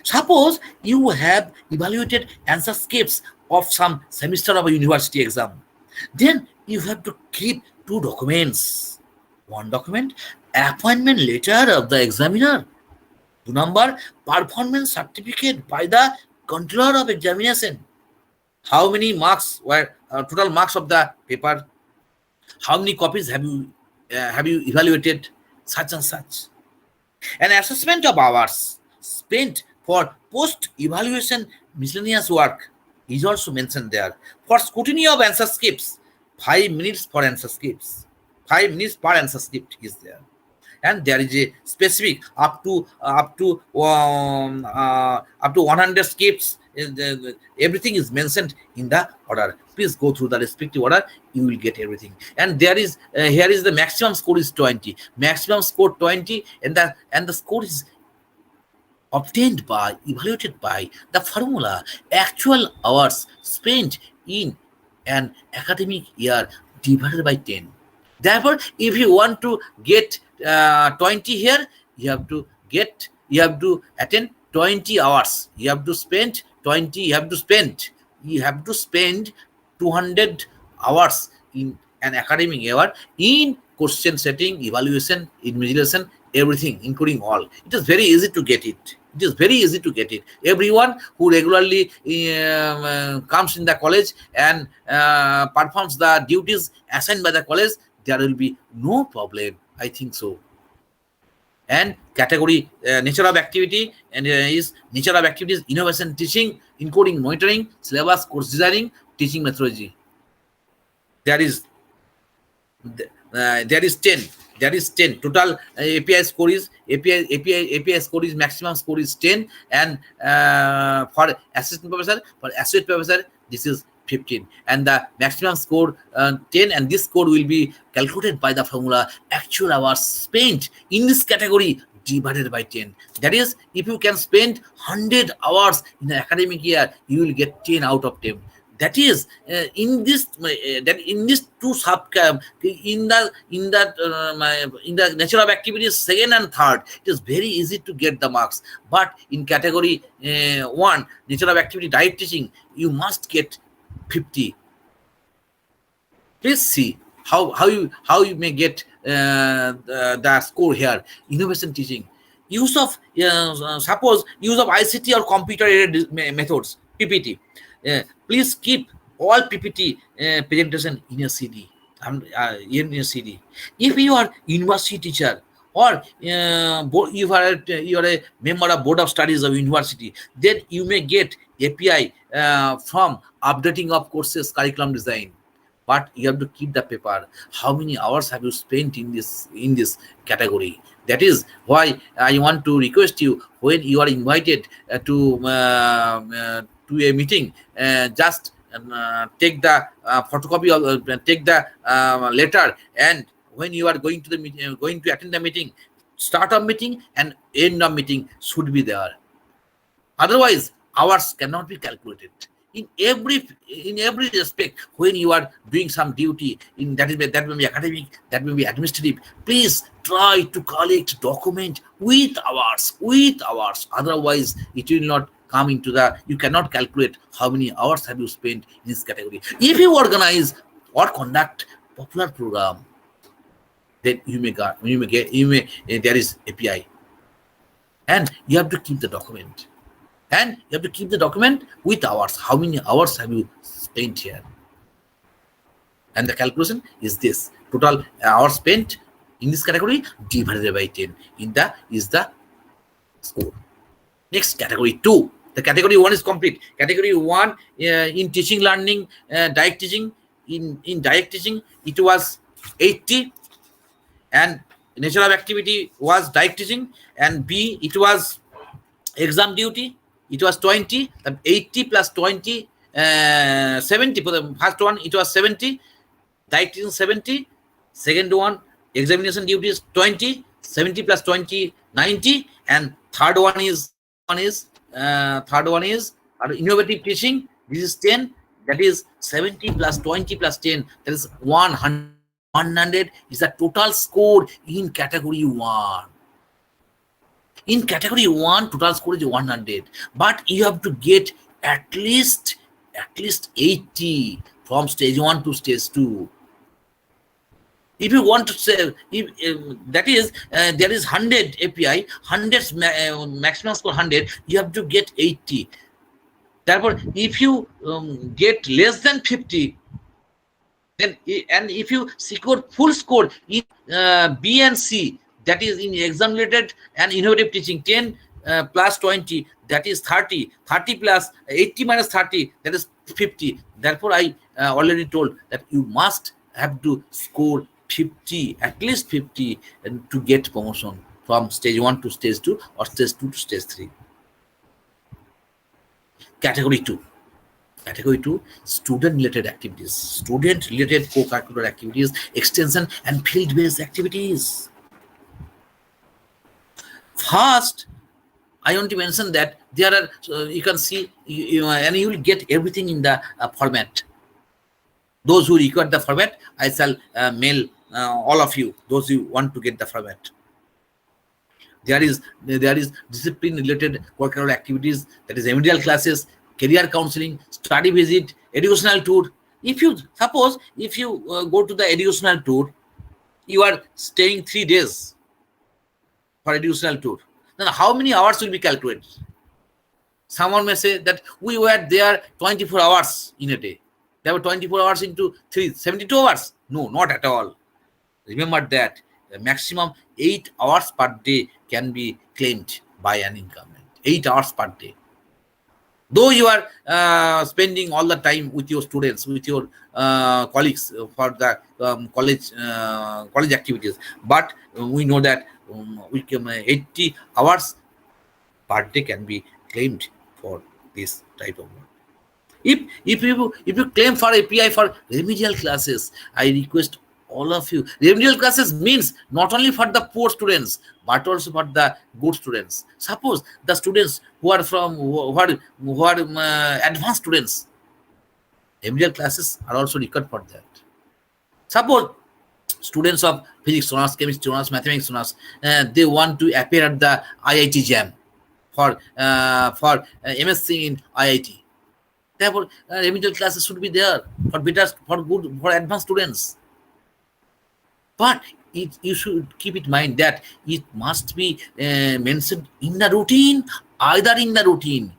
[SPEAKER 7] Suppose you have evaluated answer scripts of some semester of a university exam. Then you have to keep 2 documents. One document, appointment letter of the examiner. 2 number, performance certificate by the controller of examination. How many marks were total marks of the paper? How many copies have you evaluated? Such and such. An assessment of hours spent for post-evaluation miscellaneous work is also mentioned there. For scrutiny of answer scripts, 5 minutes for answer scripts. 5 minutes per answer script is there. And there is a specific up to 100 scripts. Everything is mentioned in the order. Please go through the respective order, you will get everything. And there is here is the maximum score is 20. Maximum score 20, and the score is evaluated by the formula actual hours spent in an academic year divided by 10. Therefore, if you want to get 20 here, you have to attend 20 hours. You have to spend 20. You have to spend 200 hours in an academic year in question setting, evaluation, invigilation, everything, including all. It is very easy to get it. Everyone who regularly comes in the college and performs the duties assigned by the college, there will be no problem. I think so. And category nature of activity is innovation teaching, including monitoring, syllabus, course designing, teaching methodology. There is 10. There is 10 total. API score is maximum score is 10, and for assistant professor this is 15, and the maximum score 10, and this score will be calculated by the formula actual hours spent in this category divided by 10. That is, if you can spend 100 hours in an academic year, you will get 10 out of 10. That is in this two sub in the nature of activities second and third, it is very easy to get the marks. But in category 1, nature of activity direct teaching, you must get 50. Please see how you may get the score here. Innovation teaching, use of suppose use of ICT or computer aided methods, PPT. Please keep all PPT presentation in a CD. If you are university teacher or you are a member of board of studies of university, then you may get API from updating of courses, curriculum design. but you have to keep the paper. How many hours have you spent in this category? That is why I want to request you, when you are invited to a meeting, just take the photocopy of take the letter, and when you are going to the meeting, going to attend the meeting, start of meeting and end of meeting should be there. Otherwise, hours cannot be calculated. In every respect, when you are doing some duty, that may be academic, that may be administrative, please try to collect document with hours. Otherwise, it will not come into you cannot calculate how many hours have you spent in this category. If you organize or conduct popular program, then there is API, and you have to keep the document. And you have to keep the document with hours. How many hours have you spent here? And the calculation is this: total hours spent in this category divided by 10 is the score. Next, category 2. The category 1 is complete. Category 1 in teaching, learning, direct teaching. In direct teaching, it was 80, and nature of activity was direct teaching, and B, it was exam duty. It was 20, 80 plus 20, 70 for the first one. It was 70, direct teaching 70. Second one, examination duty is 20, 70 plus 20, 90, and third one is innovative teaching. This is 10. That is 70 plus 20 plus 10. That is 100. 100 is the total score in category 1. In category 1, total score is 100, but you have to get at least 80 from stage 1 to stage 2. If you want to say, that is, there is 100 API, 100 maximum score 100, you have to get 80. Therefore, if you get less than 50, then, and if you secure full score in B and C, that is in exam related and innovative teaching, 10 plus 20, that is 30. 30 plus 80 minus 30, that is 50. Therefore, I already told that you must have to score 50, at least 50, and to get promotion from stage 1 to stage 2 or stage 2 to stage 3. Category 2. Category 2, student-related activities, student-related co-curricular activities, extension and field-based activities. First, I want to mention that there are, you can see, and you will get everything in the format. Those who require the format, I shall mail all of you, those who want to get the format. There is discipline-related co-curricular activities, that is remedial classes, career counseling, study visit, educational tour. If you go to the educational tour, you are staying 3 days for educational tour. Then how many hours will be calculated? Someone may say that we were there 24 hours in a day. There were 24 hours into 72 hours. No, not at all. Remember that the maximum 8 hours per day can be claimed by an incumbent. 8 hours per day. Though you are spending all the time with your students, with your colleagues for the college activities, but we know that 80 hours per day can be claimed for this type of work. If you claim for API for remedial classes, I request all of you. Remedial classes means not only for the poor students, but also for the good students. Suppose the students who are advanced students, remedial classes are also required for that. Suppose students of physics honors, chemistry honors, mathematics honors, they want to appear at the IIT JAM for MSc in IIT. Therefore, remedial classes should be there for advanced students. But you should keep in mind that it must be mentioned in the routine, either in the routine,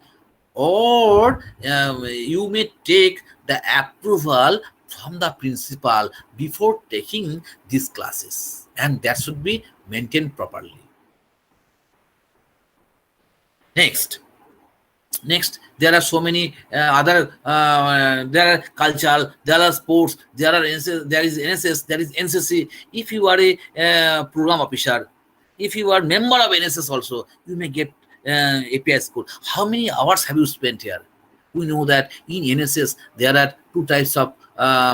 [SPEAKER 7] or you may take the approval from the principal before taking these classes, and that should be maintained properly. Next, Next, there are so many other. There are cultural, there are sports, there are there is NSS, there is NCC. If you are a program officer, if you are member of NSS also, you may get API score. How many hours have you spent here? We know that in NSS there are two types of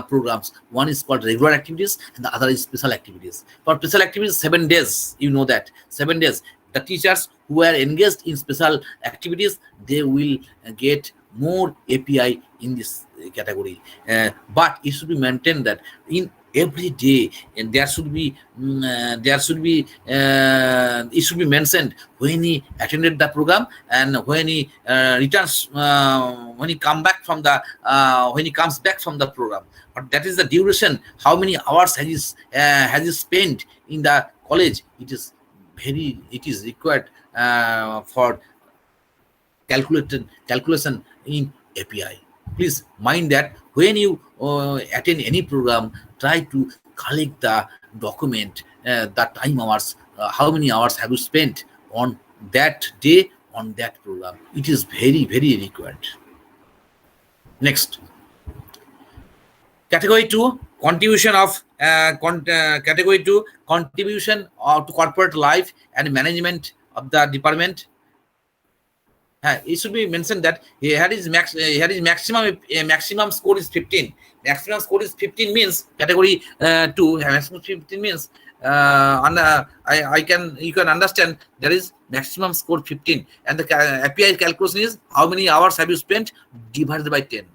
[SPEAKER 7] programs. One is called regular activities and the other is special activities. For special activities, 7 days, you know that 7 days. The teachers who are engaged in special activities, they will get more API in this category. But it should be maintained that in every day, and it should be mentioned when he attended the program and when he returns, when he comes back from the program. But that is the duration. How many hours has he spent in the college? It is required for calculation in API. Please mind that when you attend any program, try to collect the document, the time hours, how many hours have you spent on that day on that program. It is very required. Next, category 2, contribution of category 2, contribution to corporate life and management of the department. It should be mentioned that here is maximum score is 15. Maximum score is 15 means category 2. Maximum 15 means you can understand there is maximum score 15, and the API calculation is how many hours have you spent divided by 10.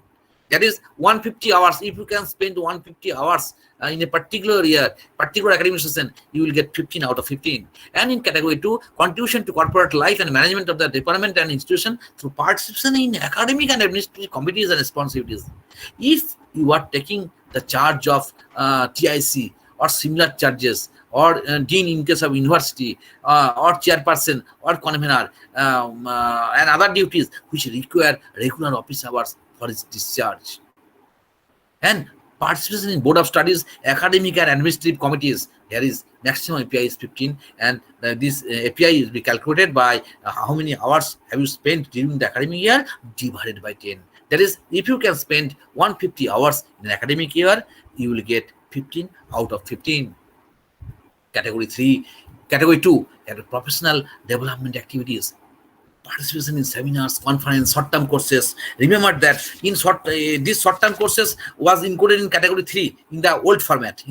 [SPEAKER 7] That is 150 hours. If you can spend 150 hours in a particular year, particular academic session, you will get 15 out of 15. And in category 2, contribution to corporate life and management of the department and institution through participation in academic and administrative committees and responsibilities. If you are taking the charge of TIC or similar charges, or dean in case of university, or chairperson or convener, and other duties which require regular office hours for its discharge, and participation in board of studies, academic and administrative committees, there is maximum API is 15, and this API will be calculated by how many hours have you spent during the academic year divided by 10. That is, if you can spend 150 hours in an academic year, you will get 15 out of 15. Category 2, professional development activities, participation in seminars, conference, short-term courses. Remember that in these short-term courses was included in category 3 in the old format.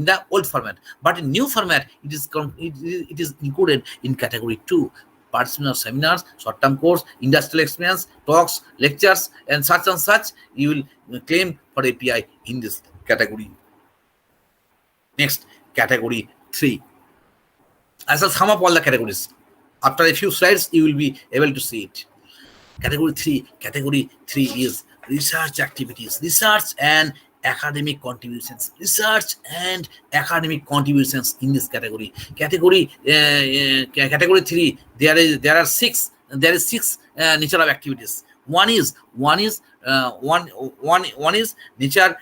[SPEAKER 7] But in new format, it is included in category 2. Participation of seminars, short-term course, industrial experience, talks, lectures, and such. You will claim for API in this category. Next, category 3. I shall sum up all the categories. After a few slides, you will be able to see it. Category 3 is research activities, research and academic contributions. Research and academic contributions in this category. Category 3, there are six nature of activities. One is nature,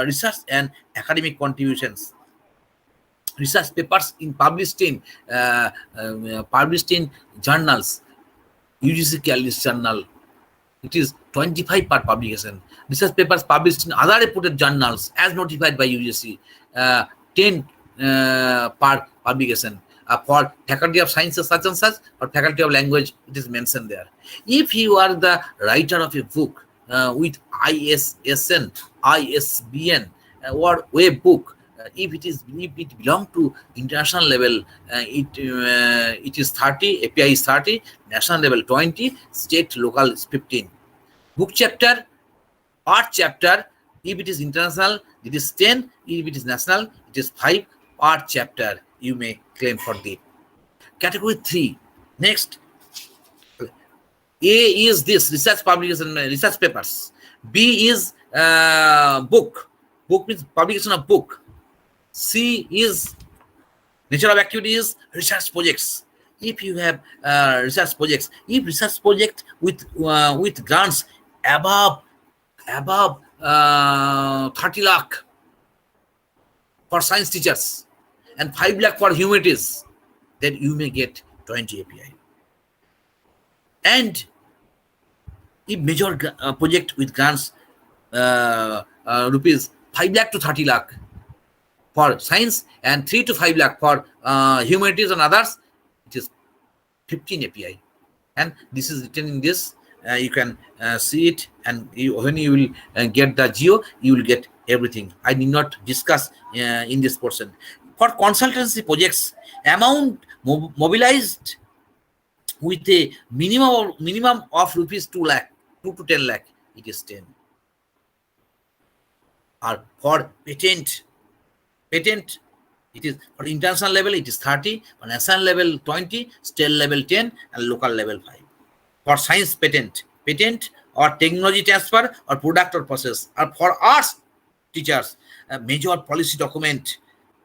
[SPEAKER 7] research and academic contributions. Research papers published in journals. UGC CAS journal, it is 25 per publication. Research papers published in other reputed journals as notified by UGC, 10 per publication. For faculty of sciences such and such, or faculty of language, it is mentioned there. If you are the writer of a book with ISSN, ISBN, or web book, if it belongs to international level, it is 30, API is 30, national level 20, state local is 15. Book chapter, part chapter, if it is international, it is 10, if it is national, it is 5, part chapter, you may claim for the category 3. Next, A is this research publication, research papers. B is book means publication of book. C is nature of activities, research projects. If you have research projects, if research project with grants above 30 lakh for science teachers and 5 lakh for humanities, then you may get 20 API. And if major project with grants rupees 5 lakh to 30 lakh for science and 3 to 5 lakh for humanities and others, it is 15 API. And this is written in this. You can see it, and when you will get the geo, you will get everything. I need not discuss in this portion. For consultancy projects, amount mobilized with a minimum of rupees 2 lakh, 2 to 10 lakh, it is 10. Or for patent, it is for international level, it is 30, for national level 20, state level 10, and local level 5. For science patent or technology transfer or product or process, or for arts teachers, a major policy document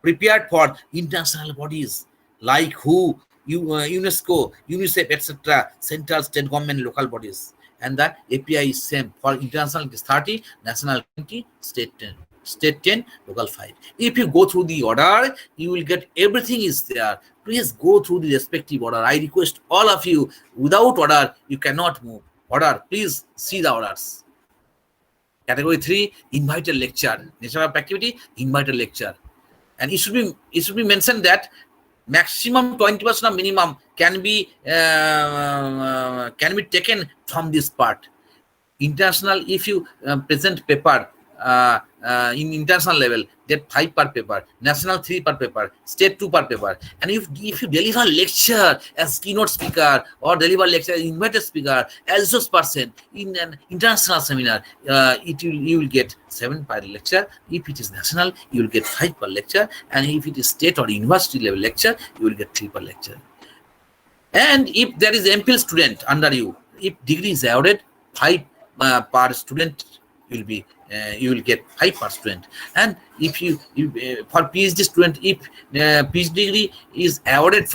[SPEAKER 7] prepared for international bodies like WHO, UNESCO, UNICEF, etc., central, state government, local bodies. And the API is same. For international it is 30, national 20, state 10. State 10, local 5. If you go through the order, you will get everything is there. Please go through the respective order. I request all of you, without order, you cannot move. Order, please see the orders. Category 3, invited lecture. Nature of activity, invited lecture. And it should be mentioned that maximum 20% of minimum can be taken from this part. International, if you present paper in international level, get 5 per paper, national 3 per paper, state 2 per paper. And if you deliver lecture as keynote speaker or deliver lecture as invited speaker as just person in an international seminar, you will get 7 per lecture. If it is national, you will get 5 per lecture, and if it is state or university level lecture, you will get 3 per lecture. And if there is MPhil student under you, if degree is awarded, 5 per student will be you will get 5 per student. And if you for PhD student, if PhD degree is awarded,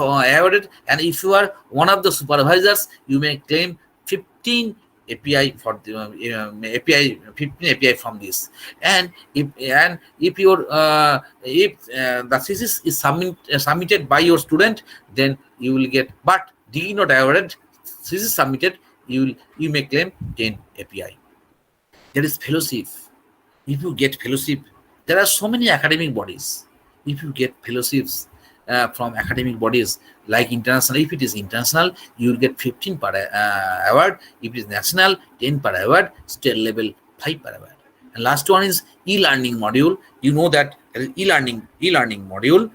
[SPEAKER 7] and if you are one of the supervisors, you may claim 15 API for the API 15 API from this. And if your the thesis is submitted by your student, then you will get, but degree not awarded, thesis submitted, you may claim 10 API. There is fellowship. If you get fellowship, there are so many academic bodies. If you get fellowships from academic bodies like international, if it is international, you will get 15 per award. If it is national, 10 per award, state level 5 per award. And last one is e-learning module. You know that e-learning module,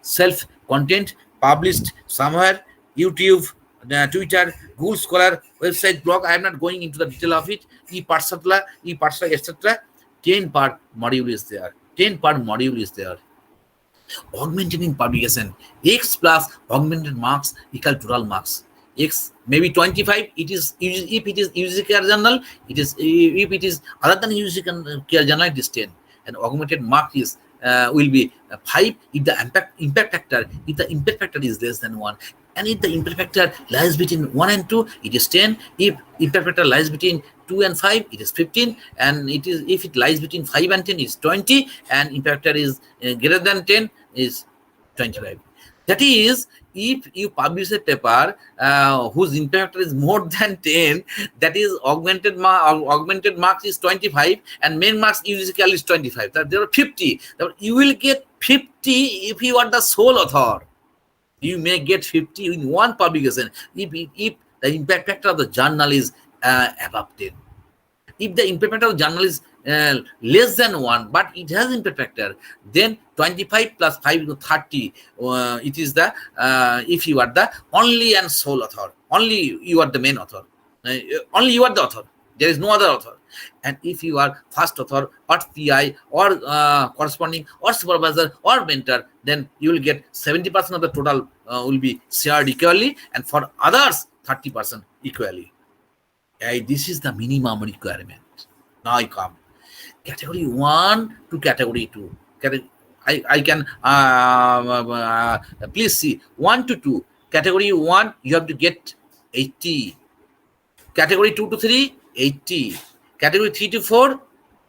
[SPEAKER 7] self-content published somewhere, YouTube, Twitter, Google Scholar, website, blog. I am not going into the detail of it. E-Parsatla, etc. 10 per module is there. 10 per module is there. Augmented in publication. X plus augmented marks equal total marks. X maybe 25. It is if it is UGC care journal. It is if it is other than UGC care journal, it is 10. And augmented mark is will be 5 if the impact factor is less than 1. And if the impact factor lies between 1 and 2, it is 10. If impact factor lies between 2 and 5, it is 15. And it is if it lies between 5 and 10, it is 20. And impact factor is greater than 10, is 25. That is, if you publish a paper whose impact factor is more than 10, that is augmented marks is 25, and main marks UGC is 25. That there are 50. You will get 50 if you are the sole author. You may get 50 in one publication if the impact factor of the journal is above 10. If the impact factor of the journal is less than 1, but it has impact factor, then 25 plus 5 is 30. It is the if you are the only and sole author, only you are the main author, only you are the author. There is no other author. And if you are first author or PI or corresponding or supervisor or mentor, then you will get 70% of the total will be shared equally, and for others 30% equally. This is the minimum requirement. Now I come category 1 to category 2. I can please see 1 to 2. Category 1 you have to get 80. Category 2 to 3 80. Category 3 to 4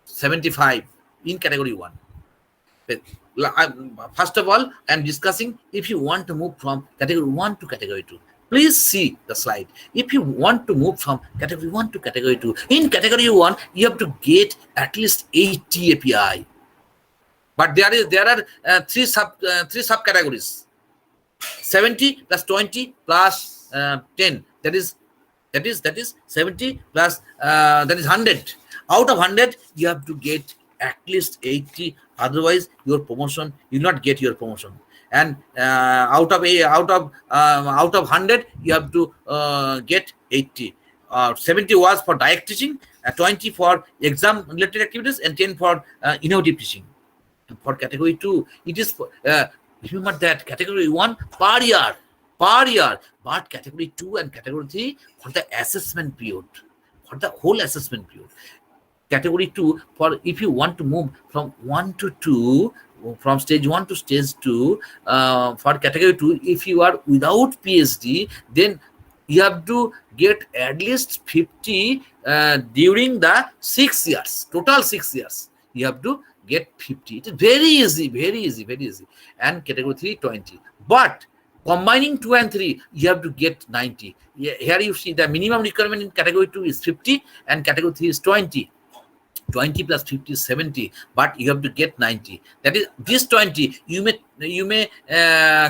[SPEAKER 7] 75 in category 1. First of all, I am discussing if you want to move from category 1 to category 2. Please see the slide. If you want to move from category 1 to category 2, in category 1, you have to get at least 80 API. But there are three subcategories: 70 plus 20 plus 10. That is 70 plus that is 100. Out of 100, you have to get at least 80. Otherwise, your promotion, you will not get your promotion. And out of 100, you have to get 80. 70 was for direct teaching, 20 for exam related activities, and 10 for innovative teaching. And for category 2, it is for, remember that category 1 per year, but category 2 and category 3 for the assessment period, for the whole assessment period. Category 2, for if you want to move from 1 to 2, from stage 1 to stage 2, for category 2, if you are without PhD, then you have to get at least 50 during the 6 years, total 6 years. You have to get 50. It is very easy, very easy, very easy. And category 3, 20. But combining 2 and 3, you have to get 90. Here you see the minimum requirement in category 2 is 50 and category 3 is 20. 20 plus 50 is 70, but you have to get 90. That is, this 20, you may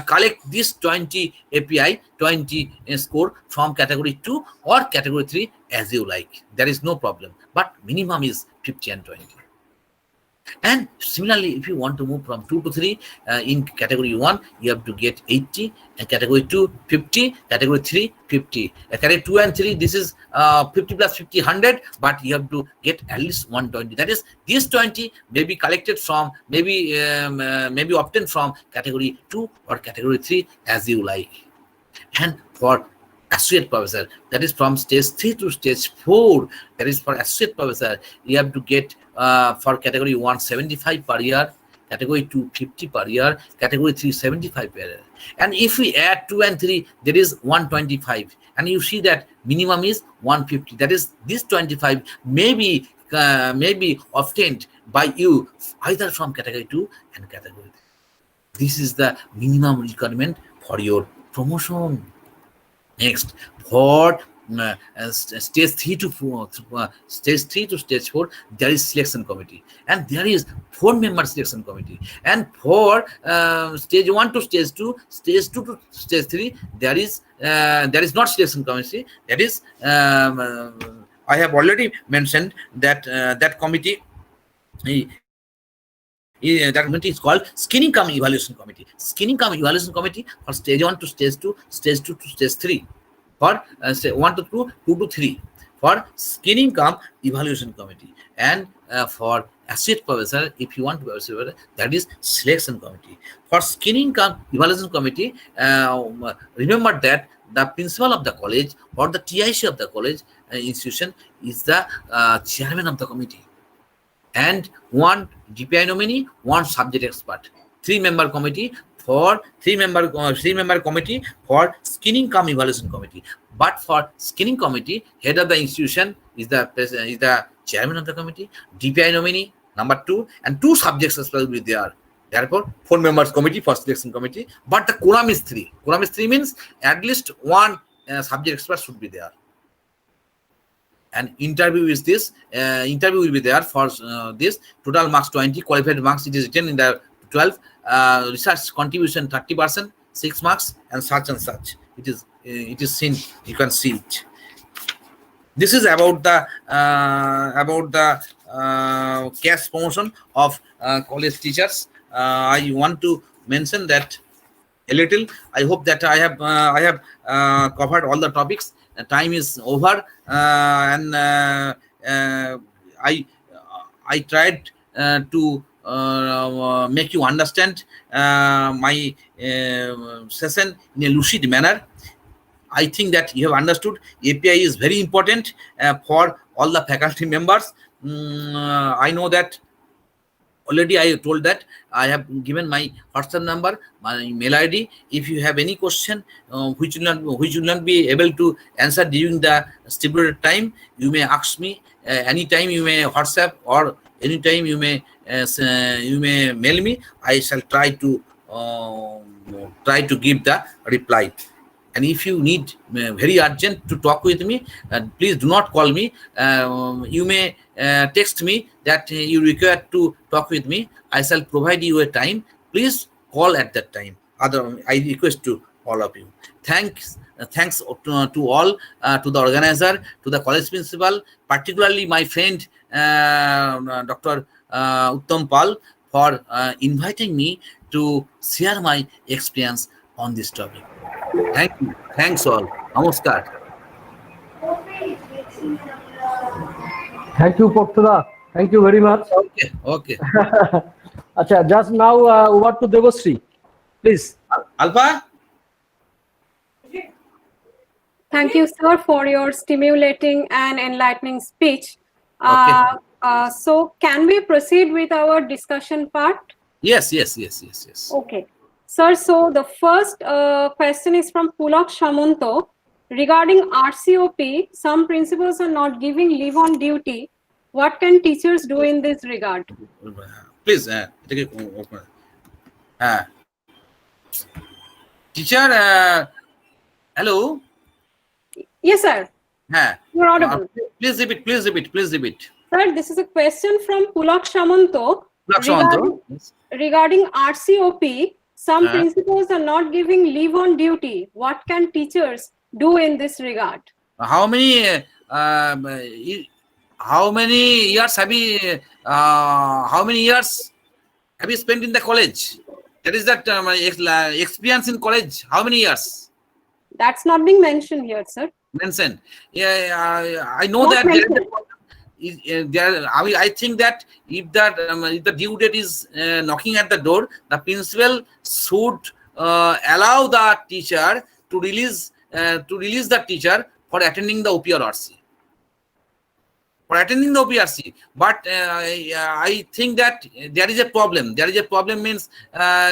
[SPEAKER 7] collect this 20 API, 20 score from category 2 or category 3 as you like. There is no problem. But minimum is 50 and 20. And similarly, if you want to move from 2 to 3, in category 1, you have to get 80, and category 2, 50, category 3, 50. Category 2 and 3, this is 50 plus 50, 100, but you have to get at least 120. That is, this 20 may be collected from, maybe obtained from category 2 or category 3 as you like. And for associate professor, that is from stage 3 to stage 4, that is for associate professor, you have to get for category 1, 75 per year, category 2, 50 per year, category 3, 75 per year. And if we add 2 and 3, there is 125. And you see that minimum is 150. That is, this 25 may be obtained by you either from category 2 and category 3. This is the minimum requirement for your promotion. Next, for stage 3 to 4, stage 3 to stage 4, there is selection committee, and there is 4-member selection committee. And for stage 1 to stage 2, stage 2 to stage 3, there is not selection committee. That is, I have already mentioned that that committee. That committee is called Screening Cum Evaluation Committee. Screening Cum Evaluation Committee for stage 1 to stage 2, stage 2 to stage 3. For 1 to 2, 2 to 3. For Screening Cum Evaluation Committee. And for associate professor, if you want to be associate professor, that is Selection Committee. For Screening Cum Evaluation Committee, remember that the principal of the college or the TIC of the college institution is the chairman of the committee. And 1 DPI nominee, 1 subject expert. 3-member committee for 3-member committee for Screening Cum Evaluation Committee. But for Screening Committee, head of the institution is the chairman of the committee, DPI nominee, number 2, and 2 subjects experts will be there. Therefore, 4 members committee for selection committee. But the quorum is 3. Quorum is 3 means at least 1 subject expert should be there. And interview is this. Interview will be there for this. Total marks 20. Qualified marks, it is written in the 12. Research contribution 30%, 6 marks, and such and such. It is seen. You can see it. This is about the CAS promotion of college teachers. I want to mention that a little. I hope that I have covered all the topics. Time is over, and I tried to make you understand my session in a lucid manner. I think that you have understood API is very important for all the faculty members. I know that already I told that I have given my WhatsApp number, my mail ID. If you have any question which will not be able to answer during the stipulated time, you may ask me anytime. You may WhatsApp or anytime you may mail me. I shall try to give the reply. And if you need very urgent to talk with me, please do not call me. You may text me that you require to talk with me. I shall provide you a time. Please call at that time. I request to all of you. Thanks to all, to the organizer, to the college principal, particularly my friend Dr. Uttam Pal, for inviting me to share my experience on this topic. Thank you. Thanks all. Namaskar.
[SPEAKER 6] Thank you, Porthuda. Thank you very much.
[SPEAKER 7] Okay.
[SPEAKER 6] Acha, just now over to Devashree, please.
[SPEAKER 7] Alpha?
[SPEAKER 2] Thank you, sir, for your stimulating and enlightening speech.
[SPEAKER 7] Okay.
[SPEAKER 2] So can we proceed with our discussion part?
[SPEAKER 7] Yes.
[SPEAKER 2] Okay. Sir, so the first question is from Pulak Shamanto. Regarding RCOP, some principals are not giving leave on duty. What can teachers do in this regard?
[SPEAKER 7] Please, take it. Teacher, hello?
[SPEAKER 2] Yes, sir. You're audible.
[SPEAKER 7] Please repeat.
[SPEAKER 2] Sir, this is a question from Pulak Shamanto. Regarding RCOP, some principals are not giving leave on duty. What can teachers do in this regard?
[SPEAKER 7] How many years have you spent in the college? That is that experience in college. How many years?
[SPEAKER 2] That's not being mentioned here, sir.
[SPEAKER 7] Mentioned. Yeah, I know that I think that if the due date is knocking at the door, the principal should allow the teacher to release the teacher for attending the OPRC. But I think that there is a problem. There is a problem means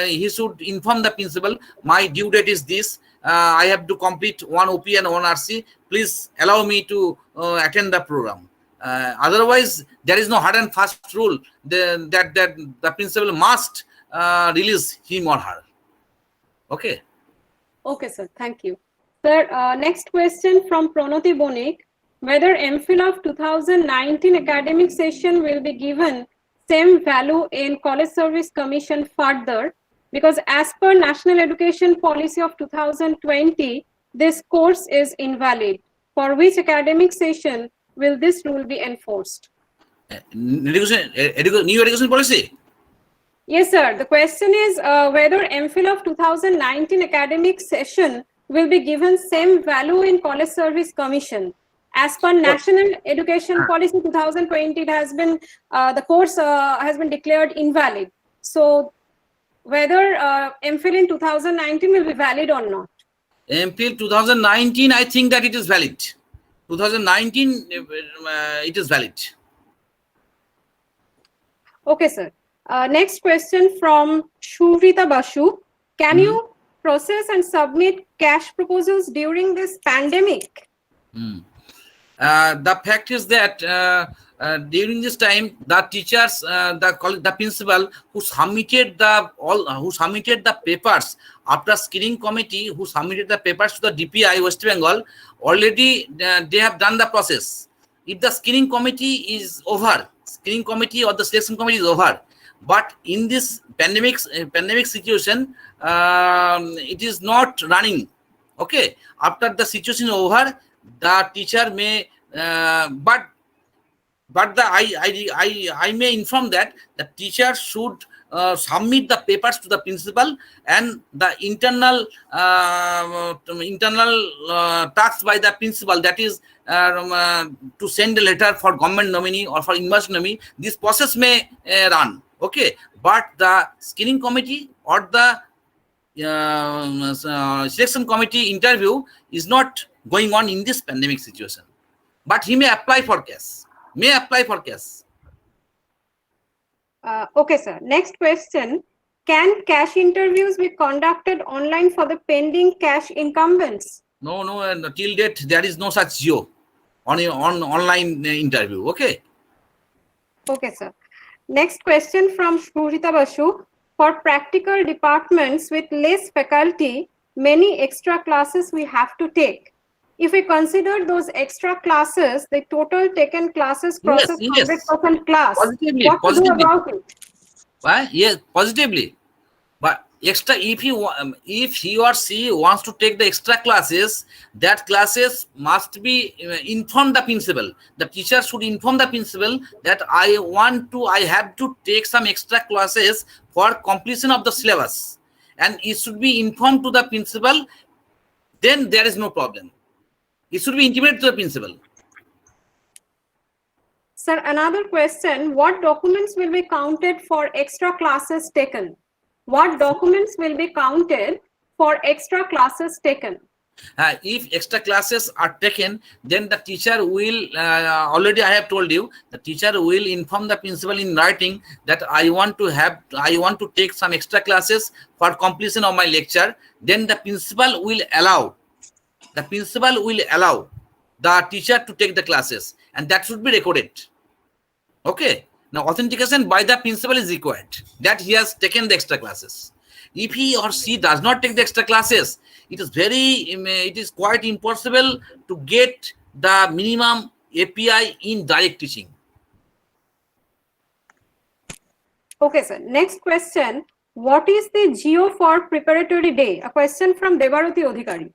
[SPEAKER 7] he should inform the principal, my due date is this. I have to complete one OP and one RC. Please allow me to attend the program. Otherwise, there is no hard and fast rule that the principal must release him or her. Okay.
[SPEAKER 2] Okay, sir. Thank you. Sir, next question from Pranati Bonik. Whether MPhil of 2019 academic session will be given same value in College Service Commission further, because as per National Education Policy of 2020, this course is invalid. For which academic session will this rule be enforced?
[SPEAKER 7] New education policy?
[SPEAKER 2] Yes, sir. The question is whether MPhil of 2019 academic session will be given same value in College Service Commission. As per National Education Policy 2020, it has been the course has been declared invalid. So whether MPhil in 2019 will be valid or not?
[SPEAKER 7] MPhil 2019, I think that it is valid. 2019, it is valid.
[SPEAKER 2] Okay, sir. Next question from Shuvrita Basu. Can you process and submit cash proposals during this pandemic?
[SPEAKER 7] The fact is that during this time, the teachers, the principal who submitted the papers after screening committee, who submitted the papers to the DPI West Bengal, already they have done the process. If the screening committee is over, screening committee or the selection committee is over, but in this pandemic situation, it is not running. Okay, after the situation is over, the teacher may, but I may inform that the teacher should submit the papers to the principal, and the internal task by the principal, that is to send a letter for government nominee or for university nominee. This process may run. Okay, but the screening committee or the selection committee interview is not going on in this pandemic situation, but he may apply for CAS.
[SPEAKER 2] Okay, sir. Next question. Can cash interviews be conducted online for the pending cash incumbents?
[SPEAKER 7] No, till date there is no such geo on online interview. Okay,
[SPEAKER 2] sir. Next question from Shrurita Basu. For practical departments with less faculty, many extra classes we have to take. If we consider those extra classes, the total taken classes crosses
[SPEAKER 7] Yes.
[SPEAKER 2] 100% class.
[SPEAKER 7] Positively,
[SPEAKER 2] What to do
[SPEAKER 7] positively.
[SPEAKER 2] about it?
[SPEAKER 7] Yes, positively. But extra, if he or she wants to take the extra classes, that classes must be inform the principal. The teacher should inform the principal that I have to take some extra classes for completion of the syllabus, and it should be informed to the principal. Then there is no problem. It should be intimated to the principal.
[SPEAKER 2] Sir, another question, what documents will be counted for extra classes taken? What documents will be counted for extra classes taken?
[SPEAKER 7] If extra classes are taken, then the teacher will, already I have told you, the teacher will inform the principal in writing that I want to take some extra classes for completion of my lecture. Then the principal will allow the teacher to take the classes, and that should be recorded. Okay. Now, authentication by the principal is required that he has taken the extra classes. If he or she does not take the extra classes, it is quite impossible to get the minimum API in direct teaching.
[SPEAKER 2] Okay, sir. Next question. What is the GO for preparatory day? A question from Debarati Odhikari.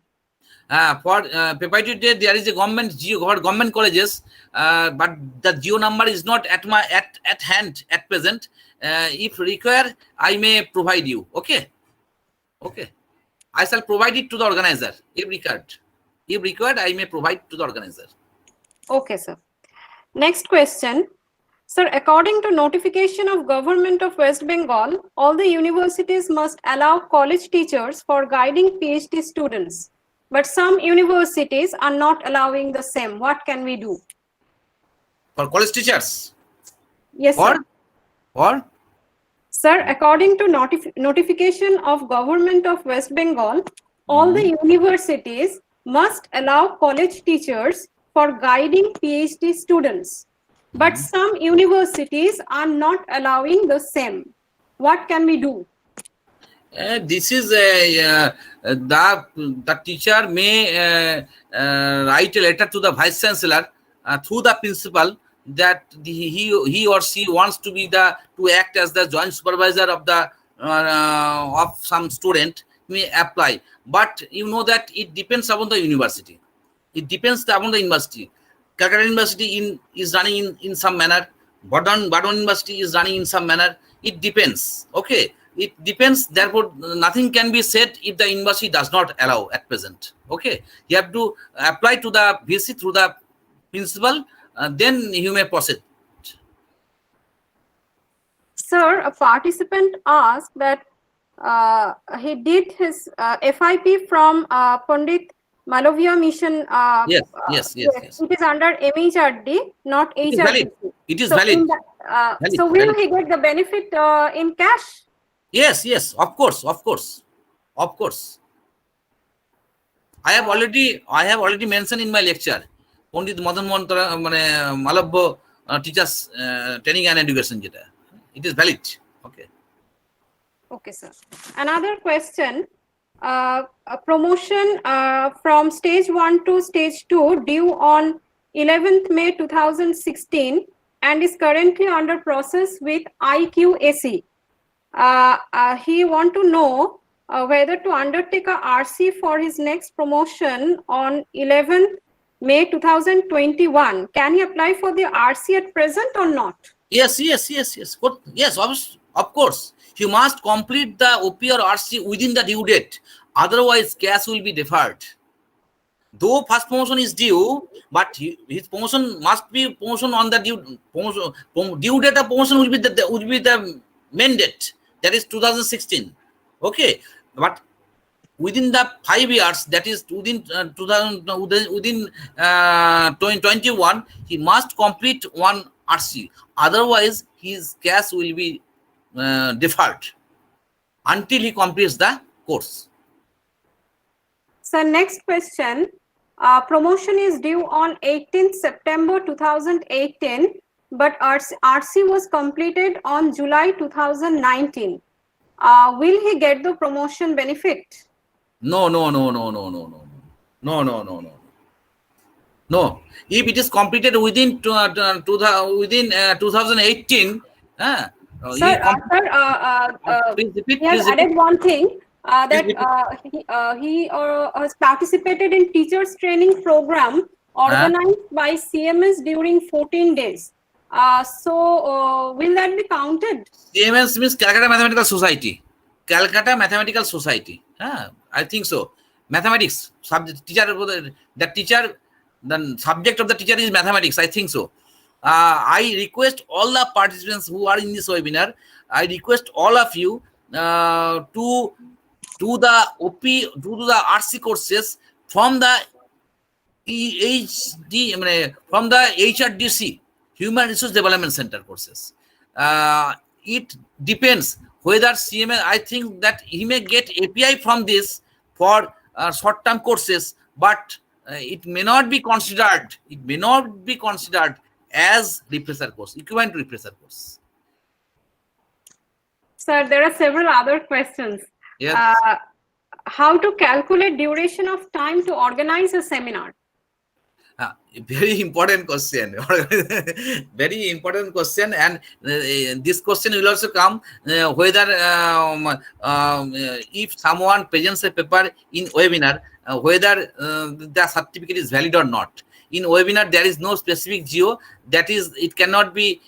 [SPEAKER 7] For preparatory day, there is a government colleges, but the GO number is not at hand at present. If required, I may provide you. Okay. I shall provide it to the organizer if required. I may provide to the organizer.
[SPEAKER 2] Okay, sir. Next question. Sir, according to notification of Government of West Bengal, all the universities must allow college teachers for guiding PhD students. But some universities are not allowing the same. What can we do?
[SPEAKER 7] For college teachers?
[SPEAKER 2] Yes, sir.
[SPEAKER 7] Or?
[SPEAKER 2] Sir, according to notification of Government of West Bengal, all the universities must allow college teachers for guiding PhD students. But some universities are not allowing the same. What can we do?
[SPEAKER 7] This is the teacher may write a letter to the vice chancellor through the principal that he or she wants to act as the joint supervisor of the of some student, may apply. But you know that it depends upon the university. Calcutta University is running in some manner. Badon University is running in some manner. It depends. Okay. It depends. Therefore, nothing can be said if the university does not allow at present. Okay. You have to apply to the VC through the principal. Then you may proceed.
[SPEAKER 2] Sir, a participant asked that he did his FIP from Pandit Malavia Mission.
[SPEAKER 7] Yes.
[SPEAKER 2] It is under MHRD, not HRD.
[SPEAKER 7] It is valid.
[SPEAKER 2] So will he get the benefit in cash?
[SPEAKER 7] Yes. Of course. I have already mentioned in my lecture. Pandit Madan Mohan Malavya teachers training and education. It is valid. Okay.
[SPEAKER 2] Okay, sir. Another question. A promotion from stage 1 to stage 2 due on 11th May 2016 and is currently under process with IQAC. He want to know whether to undertake a RC for his next promotion on 11th May 2021. Can he apply for the RC at present or not?
[SPEAKER 7] Yes. Yes, of course. He must complete the OP or RC within the due date. Otherwise, CAS will be deferred. Though first promotion is due, but his promotion must be promotion on the due date of promotion will be the main date. That is 2016. Okay, but within the 5 years, that is within 2021, he must complete one RC. Otherwise, his CAS will be deferred until he completes the course.
[SPEAKER 2] So next question, promotion is due on 18th September 2018, but RC was completed on July 2019. Will he get the promotion benefit?
[SPEAKER 7] No, no, no, no, no, no, no, no, no, no, no. No, if it is completed within 2018,
[SPEAKER 2] Sir,
[SPEAKER 7] please repeat,
[SPEAKER 2] he has
[SPEAKER 7] please repeat.
[SPEAKER 2] added one thing that
[SPEAKER 7] Please
[SPEAKER 2] he has participated in teachers training program organized by CMS during 14 days. Will that be counted?
[SPEAKER 7] CMS means Calcutta Mathematical Society. Calcutta Mathematical Society. I think so. Mathematics subject teacher. The subject of the teacher is mathematics. I think so. I request all the participants who are in this webinar. I request all of you to do the OP, do the RC courses from the from the HRDC, Human Resource Development Center courses. It depends whether CMS, I think that he may get API from this for short-term courses, but it may not be considered. It may not be considered as refresher course, equivalent refresher course.
[SPEAKER 2] Sir, there are several other questions.
[SPEAKER 7] Yes.
[SPEAKER 2] How to calculate duration of time to organize a seminar?
[SPEAKER 7] Very important question. Very important question, and this question will also come whether if someone presents a paper in webinar, whether the certificate is valid or not. In webinar, there is no specific geo. That is, it cannot be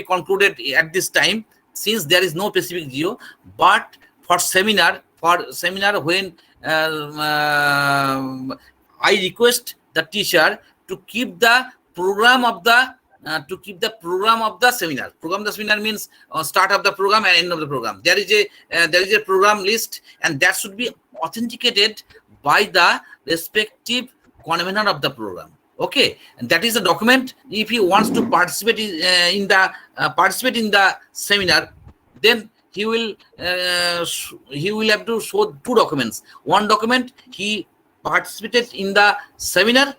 [SPEAKER 7] concluded at this time since there is no specific geo. But for seminar, when I request the teacher to keep the program of the seminar. Program of the seminar means start of the program and end of the program. There is a program list, and that should be authenticated by the respective convener of the program. Okay, and that is a document. If he wants to participate in the seminar, then he will have to show two documents. One document, he participated in the seminar,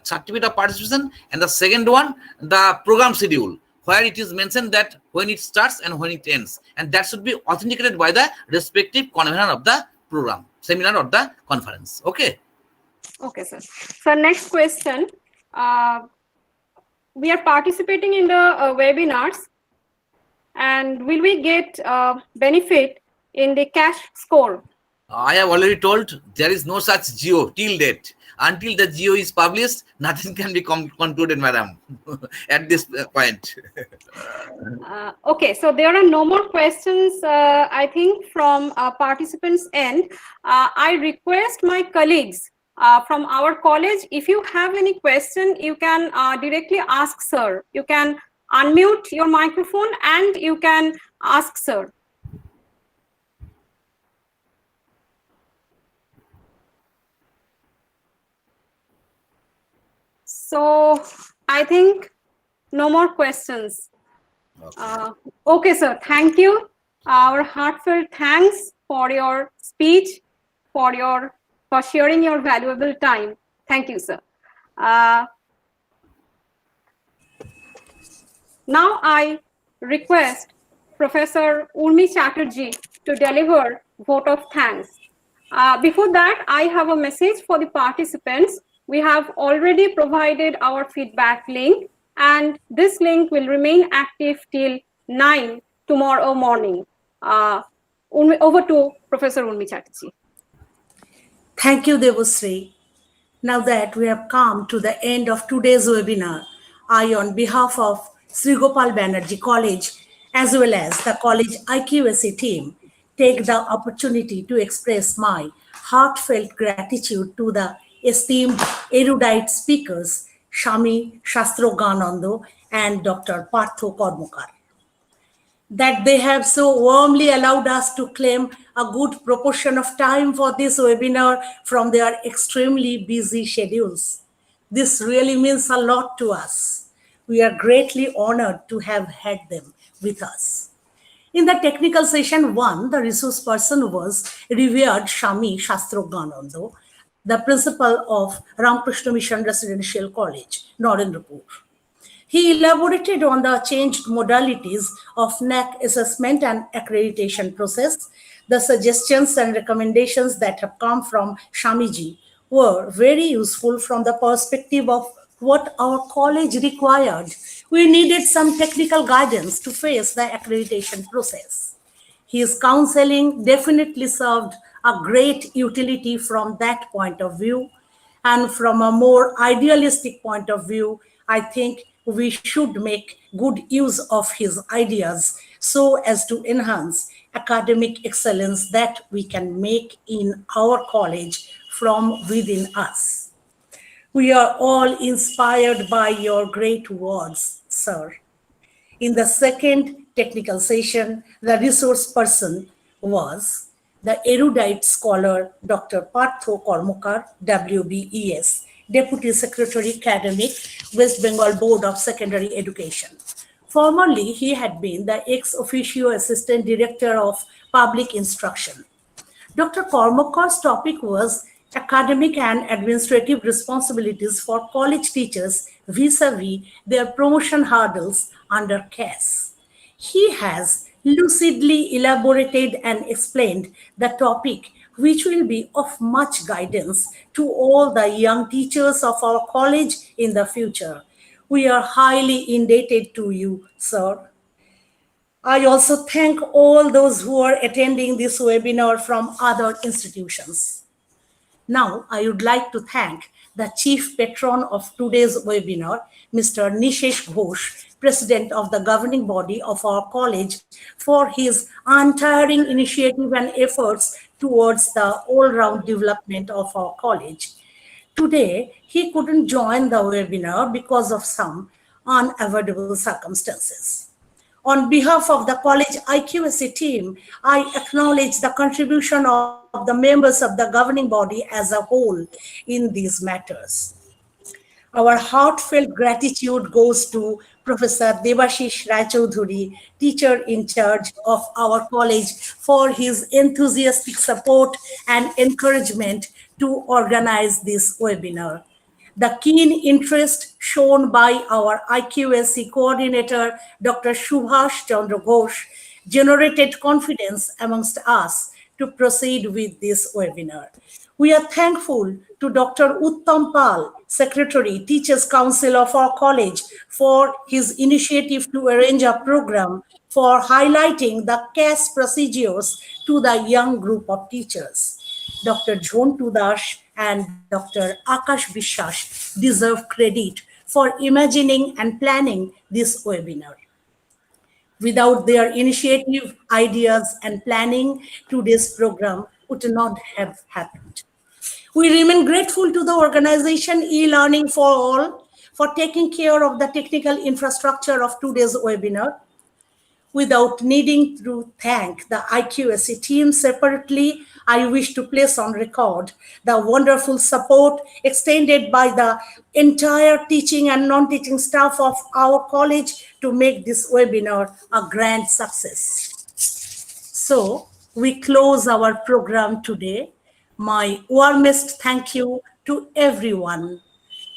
[SPEAKER 7] certificate of participation, and the second one, the program schedule, where it is mentioned that when it starts and when it ends, and that should be authenticated by the respective convener of the program, seminar, or the conference. Okay.
[SPEAKER 2] Okay, sir. So next question. We are participating in the webinars, and will we get benefit in the CAS score?
[SPEAKER 7] I have already told there is no such geo till date. Until the geo is published, nothing can be concluded, madam, at this point.
[SPEAKER 2] Okay, so there are no more questions, I think, from participants' end. I request my colleagues from our college, if you have any question, you can directly ask sir. You can unmute your microphone and you can ask sir. So I think no more questions. Okay, sir. Thank you. Our heartfelt thanks for your speech, for sharing your valuable time. Thank you, sir. Now I request Professor Urmi Chatterjee to deliver vote of thanks. Before that, I have a message for the participants. We have already provided our feedback link, and this link will remain active till 9 tomorrow morning. Over to Professor Urmi Chatterjee.
[SPEAKER 9] Thank you, Devasri. Now that we have come to the end of today's webinar, I, on behalf of Sreegopal Banerjee College, as well as the college IQAC team, take the opportunity to express my heartfelt gratitude to the esteemed erudite speakers, Swami Shastrogananda and Dr. Arthur Kormokar, that they have so warmly allowed us to claim a good proportion of time for this webinar from their extremely busy schedules. This really means a lot to us. We are greatly honored to have had them with us. In the technical session 1, the resource person was revered Swami Shastrogananda, the principal of Ramakrishna Mission Residential College, Narendrapur. He elaborated on the changed modalities of NAAC assessment and accreditation process, The suggestions and recommendations that have come from Shamiji were very useful from the perspective of what our college required. We needed some technical guidance to face the accreditation process. His counseling definitely served a great utility from that point of view. And from a more idealistic point of view, I think we should make good use of his ideas so as to enhance academic excellence that we can make in our college from within us. We are all inspired by your great words, sir. In the second technical session, the resource person was the erudite scholar Dr. Arthur Kormokar, WBES, Deputy Secretary Academic, West Bengal Board of Secondary Education. Formerly, he had been the ex officio Assistant Director of Public Instruction. Dr. Kormokar's topic was academic and administrative responsibilities for college teachers vis-a-vis their promotion hurdles under CAS. He has lucidly elaborated and explained the topic, which will be of much guidance to all the young teachers of our college in the future. We are highly indebted to you, sir. I also thank all those who are attending this webinar from other institutions. Now, I would like to thank the chief patron of today's webinar, Mr. Nishesh Ghosh, President of the governing body of our college, for his untiring initiative and efforts towards the all-round development of our college. Today, he couldn't join the webinar because of some unavoidable circumstances. On behalf of the college IQAC team, I acknowledge the contribution of the members of the governing body as a whole in these matters. Our heartfelt gratitude goes to Professor Debashish Raichaudhuri, teacher in charge of our college, for his enthusiastic support and encouragement to organize this webinar. The keen interest shown by our IQAC coordinator, Dr. Subhash Chandra Ghosh, generated confidence amongst us to proceed with this webinar. We are thankful to Dr. Uttam Pal, Secretary, Teachers Council of our college, for his initiative to arrange a program for highlighting the CAS procedures to the young group of teachers. Dr. Jhontu Das and Dr. Akash Vishwas deserve credit for imagining and planning this webinar. Without their initiative, ideas, and planning, today's program would not have happened. We remain grateful to the organization e-Learning for All for taking care of the technical infrastructure of today's webinar. Without needing to thank the IQAC team separately, I wish to place on record the wonderful support extended by the entire teaching and non-teaching staff of our college to make this webinar a grand success. So, we close our program today. My warmest thank you to everyone.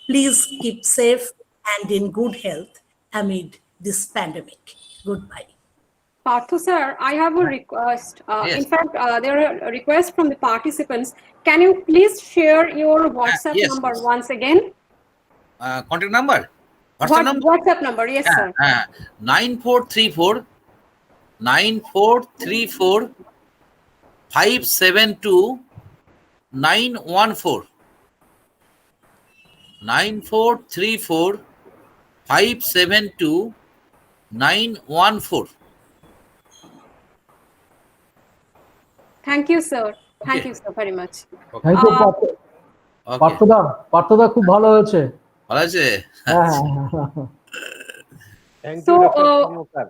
[SPEAKER 9] Please keep safe and in good health amid this pandemic. Goodbye.
[SPEAKER 2] Parthu sir, I have a request.
[SPEAKER 7] Yes.
[SPEAKER 2] In fact, there are requests from the participants. Can you please share your WhatsApp
[SPEAKER 7] yes,
[SPEAKER 2] number
[SPEAKER 7] yes.
[SPEAKER 2] once again?
[SPEAKER 7] Contact number?
[SPEAKER 2] WhatsApp number, yes, sir.
[SPEAKER 7] 9434 572 914. 9434 572 914.
[SPEAKER 2] Thank you, sir. Thank
[SPEAKER 7] Okay.
[SPEAKER 2] you, sir, very much.
[SPEAKER 6] Thank you
[SPEAKER 7] Okay.
[SPEAKER 6] পার্থদা খুব ভালো হয়েছে।
[SPEAKER 7] ভালো আছে?
[SPEAKER 6] হ্যাঁ
[SPEAKER 3] Thank
[SPEAKER 2] So,
[SPEAKER 3] you, Dr. Kormokar.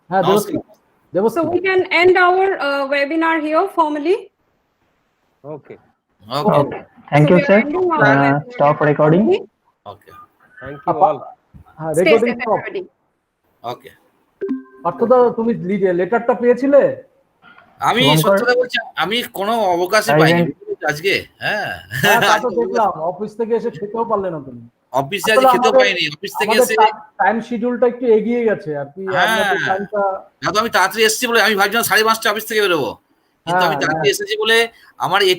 [SPEAKER 6] হ্যাঁ
[SPEAKER 7] Namaste.
[SPEAKER 2] So we can end our webinar here formally.
[SPEAKER 3] Okay.
[SPEAKER 7] Okay.
[SPEAKER 8] Okay. Thank
[SPEAKER 2] So
[SPEAKER 8] you,
[SPEAKER 2] we are
[SPEAKER 8] sir.
[SPEAKER 2] ending our webinar
[SPEAKER 8] Stop recording.
[SPEAKER 2] formally.
[SPEAKER 7] Okay.
[SPEAKER 3] Thank you all.
[SPEAKER 6] হ্যাঁ
[SPEAKER 2] Stay
[SPEAKER 6] recording
[SPEAKER 2] safe, everybody.
[SPEAKER 7] Okay.
[SPEAKER 6] পার্থদা তুমি লেটারটা পেয়েছিলে?
[SPEAKER 7] আমি
[SPEAKER 8] শুভঙ্কর?
[SPEAKER 7] সত্যি কথা বলছি, আমি কোনো অবকাশই
[SPEAKER 8] Silent.
[SPEAKER 7] পাইনি আজকে। হ্যাঁ।
[SPEAKER 6] হ্যাঁ তা তো দেখলাম, অফিস থেকে এসে খেতেও পারলে না তুমি।
[SPEAKER 7] অফিসে আজ খেতেও পাইনি। অফিস থেকে এসে
[SPEAKER 6] টাইম শিডিউলটা একটু এগিয়ে গেছে আর কি।
[SPEAKER 7] হ্যাঁ।
[SPEAKER 6] আপনাদের টাইমটা
[SPEAKER 7] না তো আমি তাড়াতাড়ি এসেছি বলে আমি ভাবছিলাম 5:30 অফিস থেকে বেরোবো। কিন্তু আমি
[SPEAKER 8] হ্যাঁ,
[SPEAKER 7] তাড়াতাড়ি এসেছি বলে আমার